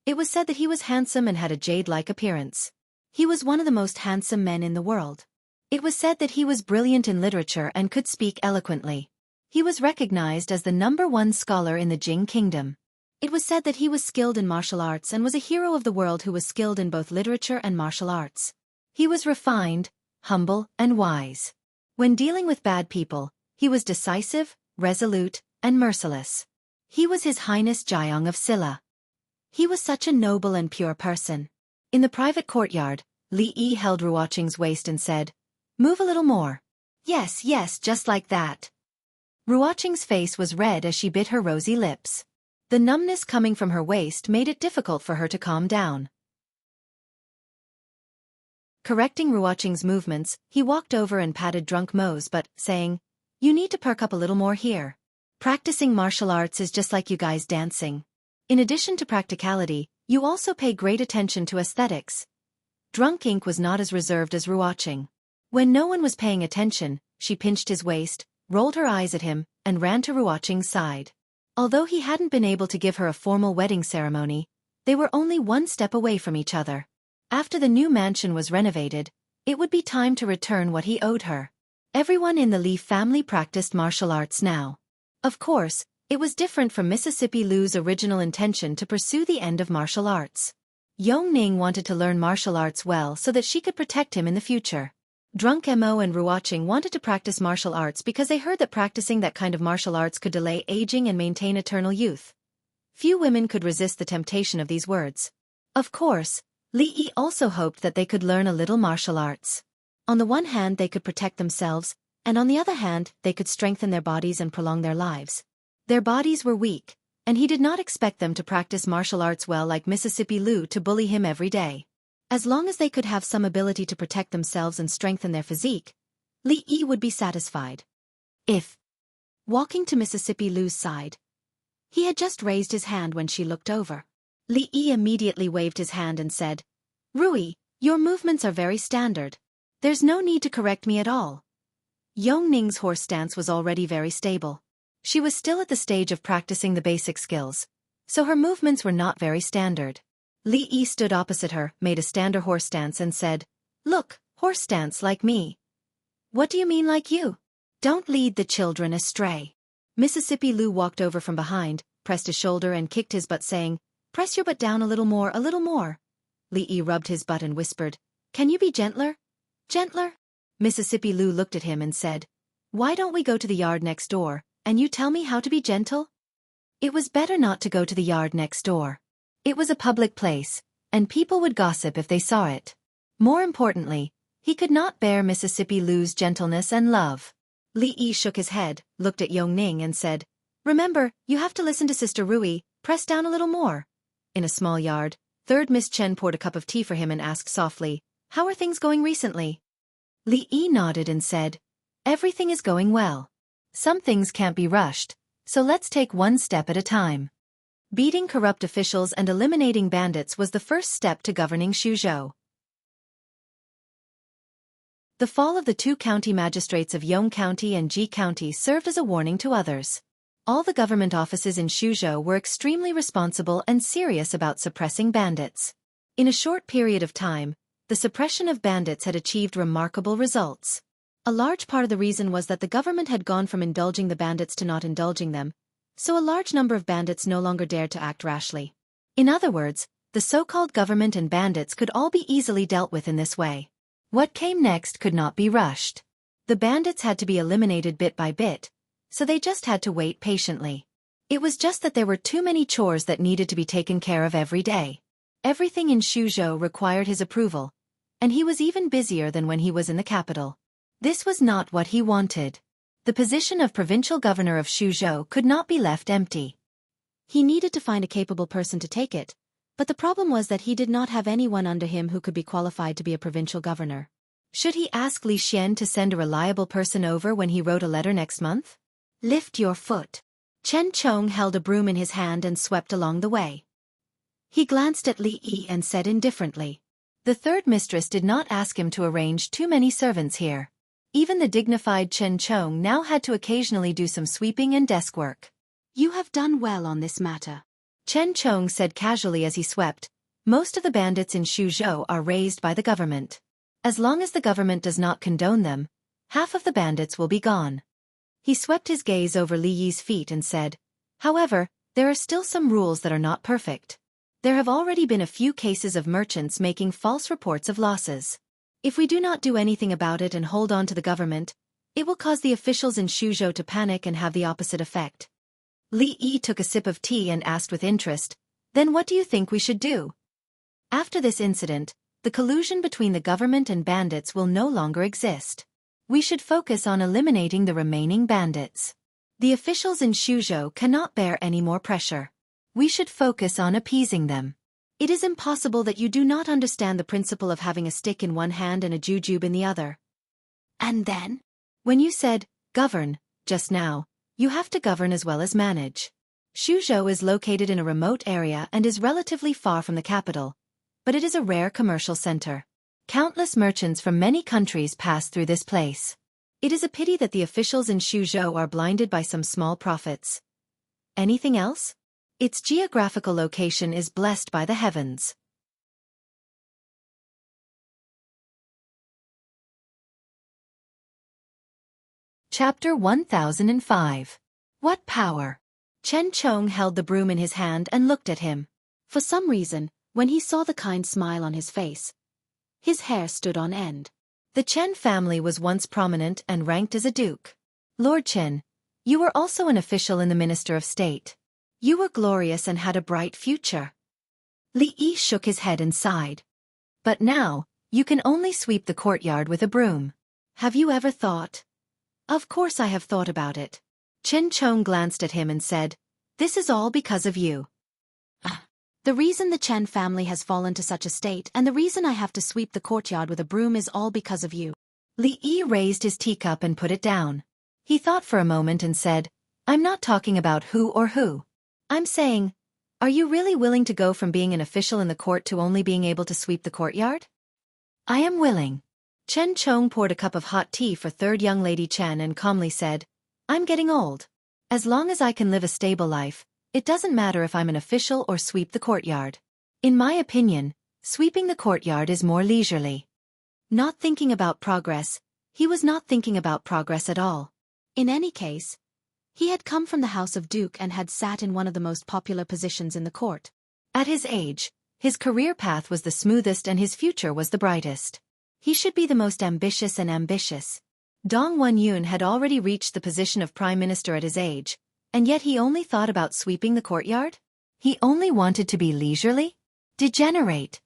It was said that he was handsome and had a jade-like appearance. He was one of the most handsome men in the world. It was said that he was brilliant in literature and could speak eloquently. He was recognized as the #1 scholar in the Jing Kingdom. It was said that he was skilled in martial arts and was a hero of the world who was skilled in both literature and martial arts. He was refined, humble, and wise. When dealing with bad people, he was decisive, resolute, and merciless. He was His Highness Jiang of Silla. He was such a noble and pure person. In the private courtyard, Li Yi held Ruoqing's waist and said, "Move a little more." "Yes, yes, just like that." Ruoqing's face was red as she bit her rosy lips. The numbness coming from her waist made it difficult for her to calm down. Correcting Ruoqing's movements, he walked over and patted drunk Mo's butt, saying, "You need to perk up a little more here. Practicing martial arts is just like you guys dancing. In addition to practicality, you also pay great attention to aesthetics." Drunk Ink was not as reserved as Ruoqing. When no one was paying attention, she pinched his waist, rolled her eyes at him, and ran to Ruoqing's side. Although he hadn't been able to give her a formal wedding ceremony, they were only one step away from each other. After the new mansion was renovated, it would be time to return what he owed her. Everyone in the Li family practiced martial arts now. Of course, it was different from Mississippi Lu's original intention to pursue the end of martial arts. Yong Ning wanted to learn martial arts well so that she could protect him in the future. Drunk Mo and Ruoqing wanted to practice martial arts because they heard that practicing that kind of martial arts could delay aging and maintain eternal youth. Few women could resist the temptation of these words. Of course, Li Yi also hoped that they could learn a little martial arts. On the one hand they could protect themselves, and on the other hand they could strengthen their bodies and prolong their lives. Their bodies were weak, and he did not expect them to practice martial arts well like Mississippi Lu to bully him every day. As long as they could have some ability to protect themselves and strengthen their physique, Li Yi would be satisfied. Walking to Mississippi Lu's side, he had just raised his hand when she looked over. Li Yi immediately waved his hand and said, "Rui, your movements are very standard. There's no need to correct me at all." Yong Ning's horse stance was already very stable. She was still at the stage of practicing the basic skills, so her movements were not very standard. Li Yi stood opposite her, made a standard horse stance and said, "Look, horse stance like me." "What do you mean like you? Don't lead the children astray." Mississippi Lu walked over from behind, pressed his shoulder and kicked his butt saying, "Press your butt down a little more, a little more." Li Yi rubbed his butt and whispered, "Can you be gentler? Gentler?" Mississippi Lu looked at him and said, "Why don't we go to the yard next door, and you tell me how to be gentle?" It was better not to go to the yard next door. It was a public place, and people would gossip if they saw it. More importantly, he could not bear Mississippi Lu's gentleness and love. Li Yi shook his head, looked at Yong Ning and said, "Remember, you have to listen to Sister Rui, press down a little more." In a small yard, third Miss Chen poured a cup of tea for him and asked softly, "How are things going recently?" Li Yi nodded and said, "Everything is going well. Some things can't be rushed, so let's take one step at a time." Beating corrupt officials and eliminating bandits was the first step to governing Xuzhou. The fall of the two county magistrates of Yong County and Ji County served as a warning to others. All the government offices in Xuzhou were extremely responsible and serious about suppressing bandits. In a short period of time, the suppression of bandits had achieved remarkable results. A large part of the reason was that the government had gone from indulging the bandits to not indulging them, so a large number of bandits no longer dared to act rashly. In other words, the so-called government and bandits could all be easily dealt with in this way. What came next could not be rushed. The bandits had to be eliminated bit by bit, so they just had to wait patiently. It was just that there were too many chores that needed to be taken care of every day. Everything in Xuzhou required his approval, and he was even busier than when he was in the capital. This was not what he wanted. The position of provincial governor of Xuzhou could not be left empty. He needed to find a capable person to take it, but the problem was that he did not have anyone under him who could be qualified to be a provincial governor. Should he ask Li Xian to send a reliable person over when he wrote a letter next month? "Lift your foot." Chen Chong held a broom in his hand and swept along the way. He glanced at Li Yi and said indifferently, "The third mistress did not ask him to arrange too many servants here." Even the dignified Chen Chong now had to occasionally do some sweeping and desk work. "You have done well on this matter," Chen Chong said casually as he swept. "Most of the bandits in Xuzhou are raised by the government. As long as the government does not condone them, half of the bandits will be gone." He swept his gaze over Li Yi's feet and said, "However, there are still some rules that are not perfect. There have already been a few cases of merchants making false reports of losses. If we do not do anything about it and hold on to the government, it will cause the officials in Xuzhou to panic and have the opposite effect." Li Yi took a sip of tea and asked with interest, "Then what do you think we should do?" After this incident, the collusion between the government and bandits will no longer exist. We should focus on eliminating the remaining bandits. The officials in Xuzhou cannot bear any more pressure. We should focus on appeasing them. It is impossible that you do not understand the principle of having a stick in one hand and a jujube in the other. And then? When you said, govern, just now, you have to govern as well as manage. Xuzhou is located in a remote area and is relatively far from the capital, but it is a rare commercial center. Countless merchants from many countries pass through this place. It is a pity that the officials in Xuzhou are blinded by some small profits. Anything else? Its geographical location is blessed by the heavens. Chapter 1005. What power? Chen Chong held the broom in his hand and looked at him. For some reason, when he saw the kind smile on his face, his hair stood on end. The Chen family was once prominent and ranked as a duke. Lord Chen, you were also an official in the Minister of State. You were glorious and had a bright future. Li Yi shook his head and sighed. But now, you can only sweep the courtyard with a broom. Have you ever thought? Of course I have thought about it. Chen Chong glanced at him and said, "This is all because of you. The reason the Chen family has fallen to such a state and the reason I have to sweep the courtyard with a broom is all because of you." Li Yi raised his teacup and put it down. He thought for a moment and said, "I'm not talking about who or who. I'm saying, are you really willing to go from being an official in the court to only being able to sweep the courtyard?" "I am willing." Chen Chong poured a cup of hot tea for third young lady Chen and calmly said, "I'm getting old. As long as I can live a stable life, it doesn't matter if I'm an official or sweep the courtyard. In my opinion, sweeping the courtyard is more leisurely." Not thinking about progress, he was not thinking about progress at all. In any case, he had come from the house of Duke and had sat in one of the most popular positions in the court. At his age, his career path was the smoothest and his future was the brightest. He should be the most ambitious and ambitious. Dong Wen-yun had already reached the position of prime minister at his age, and yet he only thought about sweeping the courtyard? He only wanted to be leisurely? Degenerate.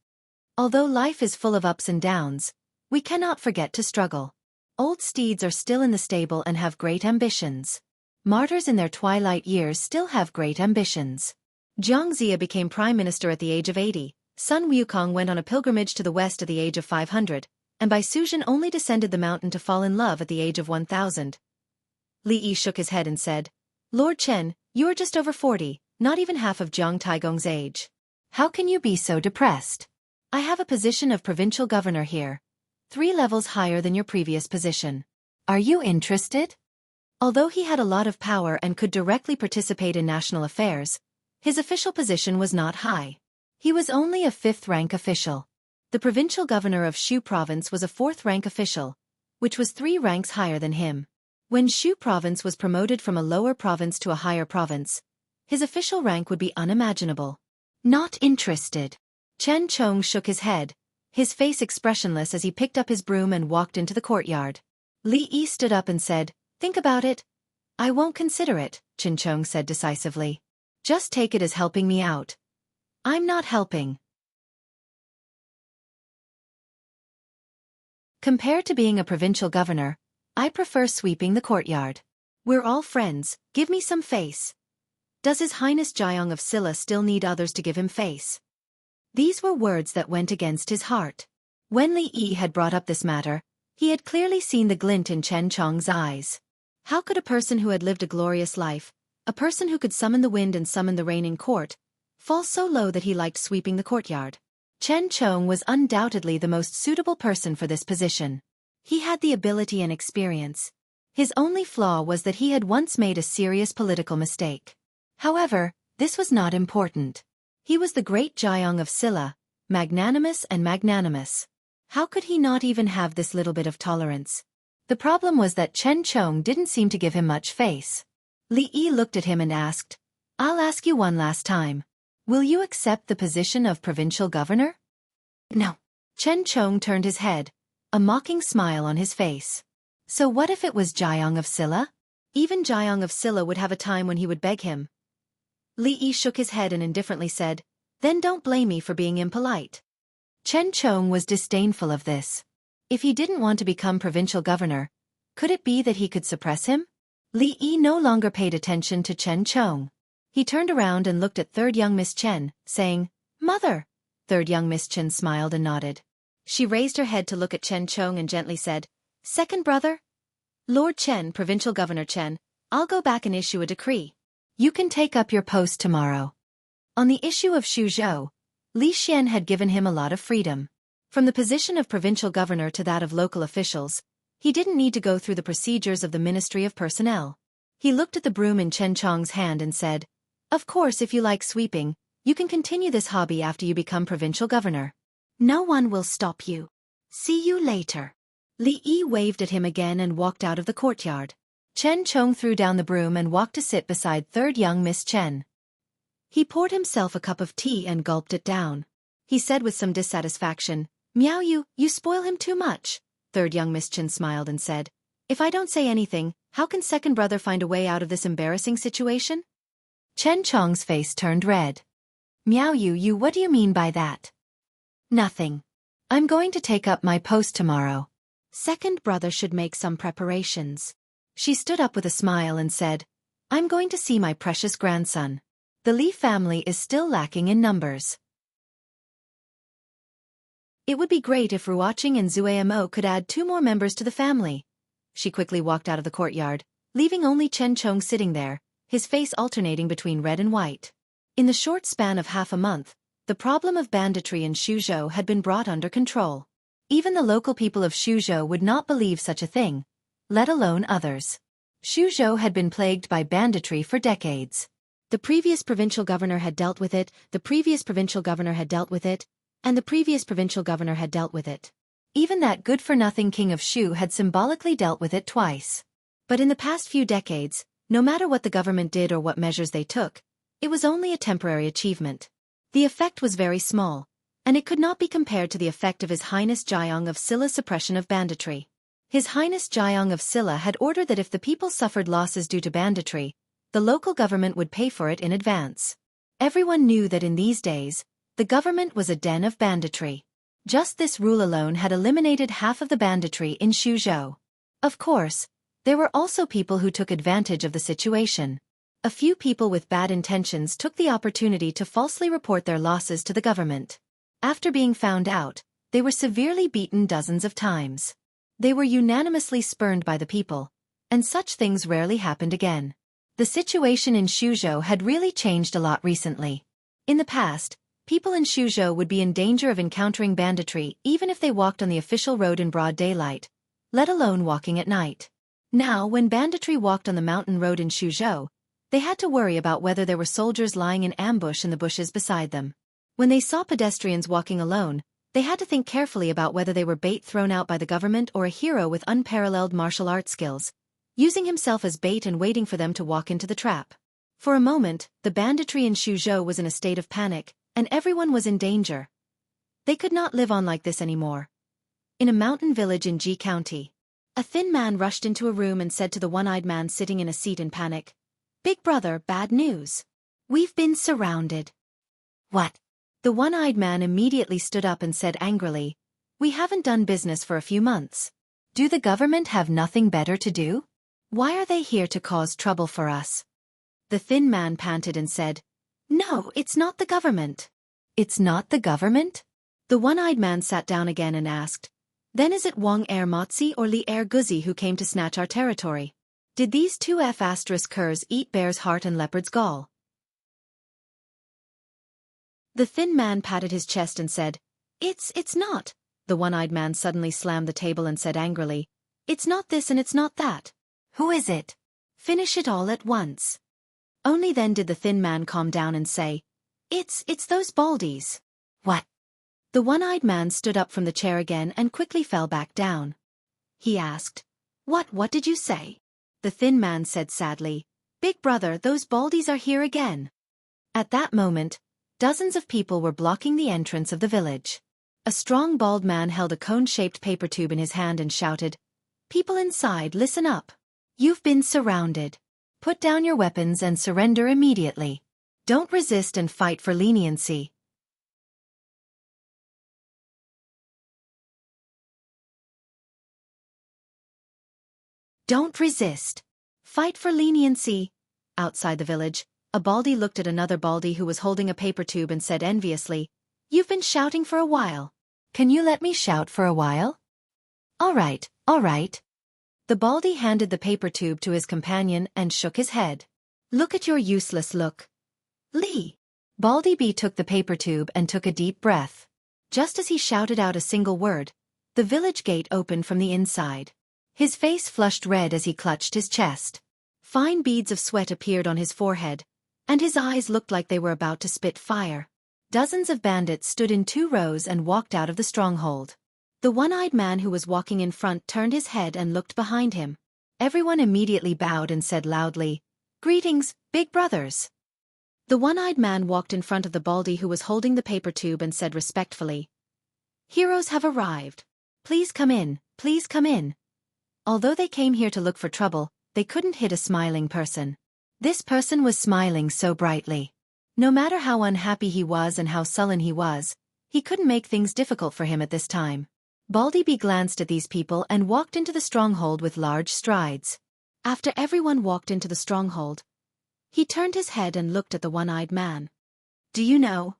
Although life is full of ups and downs, we cannot forget to struggle. Old steeds are still in the stable and have great ambitions. Martyrs in their twilight years still have great ambitions. Jiang Zia became prime minister at the age of 80, Sun Wukong went on a pilgrimage to the west at the age of 500, and Bai Suzhen only descended the mountain to fall in love at the age of 1000. Li Yi shook his head and said, "Lord Chen, you are just over 40, not even half of Jiang Taigong's age. How can you be so depressed? I have a position of provincial governor here, 3 levels higher than your previous position. Are you interested?" Although he had a lot of power and could directly participate in national affairs, his official position was not high. He was only a 5th-rank official. The provincial governor of Shu province was a 4th-rank official, which was 3 ranks higher than him. When Shu province was promoted from a lower province to a higher province, his official rank would be unimaginable. Not interested. Chen Chong shook his head, his face expressionless as he picked up his broom and walked into the courtyard. Li Yi stood up and said, "Think about it." "I won't consider it," Chen Chong said decisively. "Just take it as helping me out." "I'm not helping." Compared to being a provincial governor, I prefer sweeping the courtyard. We're all friends, give me some face. Does His Highness Jiang of Silla still need others to give him face? These were words that went against his heart. When Li Yi had brought up this matter, he had clearly seen the glint in Chen Chong's eyes. How could a person who had lived a glorious life, a person who could summon the wind and summon the rain in court, fall so low that he liked sweeping the courtyard? Chen Chong was undoubtedly the most suitable person for this position. He had the ability and experience. His only flaw was that he had once made a serious political mistake. However, this was not important. He was the great Jiang of Silla, magnanimous and magnanimous. How could he not even have this little bit of tolerance? The problem was that Chen Chong didn't seem to give him much face. Li Yi looked at him and asked, "I'll ask you one last time. Will you accept the position of provincial governor?" "No." Chen Chong turned his head, a mocking smile on his face. So what if it was Jiang of Silla? Even Jiang of Silla would have a time when he would beg him. Li Yi shook his head and indifferently said, "Then don't blame me for being impolite." Chen Chong was disdainful of this. If he didn't want to become provincial governor, could it be that he could suppress him? Li Yi no longer paid attention to Chen Chong. He turned around and looked at third young Miss Chen, saying, "Mother." Third young Miss Chen smiled and nodded. She raised her head to look at Chen Chong and gently said, "Second brother?" "Lord Chen, Provincial Governor Chen, I'll go back and issue a decree. You can take up your post tomorrow." On the issue of Suzhou, Li Xian had given him a lot of freedom. From the position of provincial governor to that of local officials, he didn't need to go through the procedures of the Ministry of Personnel. He looked at the broom in Chen Chong's hand and said, "Of course, if you like sweeping, you can continue this hobby after you become provincial governor. No one will stop you. See you later." Li Yi waved at him again and walked out of the courtyard. Chen Chong threw down the broom and walked to sit beside third young Miss Chen. He poured himself a cup of tea and gulped it down. He said with some dissatisfaction, "Miao you spoil him too much." Third young Miss Chen smiled and said, "If I don't say anything, how can second brother find a way out of this embarrassing situation?" Chen Chong's face turned red. "Miao you what do you mean by that?" "Nothing." I'm going to take up my post tomorrow. Second brother should make some preparations. She stood up with a smile and said, I'm going to see my precious grandson. The Li family is still lacking in numbers. It would be great if Ruoqing and Zuamo could add 2 more members to the family. She quickly walked out of the courtyard, leaving only Chen Chong sitting there, his face alternating between red and white. In the short span of half a month, the problem of banditry in Xuzhou had been brought under control. Even the local people of Xuzhou would not believe such a thing, let alone others. Xuzhou had been plagued by banditry for decades. The previous provincial governor had dealt with it, the previous provincial governor had dealt with it, and the previous provincial governor had dealt with it. Even that good-for-nothing king of Shu had symbolically dealt with it twice. But in the past few decades, no matter what the government did or what measures they took, it was only a temporary achievement. The effect was very small, and it could not be compared to the effect of His Highness Jiang of Silla's suppression of banditry. His Highness Jiang of Silla had ordered that if the people suffered losses due to banditry, the local government would pay for it in advance. Everyone knew that in these days, the government was a den of banditry. Just this rule alone had eliminated half of the banditry in Xuzhou. Of course, there were also people who took advantage of the situation. A few people with bad intentions took the opportunity to falsely report their losses to the government. After being found out, they were severely beaten dozens of times. They were unanimously spurned by the people, and such things rarely happened again. The situation in Xuzhou had really changed a lot recently. In the past, people in Xuzhou would be in danger of encountering banditry even if they walked on the official road in broad daylight, let alone walking at night. Now, when banditry walked on the mountain road in Xuzhou, they had to worry about whether there were soldiers lying in ambush in the bushes beside them. When they saw pedestrians walking alone, they had to think carefully about whether they were bait thrown out by the government or a hero with unparalleled martial arts skills, using himself as bait and waiting for them to walk into the trap. For a moment, the banditry in Xuzhou was in a state of panic, and everyone was in danger. They could not live on like this anymore. In a mountain village in Ji County, a thin man rushed into a room and said to the one-eyed man sitting in a seat in panic, "Big brother, bad news. We've been surrounded." "What?" The one-eyed man immediately stood up and said angrily, "We haven't done business for a few months. Do the government have nothing better to do? Why are they here to cause trouble for us?" The thin man panted and said, "No, it's not the government." "It's not the government?" The one-eyed man sat down again and asked, "Then is it Wang Motzi or Li Guzi who came to snatch our territory? Did these two F***ers eat bear's heart and leopard's gall?" The thin man patted his chest and said, It's not." The one-eyed man suddenly slammed the table and said angrily, "It's not this and it's not that. Who is it? Finish it all at once." Only then did the thin man calm down and say, It's those baldies." "What?" The one-eyed man stood up from the chair again and quickly fell back down. He asked, What did you say?" The thin man said sadly, "Big brother, those baldies are here again." At that moment, dozens of people were blocking the entrance of the village. A strong bald man held a cone-shaped paper tube in his hand and shouted, "People inside, listen up. You've been surrounded. Put down your weapons and surrender immediately. Don't resist and fight for leniency." Don't resist. Fight for leniency. Outside the village, a baldy looked at another baldy who was holding a paper tube and said enviously, "You've been shouting for a while. Can you let me shout for a while?" All right. The baldy handed the paper tube to his companion and shook his head. "Look at your useless look. Lee." Baldy B took the paper tube and took a deep breath. Just as he shouted out a single word, the village gate opened from the inside. His face flushed red as he clutched his chest. Fine beads of sweat appeared on his forehead, and his eyes looked like they were about to spit fire. Dozens of bandits stood in 2 rows and walked out of the stronghold. The one-eyed man who was walking in front turned his head and looked behind him. Everyone immediately bowed and said loudly, "Greetings, big brothers." The one-eyed man walked in front of the baldy who was holding the paper tube and said respectfully, "Heroes have arrived. Please come in, please come in." Although they came here to look for trouble, they couldn't hit a smiling person. This person was smiling so brightly. No matter how unhappy he was and how sullen he was, He couldn't make things difficult for him at this time. Baldy glanced at these people and walked into the stronghold with large strides. After everyone walked into the stronghold, he turned his head and looked at the one-eyed man. "Do you know?"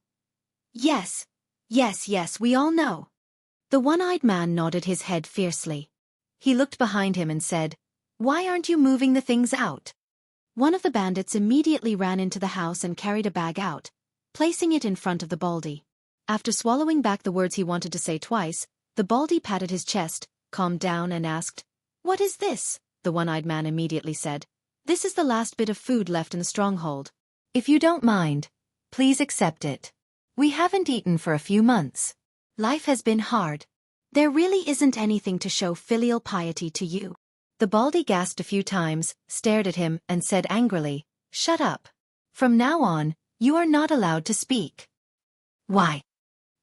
"Yes. Yes, we all know." The one-eyed man nodded his head fiercely. He looked behind him and said, "Why aren't you moving the things out?" One of the bandits immediately ran into the house and carried a bag out, placing it in front of the Baldy. After swallowing back the words he wanted to say twice, the Baldy patted his chest, calmed down and asked, "What is this?" The one-eyed man immediately said, "This is the last bit of food left in the stronghold. If you don't mind, please accept it. We haven't eaten for a few months. Life has been hard. There really isn't anything to show filial piety to you." The Baldy gasped a few times, stared at him, and said angrily, "Shut up. From now on, you are not allowed to speak." "Why?"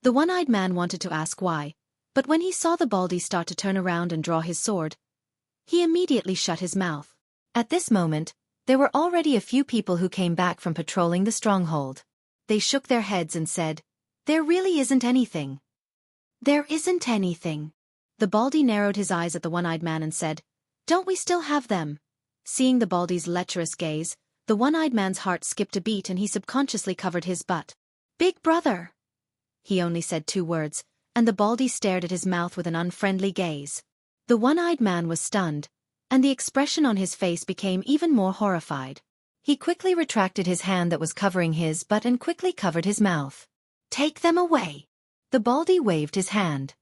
The one-eyed man wanted to ask why, but when he saw the Baldy start to turn around and draw his sword, he immediately shut his mouth. At this moment, there were already a few people who came back from patrolling the stronghold. They shook their heads and said, "There really isn't anything." "There isn't anything." The Baldy narrowed his eyes at the one-eyed man and said, "Don't we still have them?" Seeing the Baldy's lecherous gaze, the one-eyed man's heart skipped a beat and he subconsciously covered his butt. "Big brother." He only said 2 words, and the Baldy stared at his mouth with an unfriendly gaze. The one-eyed man was stunned, and the expression on his face became even more horrified. He quickly retracted his hand that was covering his butt and quickly covered his mouth. "Take them away." The Baldy waved his hand.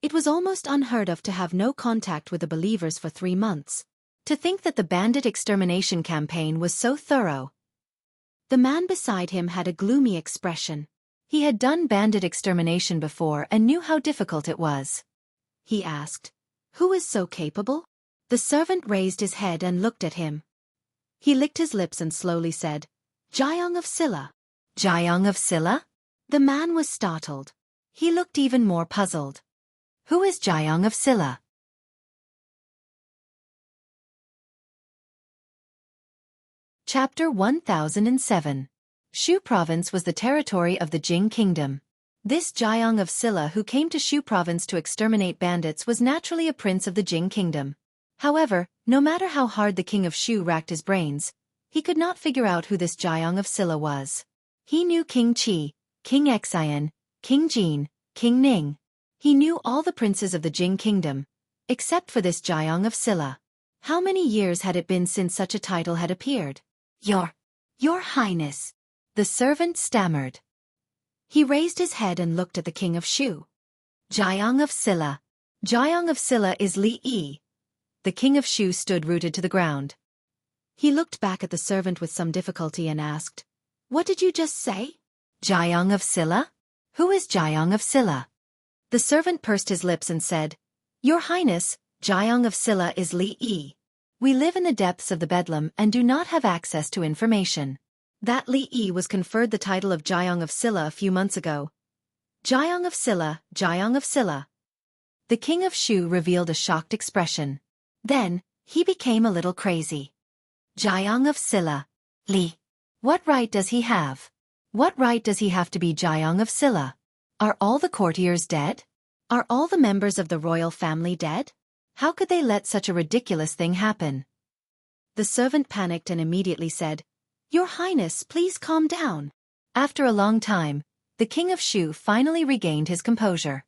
It was almost unheard of to have no contact with the believers for 3 months. To think that the bandit extermination campaign was so thorough. The man beside him had a gloomy expression. He had done bandit extermination before and knew how difficult it was. He asked, "Who is so capable?" The servant raised his head and looked at him. He licked his lips and slowly said, "Jiang of Silla." "Jiang of Silla?" The man was startled. He looked even more puzzled. "Who is Jiang of Silla?" Chapter 1007. Shu Province was the territory of the Jing Kingdom. This Jiang of Silla who came to Shu Province to exterminate bandits was naturally a prince of the Jing Kingdom. However, no matter how hard the king of Shu racked his brains, he could not figure out who this Jiang of Silla was. He knew King Qi, King Xian, King Jin, King Ning. He knew all the princes of the Jing Kingdom, except for this Jiang of Silla. How many years had it been since such a title had appeared? Your Highness," the servant stammered. He raised his head and looked at the king of Shu. "Jiang of Silla. Jiang of Silla is Li Yi." The king of Shu stood rooted to the ground. He looked back at the servant with some difficulty and asked, "What did you just say?" "Jiang of Silla? Who is Jiang of Silla?" The servant pursed his lips and said, "Your Highness, Jiang of Silla is Li Yi. We live in the depths of the Bedlam and do not have access to information. That Li Yi was conferred the title of Jiang of Silla a few months ago." "Jiang of Silla, Jiang of Silla." The king of Shu revealed a shocked expression. Then, he became a little crazy. "Jiang of Silla. Li. What right does he have? What right does he have to be Jiang of Silla? Are all the courtiers dead? Are all the members of the royal family dead? How could they let such a ridiculous thing happen?" The servant panicked and immediately said, "Your Highness, please calm down." After a long time, the king of Shu finally regained his composure.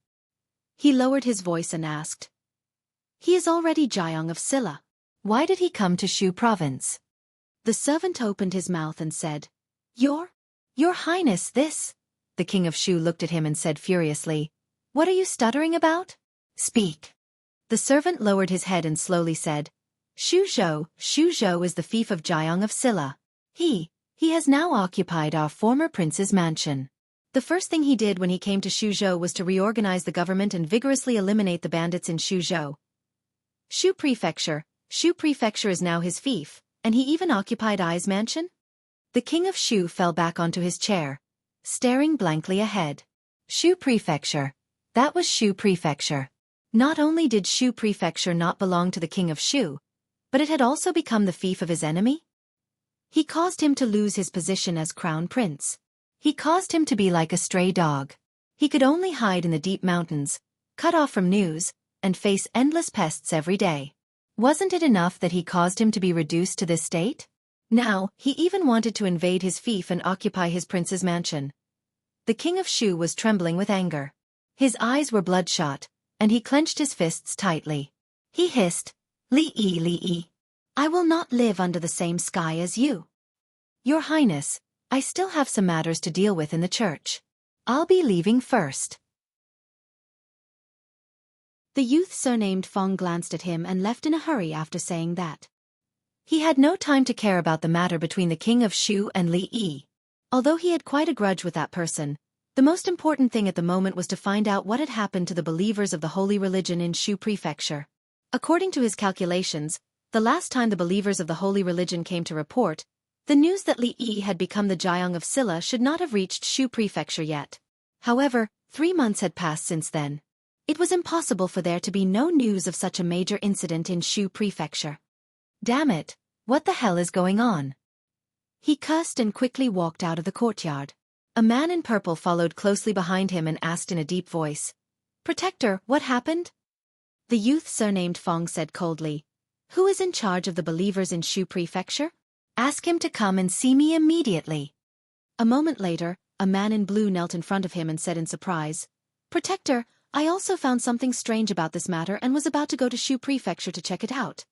He lowered his voice and asked, "He is already Jiang of Silla. Why did he come to Shu Province?" The servant opened his mouth and said, Your Highness, this." The king of Shu looked at him and said furiously, "What are you stuttering about? Speak." The servant lowered his head and slowly said, Shu Zhou is the fief of Jiang of Silla. He has now occupied our former prince's mansion. The first thing he did when he came to Shu Zhou was to reorganize the government and vigorously eliminate the bandits in Shu Zhou. Shu Prefecture is now his fief, and he even occupied Ai's mansion? The king of Shu fell back onto his chair, staring blankly ahead. Shu Prefecture. That was Shu Prefecture. Not only did Shu Prefecture not belong to the king of Shu, but it had also become the fief of his enemy? He caused him to lose his position as crown prince. He caused him to be like a stray dog. He could only hide in the deep mountains, cut off from news, and face endless pests every day. Wasn't it enough that he caused him to be reduced to this state? Now, he even wanted to invade his fief and occupy his prince's mansion. The king of Shu was trembling with anger. His eyes were bloodshot, and he clenched his fists tightly. He hissed, "Li-yi, Li-yi. I will not live under the same sky as you. Your Highness, I still have some matters to deal with in the church. I'll be leaving first." The youth surnamed Feng glanced at him and left in a hurry after saying that. He had no time to care about the matter between the king of Shu and Li-yi. Although he had quite a grudge with that person, the most important thing at the moment was to find out what had happened to the believers of the holy religion in Shu Prefecture. According to his calculations, the last time the believers of the holy religion came to report, the news that Li-yi had become the Jiang of Silla should not have reached Shu Prefecture yet. However, 3 months had passed since then. It was impossible for there to be no news of such a major incident in Shu Prefecture. Damn it, what the hell is going on? He cursed and quickly walked out of the courtyard. A man in purple followed closely behind him and asked in a deep voice, "Protector, what happened?" The youth surnamed Feng said coldly, "Who is in charge of the believers in Shu Prefecture? Ask him to come and see me immediately." A moment later, a man in blue knelt in front of him and said in surprise, "Protector, I also found something strange about this matter and was about to go to Shu Prefecture to check it out."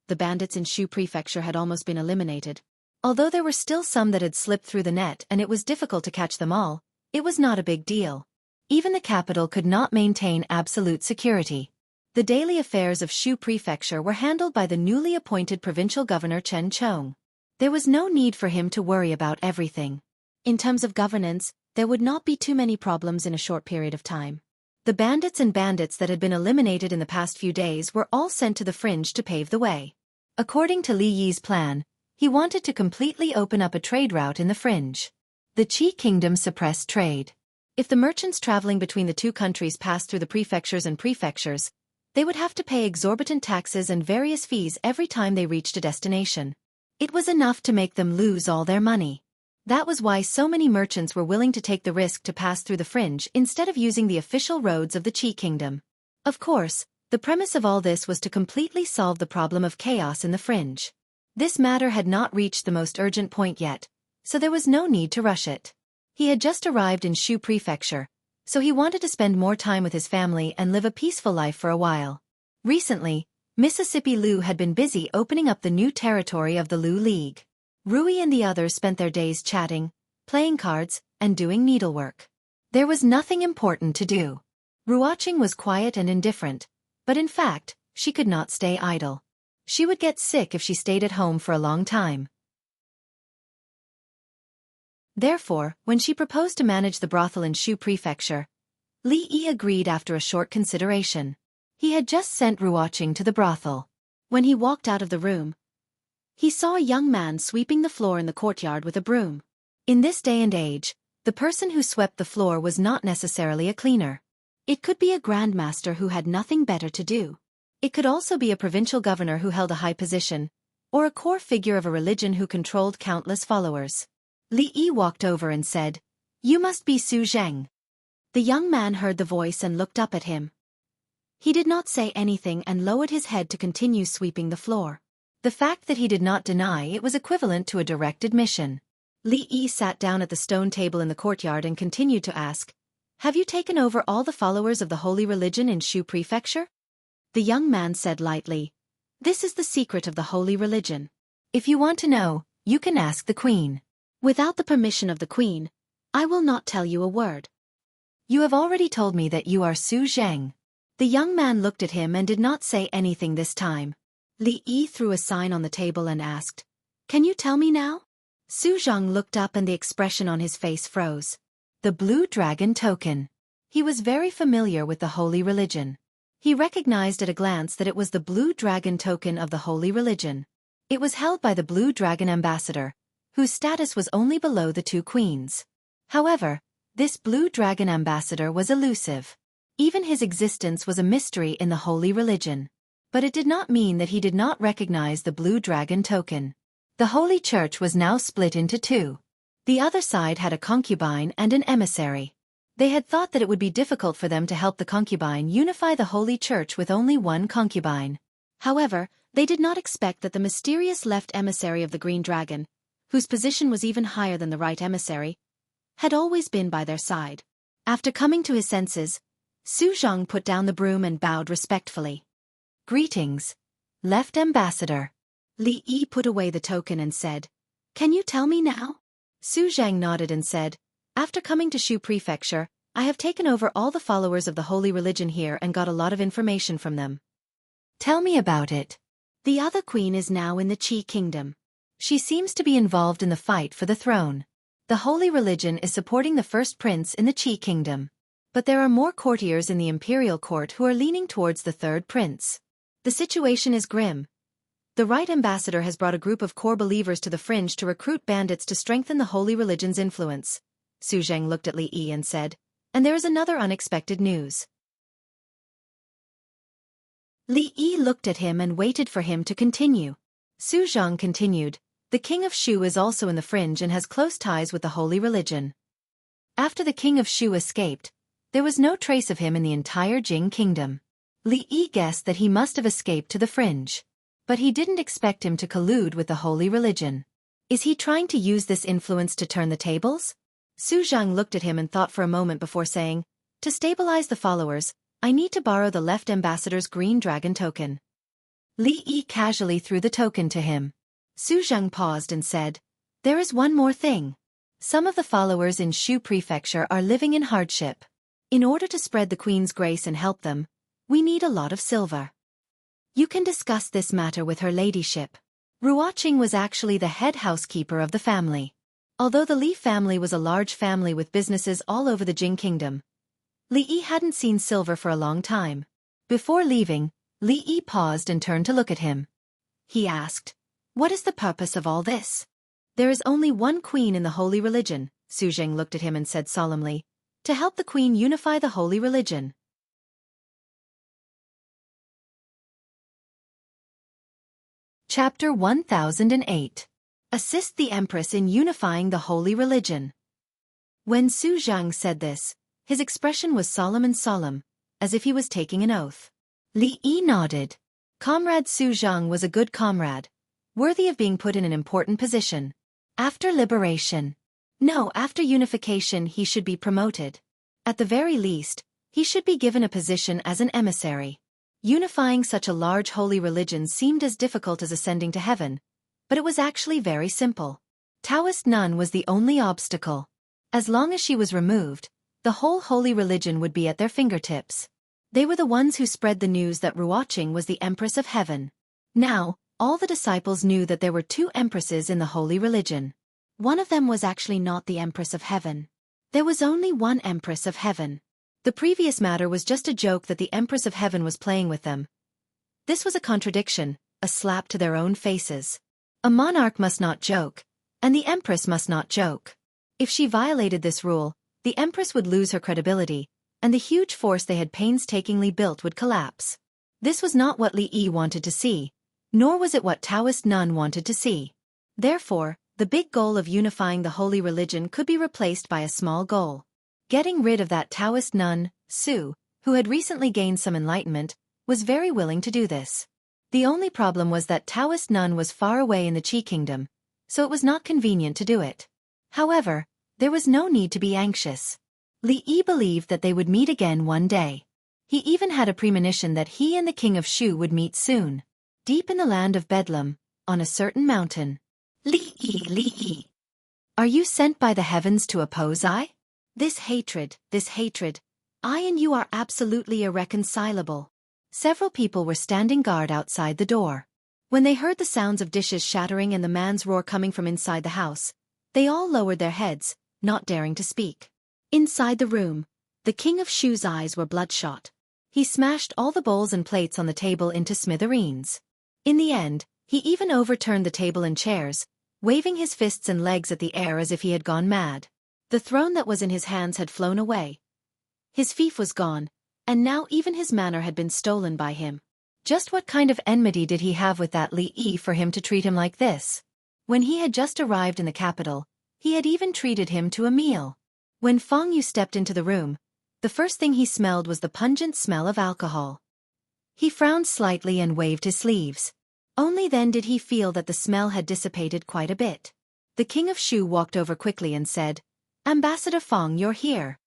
The bandits in Shu Prefecture had almost been eliminated. Although there were still some that had slipped through the net and it was difficult to catch them all, it was not a big deal. Even the capital could not maintain absolute security. The daily affairs of Shu Prefecture were handled by the newly appointed provincial governor Chen Chong. There was no need for him to worry about everything. In terms of governance, there would not be too many problems in a short period of time. The bandits that had been eliminated in the past few days were all sent to the fringe to pave the way. According to Li Yi's plan, he wanted to completely open up a trade route in the fringe. The Qi Kingdom suppressed trade. If the merchants traveling between the two countries passed through the prefectures, they would have to pay exorbitant taxes and various fees every time they reached a destination. It was enough to make them lose all their money. That was why so many merchants were willing to take the risk to pass through the fringe instead of using the official roads of the Qi Kingdom. Of course, the premise of all this was to completely solve the problem of chaos in the fringe. This matter had not reached the most urgent point yet, so there was no need to rush it. He had just arrived in Shu Prefecture, so he wanted to spend more time with his family and live a peaceful life for a while. Recently, Mississippi Lu had been busy opening up the new territory of the Lu League. Rui and the others spent their days chatting, playing cards, and doing needlework. There was nothing important to do. Ruoqing was quiet and indifferent, but in fact, she could not stay idle. She would get sick if she stayed at home for a long time. Therefore, when she proposed to manage the brothel in Shu Prefecture, Li Yi agreed after a short consideration. He had just sent Ruoqing to the brothel. When he walked out of the room, he saw a young man sweeping the floor in the courtyard with a broom. In this day and age, the person who swept the floor was not necessarily a cleaner. It could be a grandmaster who had nothing better to do. It could also be a provincial governor who held a high position, or a core figure of a religion who controlled countless followers. Li Yi walked over and said, "You must be Su Zheng." The young man heard the voice and looked up at him. He did not say anything and lowered his head to continue sweeping the floor. The fact that he did not deny it was equivalent to a direct admission. Li Yi sat down at the stone table in the courtyard and continued to ask, "Have you taken over all the followers of the holy religion in Shu Prefecture?" The young man said lightly, "This is the secret of the holy religion. If you want to know, you can ask the queen. Without the permission of the queen, I will not tell you a word." "You have already told me that you are Su Zheng." The young man looked at him and did not say anything this time. Li Yi threw a sign on the table and asked, "Can you tell me now?" Su Zheng looked up and the expression on his face froze. The blue dragon token. He was very familiar with the holy religion. He recognized at a glance that it was the blue dragon token of the holy religion. It was held by the blue dragon ambassador, whose status was only below the two queens. However, this blue dragon ambassador was elusive. Even his existence was a mystery in the holy religion. But it did not mean that he did not recognize the blue dragon token. The Holy Church was now split into two. The other side had a concubine and an emissary. They had thought that it would be difficult for them to help the concubine unify the Holy Church with only one concubine. However, they did not expect that the mysterious left emissary of the Green Dragon, whose position was even higher than the right emissary, had always been by their side. After coming to his senses, Su Zhang put down the broom and bowed respectfully. "Greetings, left ambassador." Li Yi put away the token and said, "Can you tell me now?" Su Zhang nodded and said, "After coming to Shu Prefecture, I have taken over all the followers of the holy religion here and got a lot of information from them." "Tell me about it." "The other queen is now in the Qi kingdom. She seems to be involved in the fight for the throne. The holy religion is supporting the first prince in the Qi kingdom. But there are more courtiers in the imperial court who are leaning towards the third prince. The situation is grim. The right ambassador has brought a group of core believers to the fringe to recruit bandits to strengthen the holy religion's influence." Su Zhang looked at Li Yi and said, "And there is another unexpected news." Li Yi looked at him and waited for him to continue. Su Zhang continued, "The king of Shu is also in the fringe and has close ties with the holy religion. After the king of Shu escaped, there was no trace of him in the entire Jing kingdom." Li Yi guessed that he must have escaped to the fringe. But he didn't expect him to collude with the holy religion. Is he trying to use this influence to turn the tables? Su Zhang looked at him and thought for a moment before saying, "To stabilize the followers, I need to borrow the left ambassador's green dragon token." Li Yi casually threw the token to him. Su Zhang paused and said, "There is one more thing. Some of the followers in Shu Prefecture are living in hardship. In order to spread the Queen's grace and help them, we need a lot of silver. You can discuss this matter with her ladyship." Ruoqing was actually the head housekeeper of the family. Although the Li family was a large family with businesses all over the Jing kingdom, Li Yi hadn't seen silver for a long time. Before leaving, Li Yi paused and turned to look at him. He asked, "What is the purpose of all this?" "There is only one queen in the holy religion," Su Zhang looked at him and said solemnly, "to help the queen unify the holy religion." Chapter 1008. Assist the Empress in Unifying the Holy Religion. When Su Zhang said this, his expression was solemn, as if he was taking an oath. Li Yi nodded. Comrade Su Zhang was a good comrade, worthy of being put in an important position. After liberation. No, after unification he should be promoted. At the very least, he should be given a position as an emissary. Unifying such a large holy religion seemed as difficult as ascending to heaven, but it was actually very simple. Taoist nun was the only obstacle. As long as she was removed, the whole holy religion would be at their fingertips. They were the ones who spread the news that Ruoqing was the Empress of Heaven. Now, all the disciples knew that there were two empresses in the holy religion. One of them was actually not the Empress of Heaven. There was only one Empress of Heaven. The previous matter was just a joke that the Empress of Heaven was playing with them. This was a contradiction, a slap to their own faces. A monarch must not joke, and the Empress must not joke. If she violated this rule, the Empress would lose her credibility, and the huge force they had painstakingly built would collapse. This was not what Li Yi wanted to see, nor was it what Taoist nun wanted to see. Therefore, the big goal of unifying the holy religion could be replaced by a small goal. Getting rid of that Taoist nun, Su, who had recently gained some enlightenment, was very willing to do this. The only problem was that Taoist nun was far away in the Qi kingdom, so it was not convenient to do it. However, there was no need to be anxious. Li Yi believed that they would meet again one day. He even had a premonition that he and the king of Shu would meet soon, deep in the land of Bedlam, on a certain mountain. Li Yi. Are you sent by the heavens to oppose I? This hatred, I and you are absolutely irreconcilable. Several people were standing guard outside the door. When they heard the sounds of dishes shattering and the man's roar coming from inside the house, they all lowered their heads, not daring to speak. Inside the room, the king of Shu's eyes were bloodshot. He smashed all the bowls and plates on the table into smithereens. In the end, he even overturned the table and chairs, waving his fists and legs at the air as if he had gone mad. The throne that was in his hands had flown away. His fief was gone, and now even his manor had been stolen by him. Just what kind of enmity did he have with that Li Yi for him to treat him like this? When he had just arrived in the capital, he had even treated him to a meal. When Feng Yu stepped into the room, the first thing he smelled was the pungent smell of alcohol. He frowned slightly and waved his sleeves. Only then did he feel that the smell had dissipated quite a bit. The king of Shu walked over quickly and said, "Ambassador Feng, you're here.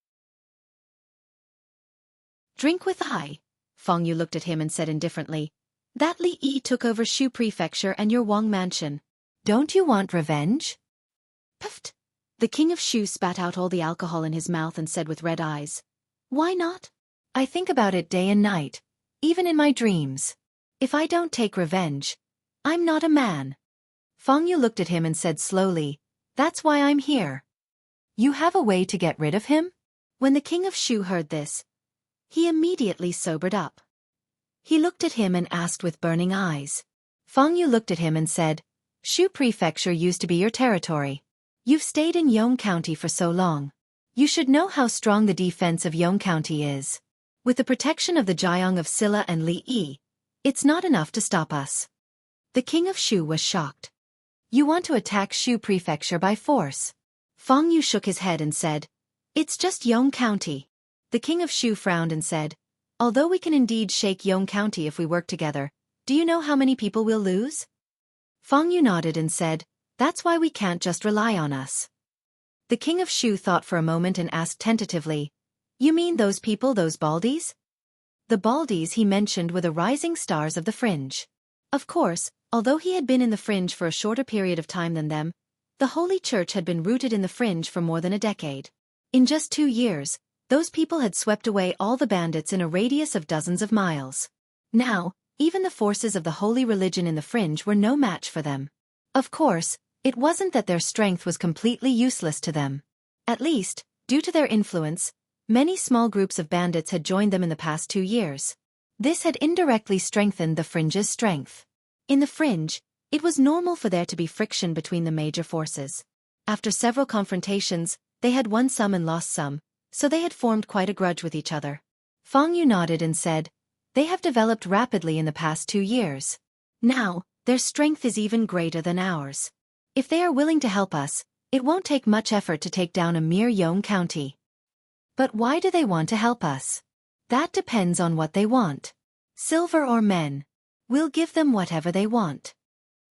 Drink with I." Feng Yu looked at him and said indifferently, "That Li Yi took over Shu Prefecture and your Wang Mansion. Don't you want revenge?" Puffed. The king of Shu spat out all the alcohol in his mouth and said with red eyes, "Why not? I think about it day and night, even in my dreams. If I don't take revenge, I'm not a man." Feng Yu looked at him and said slowly, "That's why I'm here." "You have a way to get rid of him?" When the king of Shu heard this, he immediately sobered up. He looked at him and asked with burning eyes. Feng Yu looked at him and said, "Shu Prefecture used to be your territory. You've stayed in Yong County for so long. You should know how strong the defense of Yong County is. With the protection of the Jiang of Silla and Li Yi, it's not enough to stop us." The king of Shu was shocked. "You want to attack Shu Prefecture by force?" Feng Yu shook his head and said, "It's just Yong County." The king of Shu frowned and said, "Although we can indeed shake Yong County if we work together, do you know how many people we'll lose?" Feng Yu nodded and said, "That's why we can't just rely on us." The king of Shu thought for a moment and asked tentatively, "You mean those people, those baldies?" The baldies he mentioned were the rising stars of the fringe. Of course, although he had been in the fringe for a shorter period of time than them, the Holy Church had been rooted in the fringe for more than a decade. In just 2 years, those people had swept away all the bandits in a radius of dozens of miles. Now, even the forces of the holy religion in the fringe were no match for them. Of course, it wasn't that their strength was completely useless to them. At least, due to their influence, many small groups of bandits had joined them in the past 2 years. This had indirectly strengthened the fringe's strength. In the fringe, it was normal for there to be friction between the major forces. After several confrontations, they had won some and lost some, so they had formed quite a grudge with each other. Feng Yu nodded and said, "They have developed rapidly in the past 2 years. Now, their strength is even greater than ours. If they are willing to help us, it won't take much effort to take down a mere Yong County." "But why do they want to help us?" "That depends on what they want. Silver or men. We'll give them whatever they want."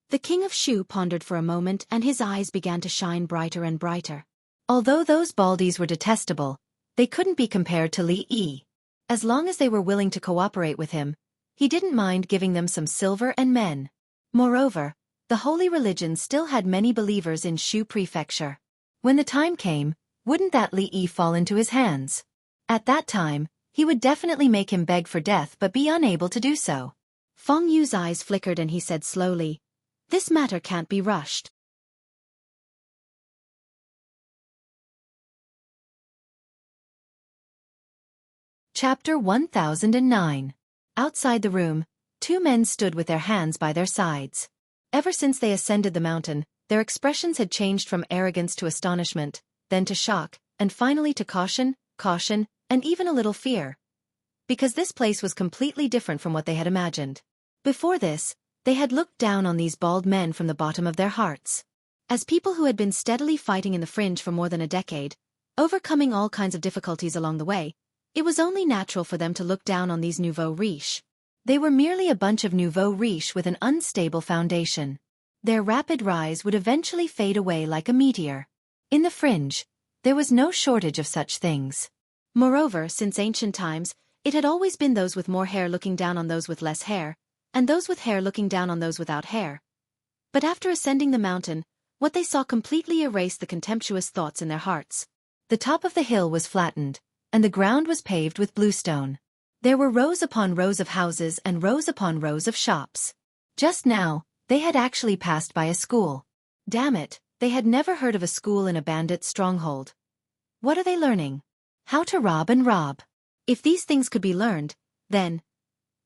The king of Shu pondered for a moment and his eyes began to shine brighter and brighter. Although those baldies were detestable, they couldn't be compared to Li Yi. As long as they were willing to cooperate with him, he didn't mind giving them some silver and men. Moreover, the holy religion still had many believers in Shu Prefecture. When the time came, wouldn't that Li Yi fall into his hands? At that time, he would definitely make him beg for death but be unable to do so. Feng Yu's eyes flickered and he said slowly, "This matter can't be rushed." Chapter 1009. Outside the room, 2 men stood with their hands by their sides. Ever since they ascended the mountain, their expressions had changed from arrogance to astonishment, then to shock, and finally to caution, and even a little fear. Because this place was completely different from what they had imagined. Before this, they had looked down on these bald men from the bottom of their hearts. As people who had been steadily fighting in the fringe for more than a decade, overcoming all kinds of difficulties along the way, it was only natural for them to look down on these nouveaux riches. They were merely a bunch of nouveaux riches with an unstable foundation. Their rapid rise would eventually fade away like a meteor. In the fringe, there was no shortage of such things. Moreover, since ancient times, it had always been those with more hair looking down on those with less hair, and those with hair looking down on those without hair. But after ascending the mountain, what they saw completely erased the contemptuous thoughts in their hearts. The top of the hill was flattened, and the ground was paved with bluestone. There were rows upon rows of houses and rows upon rows of shops. Just now, they had actually passed by a school. Damn it, they had never heard of a school in a bandit stronghold. What are they learning? How to rob and rob. If these things could be learned, then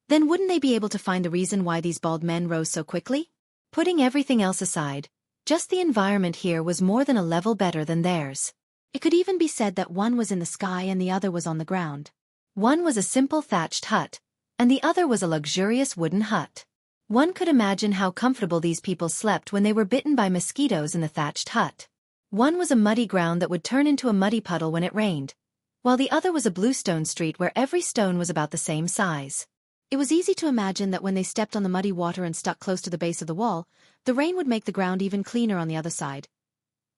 wouldn't they be able to find the reason why these bald men rose so quickly? Putting everything else aside, just the environment here was more than a level better than theirs. It could even be said that one was in the sky and the other was on the ground. One was a simple thatched hut, and the other was a luxurious wooden hut. One could imagine how comfortable these people slept when they were bitten by mosquitoes in the thatched hut. One was a muddy ground that would turn into a muddy puddle when it rained, while the other was a bluestone street where every stone was about the same size. It was easy to imagine that when they stepped on the muddy water and stuck close to the base of the wall, the rain would make the ground even cleaner on the other side.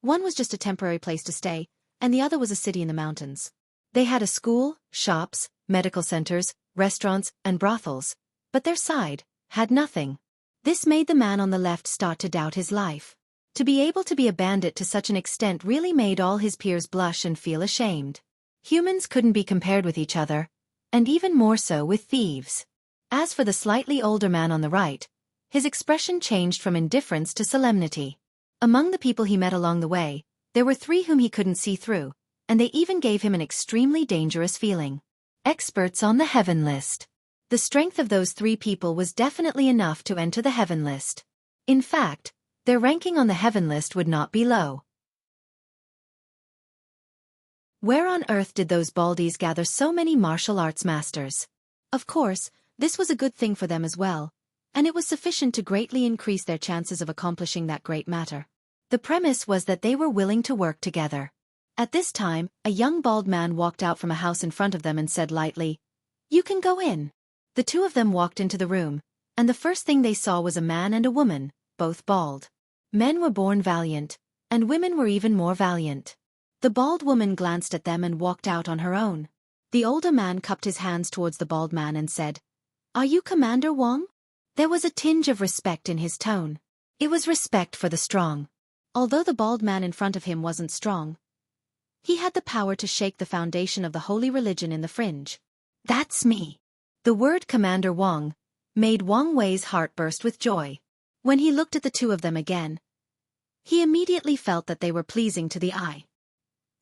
One was just a temporary place to stay, and the other was a city in the mountains. They had a school, shops, medical centers, restaurants, and brothels, but their side had nothing. This made the man on the left start to doubt his life. To be able to be a bandit to such an extent really made all his peers blush and feel ashamed. Humans couldn't be compared with each other, and even more so with thieves. As for the slightly older man on the right, his expression changed from indifference to solemnity. Among the people he met along the way, there were 3 whom he couldn't see through, and they even gave him an extremely dangerous feeling. Experts on the heaven list. The strength of those 3 people was definitely enough to enter the heaven list. In fact, their ranking on the heaven list would not be low. Where on earth did those baldies gather so many martial arts masters? Of course, this was a good thing for them as well, and it was sufficient to greatly increase their chances of accomplishing that great matter. The premise was that they were willing to work together. At this time, a young bald man walked out from a house in front of them and said lightly, "You can go in." The 2 of them walked into the room, and the first thing they saw was a man and a woman, both bald. Men were born valiant, and women were even more valiant. The bald woman glanced at them and walked out on her own. The older man cupped his hands towards the bald man and said, "Are you Commander Wang?" There was a tinge of respect in his tone. It was respect for the strong. Although the bald man in front of him wasn't strong, he had the power to shake the foundation of the holy religion in the fringe. "That's me." The word Commander Wang made Wang Wei's heart burst with joy. When he looked at the 2 of them again, he immediately felt that they were pleasing to the eye.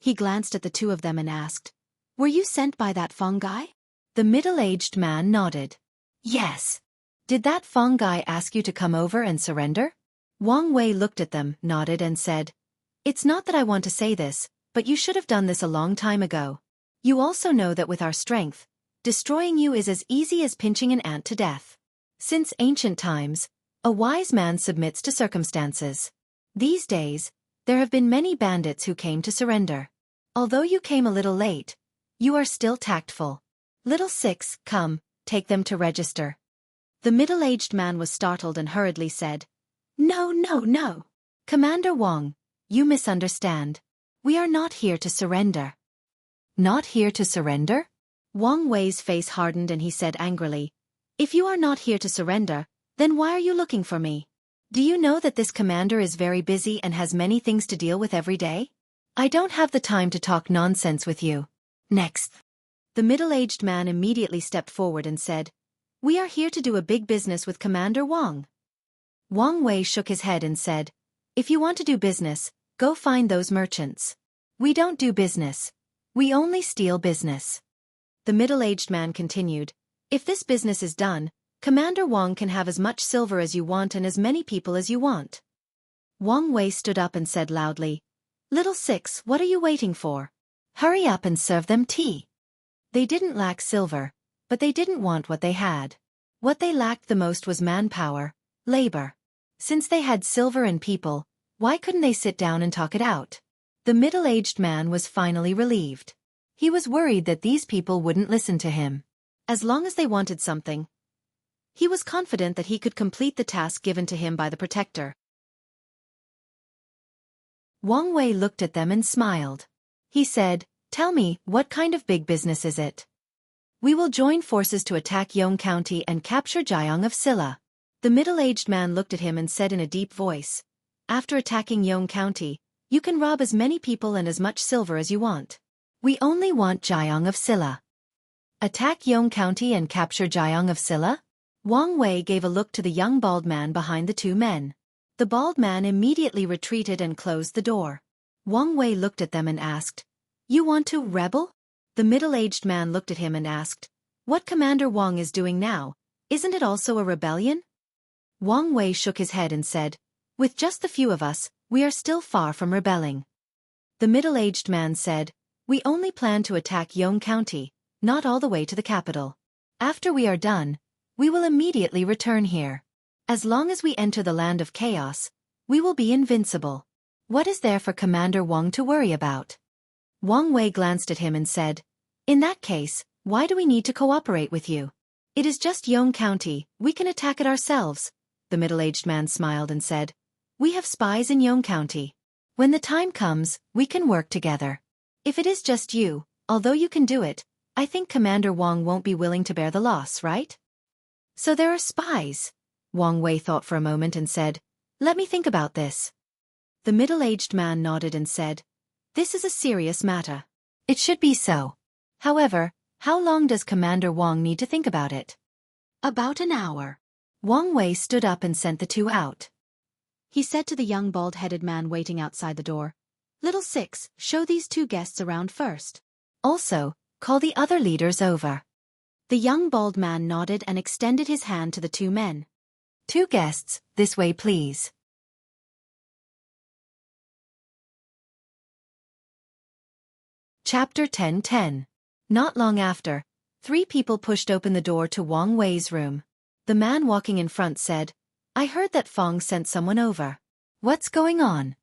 He glanced at the 2 of them and asked, "Were you sent by that Feng guy?" The middle-aged man nodded. "Yes." "Did that Feng guy ask you to come over and surrender?" Wang Wei looked at them, nodded and said, "It's not that I want to say this, but you should have done this a long time ago. You also know that with our strength, destroying you is as easy as pinching an ant to death. Since ancient times, a wise man submits to circumstances. These days, there have been many bandits who came to surrender. Although you came a little late, you are still tactful. Little 6, come, take them to register." The middle-aged man was startled and hurriedly said, "No, no, no. Commander Wang, you misunderstand. We are not here to surrender." "Not here to surrender?" Wang Wei's face hardened and he said angrily, "If you are not here to surrender, then why are you looking for me? Do you know that this commander is very busy and has many things to deal with every day? I don't have the time to talk nonsense with you. Next." The middle-aged man immediately stepped forward and said, "We are here to do a big business with Commander Wang." Wang Wei shook his head and said, "If you want to do business, go find those merchants. We don't do business. We only steal business." The middle-aged man continued, "If this business is done, Commander Wang can have as much silver as you want and as many people as you want." Wang Wei stood up and said loudly, "Little 6, what are you waiting for? Hurry up and serve them tea." They didn't lack silver, but they didn't want what they had. What they lacked the most was manpower, labor. Since they had silver and people, why couldn't they sit down and talk it out? The middle-aged man was finally relieved. He was worried that these people wouldn't listen to him. As long as they wanted something, he was confident that he could complete the task given to him by the protector. Wang Wei looked at them and smiled. He said, "Tell me, what kind of big business is it?" "We will join forces to attack Yong County and capture Jiang of Silla." The middle-aged man looked at him and said in a deep voice, "After attacking Yong County, you can rob as many people and as much silver as you want. We only want Jiang of Silla." "Attack Yong County and capture Jiang of Silla?" Wang Wei gave a look to the young bald man behind the 2 men. The bald man immediately retreated and closed the door. Wang Wei looked at them and asked, "You want to rebel?" The middle-aged man looked at him and asked, "What Commander Wang is doing now, isn't it also a rebellion?" Wang Wei shook his head and said, "With just the few of us, we are still far from rebelling." The middle-aged man said, "We only plan to attack Yong County, not all the way to the capital. After we are done, we will immediately return here." As long as we enter the land of chaos, we will be invincible. What is there for Commander Wang to worry about? Wang Wei glanced at him and said, in that case, why do we need to cooperate with you? It is just Yong County, we can attack it ourselves. The middle-aged man smiled and said, we have spies in Yong County. When the time comes, we can work together. If it is just you, although you can do it, I think Commander Wang won't be willing to bear the loss, right? So there are spies. Wang Wei thought for a moment and said, let me think about this. The middle-aged man nodded and said, this is a serious matter. It should be so. However, how long does Commander Wang need to think about it? About an hour. Wang Wei stood up and sent the two out. He said to the young bald-headed man waiting outside the door, Little Six, show these two guests around first. Also, call the other leaders over. The young bald man nodded and extended his hand to the two men. Two guests, this way please. Chapter 10:10. Not long after, 3 people pushed open the door to Wang Wei's room. The man walking in front said, I heard that Fong sent someone over. What's going on?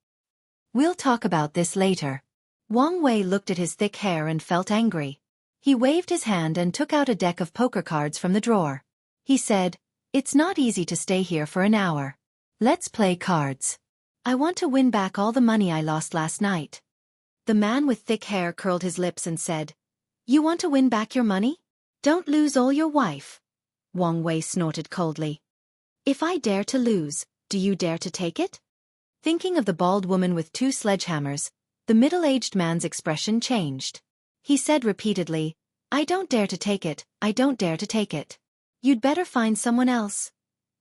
We'll talk about this later. Wang Wei looked at his thick hair and felt angry. He waved his hand and took out a deck of poker cards from the drawer. He said, it's not easy to stay here for an hour. Let's play cards. I want to win back all the money I lost last night. The man with thick hair curled his lips and said, you want to win back your money? Don't lose all your wife. Wang Wei snorted coldly. If I dare to lose, do you dare to take it? Thinking of the bald woman with 2 sledgehammers, the middle-aged man's expression changed. He said repeatedly, I don't dare to take it, I don't dare to take it. You'd better find someone else.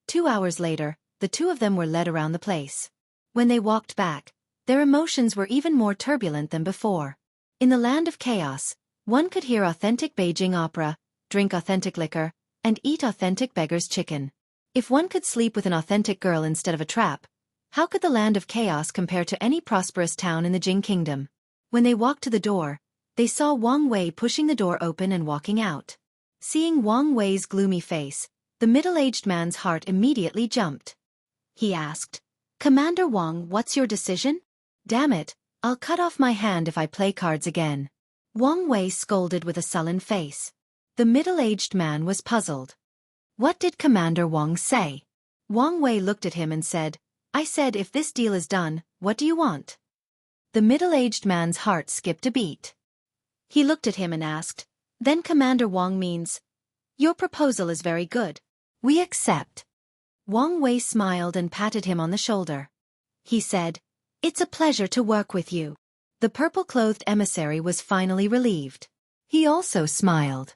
2 hours later, the two of them were led around the place. When they walked back, their emotions were even more turbulent than before. In the land of chaos, one could hear authentic Beijing opera, drink authentic liquor, and eat authentic beggar's chicken. If one could sleep with an authentic girl instead of a trap, how could the land of chaos compare to any prosperous town in the Jing kingdom? When they walked to the door, they saw Wang Wei pushing the door open and walking out. Seeing Wang Wei's gloomy face, the middle-aged man's heart immediately jumped. He asked, Commander Wang, what's your decision? Damn it, I'll cut off my hand if I play cards again. Wang Wei scolded with a sullen face. The middle-aged man was puzzled. What did Commander Wang say? Wang Wei looked at him and said, I said if this deal is done, what do you want? The middle-aged man's heart skipped a beat. He looked at him and asked, then Commander Wang means, your proposal is very good. We accept. Wang Wei smiled and patted him on the shoulder. He said, it's a pleasure to work with you. The purple-clothed emissary was finally relieved. He also smiled.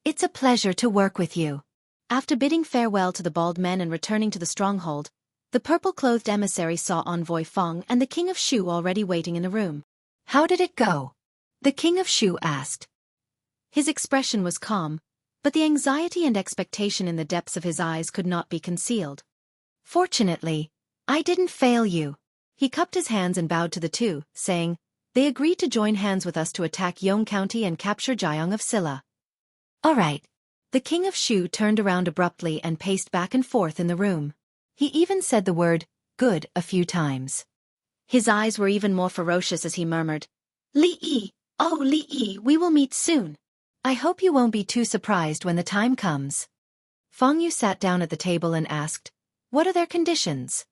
It's a pleasure to work with you. After bidding farewell to the bald men and returning to the stronghold, the purple-clothed emissary saw Envoy Fong and the King of Shu already waiting in the room. How did it go? The King of Shu asked. His expression was calm, but the anxiety and expectation in the depths of his eyes could not be concealed. Fortunately, I didn't fail you. He cupped his hands and bowed to the two, saying, they agreed to join hands with us to attack Yong County and capture Jiang of Silla. All right. The King of Shu turned around abruptly and paced back and forth in the room. He even said the word, good, a few times. His eyes were even more ferocious as he murmured, Li Yi, oh Li Yi, we will meet soon. I hope you won't be too surprised when the time comes. Fong Yu sat down at the table and asked, what are their conditions?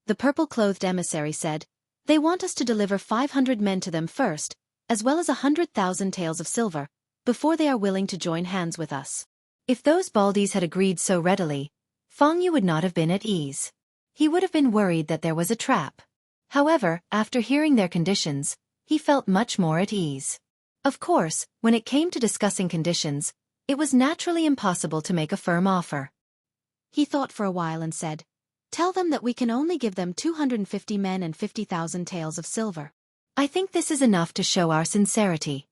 The purple-clothed emissary said, they want us to deliver 500 men to them first, as well as 100,000 taels of silver, before they are willing to join hands with us. If those baldies had agreed so readily, Fong Yu would not have been at ease. He would have been worried that there was a trap. However, after hearing their conditions, he felt much more at ease. Of course, when it came to discussing conditions, it was naturally impossible to make a firm offer. He thought for a while and said, tell them that we can only give them 250 men and 50,000 taels of silver. I think this is enough to show our sincerity.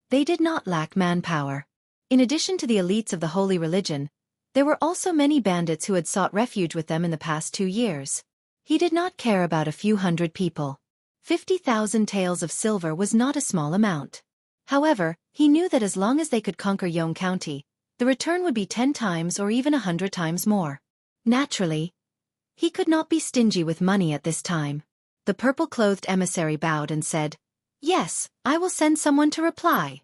They did not lack manpower. In addition to the elites of the holy religion, there were also many bandits who had sought refuge with them in the past 2 years. He did not care about a few hundred people. 50,000 taels of silver was not a small amount. However, he knew that as long as they could conquer Yong County, the return would be 10 times or even 100 times more. Naturally, he could not be stingy with money at this time. The purple-clothed emissary bowed and said, "Yes, I will send someone to reply.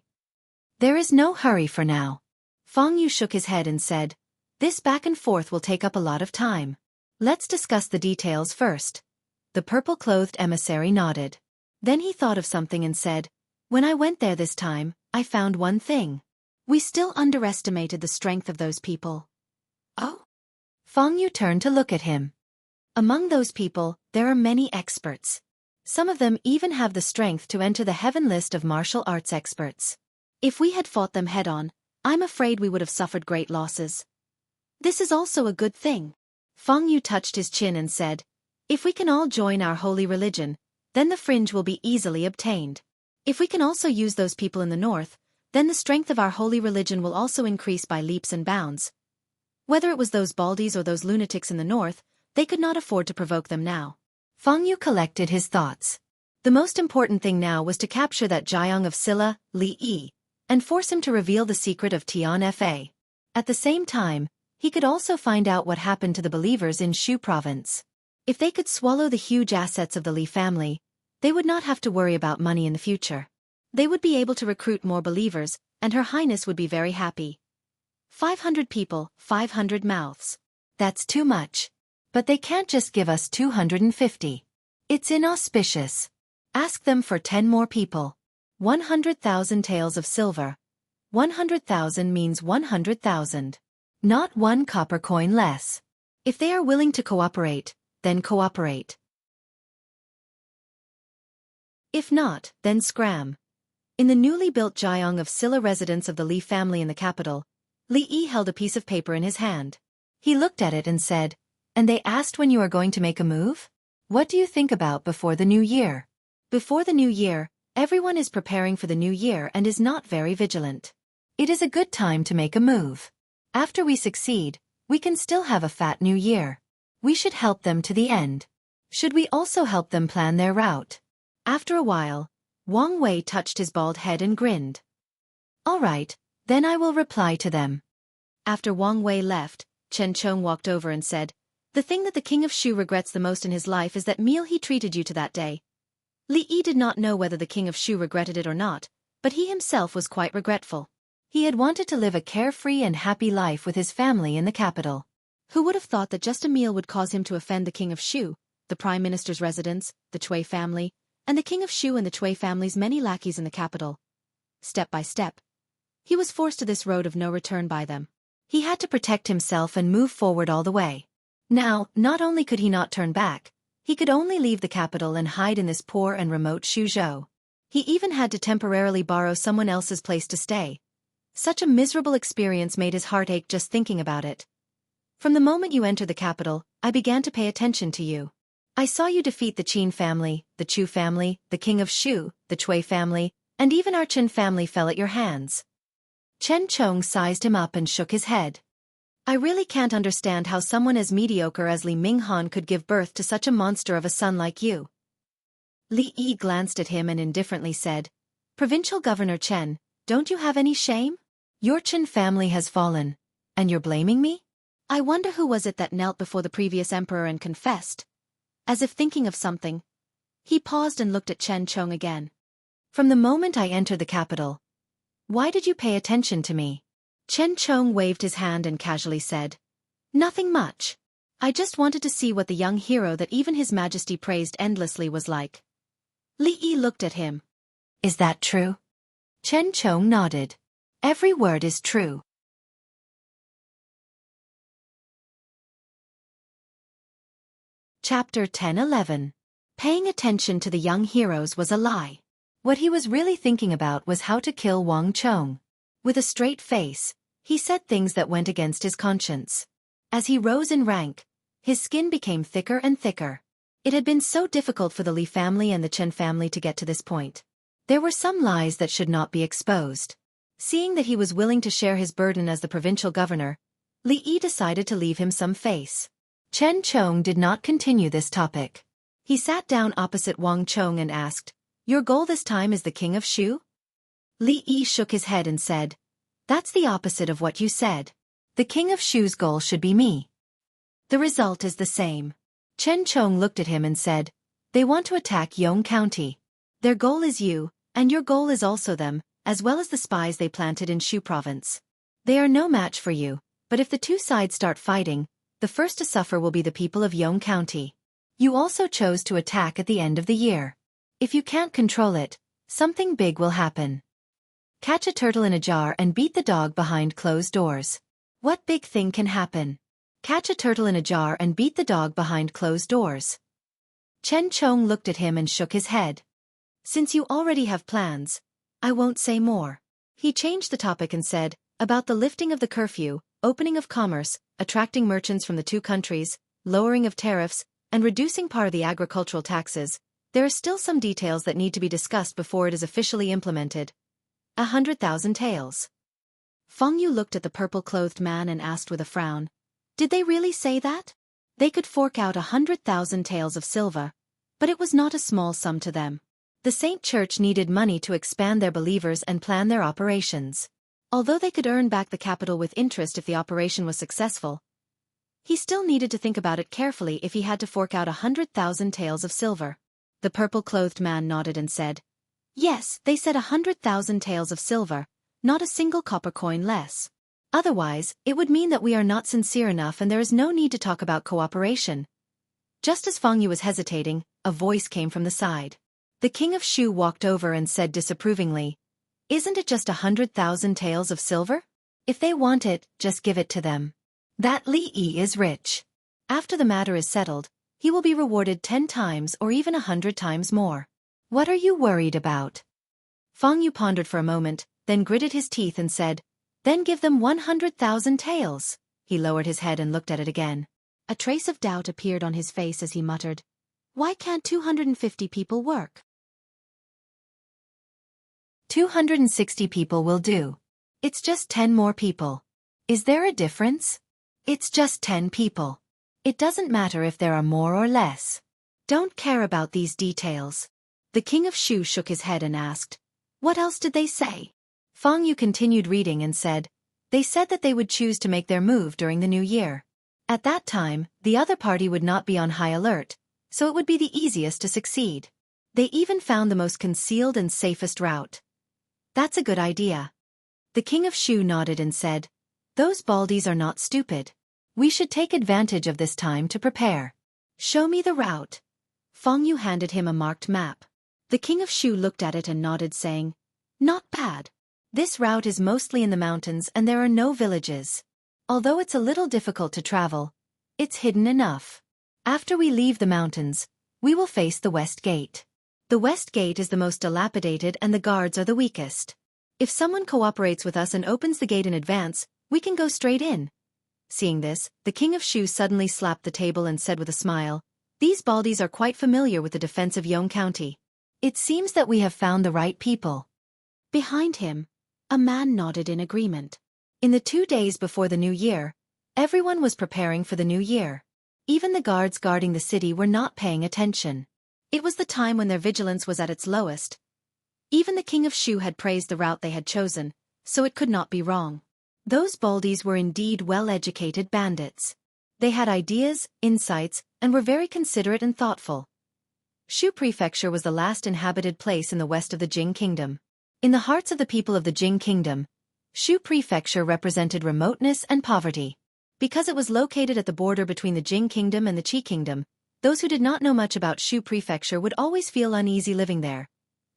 There is no hurry for now." Feng Yu shook his head and said, "This back and forth will take up a lot of time. Let's discuss the details first." The purple-clothed emissary nodded. Then he thought of something and said, "When I went there this time, I found one thing. We still underestimated the strength of those people." "Oh?" Feng Yu turned to look at him. "Among those people, there are many experts. Some of them even have the strength to enter the heaven list of martial arts experts. If we had fought them head-on, I'm afraid we would have suffered great losses. This is also a good thing." Feng Yu touched his chin and said, "If we can all join our holy religion, then the fringe will be easily obtained. If we can also use those people in the north, then the strength of our holy religion will also increase by leaps and bounds. Whether it was those baldies or those lunatics in the north, they could not afford to provoke them now." Feng Yu collected his thoughts. The most important thing now was to capture that Jiang of Silla, Li Yi, and force him to reveal the secret of Tian Fa. At the same time, he could also find out what happened to the believers in Shu province. If they could swallow the huge assets of the Li family, they would not have to worry about money in the future. They would be able to recruit more believers, and Her Highness would be very happy. 500 people, 500 mouths. That's too much. But they can't just give us 250. It's inauspicious. Ask them for 10 more people. 100,000 taels of silver. 100,000 means 100,000. Not one copper coin less. If they are willing to cooperate, then cooperate. If not, then scram. In the newly built Jiang of Silla residence of the Li family in the capital, Li Yi held a piece of paper in his hand. He looked at it and said, "And they asked when you are going to make a move? What do you think about before the new year?" Before the new year, everyone is preparing for the new year and is not very vigilant. It is a good time to make a move. After we succeed, we can still have a fat new year. We should help them to the end. Should we also help them plan their route? After a while, Wang Wei touched his bald head and grinned. "All right, then I will reply to them." After Wang Wei left, Chen Chong walked over and said, "The thing that the king of Shu regrets the most in his life is that meal he treated you to that day." Li Yi did not know whether the king of Shu regretted it or not, but he himself was quite regretful. He had wanted to live a carefree and happy life with his family in the capital. Who would have thought that just a meal would cause him to offend the king of Shu, the prime minister's residence, the Cui family, and the king of Shu and the Cui family's many lackeys in the capital? Step by step, he was forced to this road of no return by them. He had to protect himself and move forward all the way. Now, not only could he not turn back, he could only leave the capital and hide in this poor and remote Suzhou. He even had to temporarily borrow someone else's place to stay. Such a miserable experience made his heart ache just thinking about it. "From the moment you entered the capital, I began to pay attention to you. I saw you defeat the Qin family, the Chu family, the king of Shu, the Cui family, and even our Chen family fell at your hands." Chen Chong sized him up and shook his head. "I really can't understand how someone as mediocre as Li Minghan could give birth to such a monster of a son like you." Li Yi glanced at him and indifferently said, "Provincial Governor Chen, don't you have any shame? Your Chen family has fallen, and you're blaming me? I wonder who was it that knelt before the previous emperor and confessed?" As if thinking of something, he paused and looked at Chen Chong again. "From the moment I entered the capital. Why did you pay attention to me?" Chen Chong waved his hand and casually said, "Nothing much. I just wanted to see what the young hero that even His Majesty praised endlessly was like." Li Yi looked at him. "Is that true?" Chen Chong nodded. "Every word is true." Chapter 10-11. Paying attention to the young heroes was a lie. What he was really thinking about was how to kill Wang Chong. With a straight face, he said things that went against his conscience. As he rose in rank, his skin became thicker and thicker. It had been so difficult for the Li family and the Chen family to get to this point. There were some lies that should not be exposed. Seeing that he was willing to share his burden as the provincial governor, Li Yi decided to leave him some face. Chen Chong did not continue this topic. He sat down opposite Wang Chong and asked, "Your goal this time is the king of Shu?" Li Yi shook his head and said, That's the opposite of what you said. The king of Shu's goal should be me. The result is the same. Chen Chong looked at him and said, they want to attack Yong County. Their goal is you, and your goal is also them, as well as the spies they planted in Shu province. They are no match for you, but if the two sides start fighting, the first to suffer will be the people of Yong County. You also chose to attack at the end of the year. If you can't control it, something big will happen. Catch a turtle in a jar and beat the dog behind closed doors. What big thing can happen? Catch a turtle in a jar and beat the dog behind closed doors. Chen Chong looked at him and shook his head. Since you already have plans, I won't say more. He changed the topic and said, about the lifting of the curfew, opening of commerce, attracting merchants from the two countries, lowering of tariffs, and reducing part of the agricultural taxes, there are still some details that need to be discussed before it is officially implemented. 100,000 taels. Feng Yu looked at the purple-clothed man and asked with a frown, did they really say that? They could fork out 100,000 taels of silver, but it was not a small sum to them. The Saint Church needed money to expand their believers and plan their operations. Although they could earn back the capital with interest if the operation was successful, he still needed to think about it carefully if he had to fork out 100,000 taels of silver. The purple-clothed man nodded and said, yes, they said 100,000 taels of silver, not a single copper coin less. Otherwise, it would mean that we are not sincere enough and there is no need to talk about cooperation. Just as Feng Yu was hesitating, a voice came from the side. The king of Shu walked over and said disapprovingly, isn't it just 100,000 taels of silver? If they want it, just give it to them. That Li Yi is rich. After the matter is settled, he will be rewarded 10 times or even 100 times more. What are you worried about? Feng Yu pondered for a moment, then gritted his teeth and said, then give them 100,000 taels. He lowered his head and looked at it again. A trace of doubt appeared on his face as he muttered, why can't 250 people work? 260 people will do. It's just 10 more people. Is there a difference? It's just 10 people. It doesn't matter if there are more or less. Don't care about these details. The king of Shu shook his head and asked, what else did they say? Feng Yu continued reading and said, they said that they would choose to make their move during the new year. At that time, the other party would not be on high alert, so it would be the easiest to succeed. They even found the most concealed and safest route. That's a good idea. The king of Shu nodded and said, those baldies are not stupid. We should take advantage of this time to prepare. Show me the route. Feng Yu handed him a marked map. The king of Shu looked at it and nodded, saying, not bad. This route is mostly in the mountains and there are no villages. Although it's a little difficult to travel, it's hidden enough. After we leave the mountains, we will face the west gate. The west gate is the most dilapidated and the guards are the weakest. If someone cooperates with us and opens the gate in advance, we can go straight in. Seeing this, the king of Shu suddenly slapped the table and said with a smile, these baldies are quite familiar with the defense of Yong County. It seems that we have found the right people. Behind him, a man nodded in agreement. In the 2 days before the new year, everyone was preparing for the new year. Even the guards guarding the city were not paying attention. It was the time when their vigilance was at its lowest. Even the king of Shu had praised the route they had chosen, so it could not be wrong. Those baldies were indeed well-educated bandits. They had ideas, insights, and were very considerate and thoughtful. Shu Prefecture was the last inhabited place in the west of the Jing Kingdom. In the hearts of the people of the Jing Kingdom, Shu Prefecture represented remoteness and poverty. Because it was located at the border between the Jing Kingdom and the Qi Kingdom, those who did not know much about Shu Prefecture would always feel uneasy living there,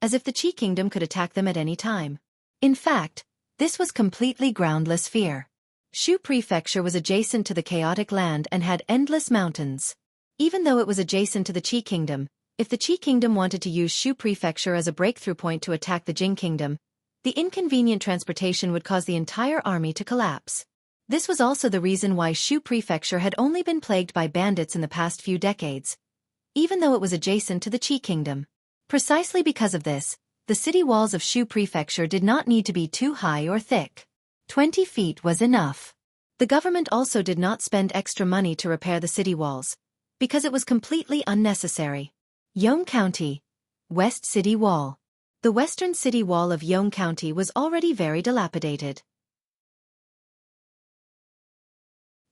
as if the Qi Kingdom could attack them at any time. In fact, this was completely groundless fear. Shu Prefecture was adjacent to the chaotic land and had endless mountains. Even though it was adjacent to the Qi Kingdom, if the Qi Kingdom wanted to use Shu Prefecture as a breakthrough point to attack the Jing Kingdom, the inconvenient transportation would cause the entire army to collapse. This was also the reason why Shu Prefecture had only been plagued by bandits in the past few decades, even though it was adjacent to the Qi Kingdom. Precisely because of this, the city walls of Shu Prefecture did not need to be too high or thick. 20 feet was enough. The government also did not spend extra money to repair the city walls, because it was completely unnecessary. Yong County, West City Wall. The western city wall of Yong County was already very dilapidated.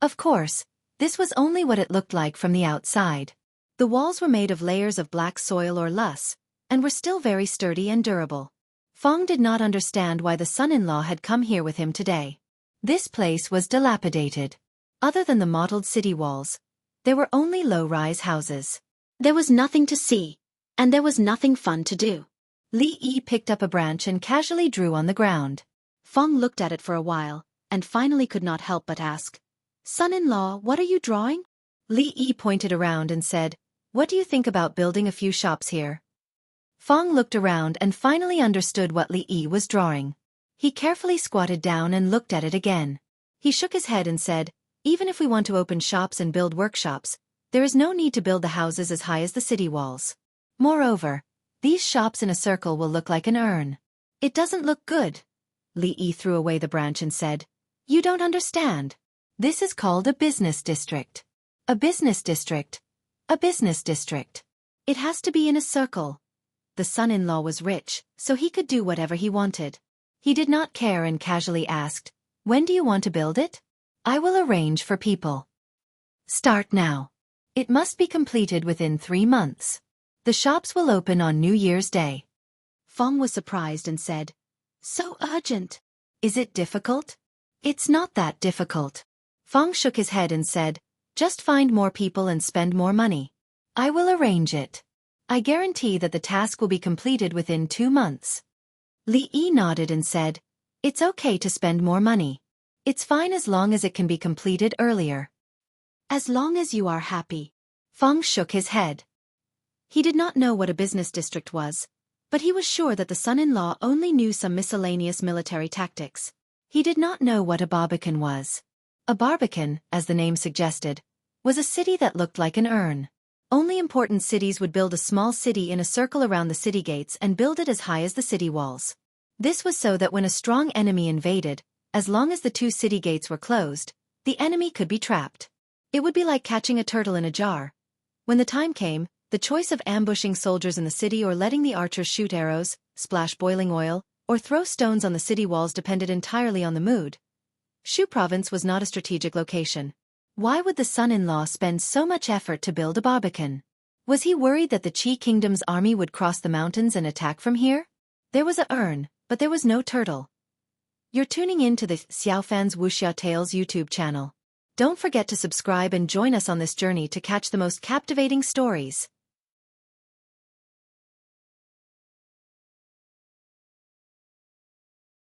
Of course, this was only what it looked like from the outside. The walls were made of layers of black soil or loess, and were still very sturdy and durable. Fong did not understand why the son-in-law had come here with him today. This place was dilapidated. Other than the mottled city walls, there were only low-rise houses. There was nothing to see, and there was nothing fun to do. Li Yi picked up a branch and casually drew on the ground. Fong looked at it for a while, and finally could not help but ask, "Son-in-law, what are you drawing?" Li Yi pointed around and said, "What do you think about building a few shops here?" Fong looked around and finally understood what Li Yi was drawing. He carefully squatted down and looked at it again. He shook his head and said, "Even if we want to open shops and build workshops, there is no need to build the houses as high as the city walls. Moreover, these shops in a circle will look like an urn. It doesn't look good." Li Yi threw away the branch and said, "You don't understand. This is called a business district. A business district. A business district. It has to be in a circle." The son-in-law was rich, so he could do whatever he wanted. He did not care and casually asked, "When do you want to build it?" "I will arrange for people. Start now. It must be completed within 3 months. The shops will open on New Year's Day." Fong was surprised and said, "So urgent. Is it difficult?" "It's not that difficult." Fong shook his head and said, "Just find more people and spend more money. I will arrange it. I guarantee that the task will be completed within 2 months." Li Yi nodded and said, "It's okay to spend more money. It's fine as long as it can be completed earlier. As long as you are happy." Fong shook his head. He did not know what a business district was, but he was sure that the son-in-law only knew some miscellaneous military tactics. He did not know what a barbican was. A barbican, as the name suggested, was a city that looked like an urn. Only important cities would build a small city in a circle around the city gates and build it as high as the city walls. This was so that when a strong enemy invaded, as long as the 2 city gates were closed, the enemy could be trapped. It would be like catching a turtle in a jar. When the time came, the choice of ambushing soldiers in the city or letting the archers shoot arrows, splash boiling oil, or throw stones on the city walls depended entirely on the mood. Shu Province was not a strategic location. Why would the son-in-law spend so much effort to build a barbican? Was he worried that the Qi Kingdom's army would cross the mountains and attack from here? There was a urn, but there was no turtle. You're tuning in to the Xiaofan's Wuxia Tales YouTube channel. Don't forget to subscribe and join us on this journey to catch the most captivating stories.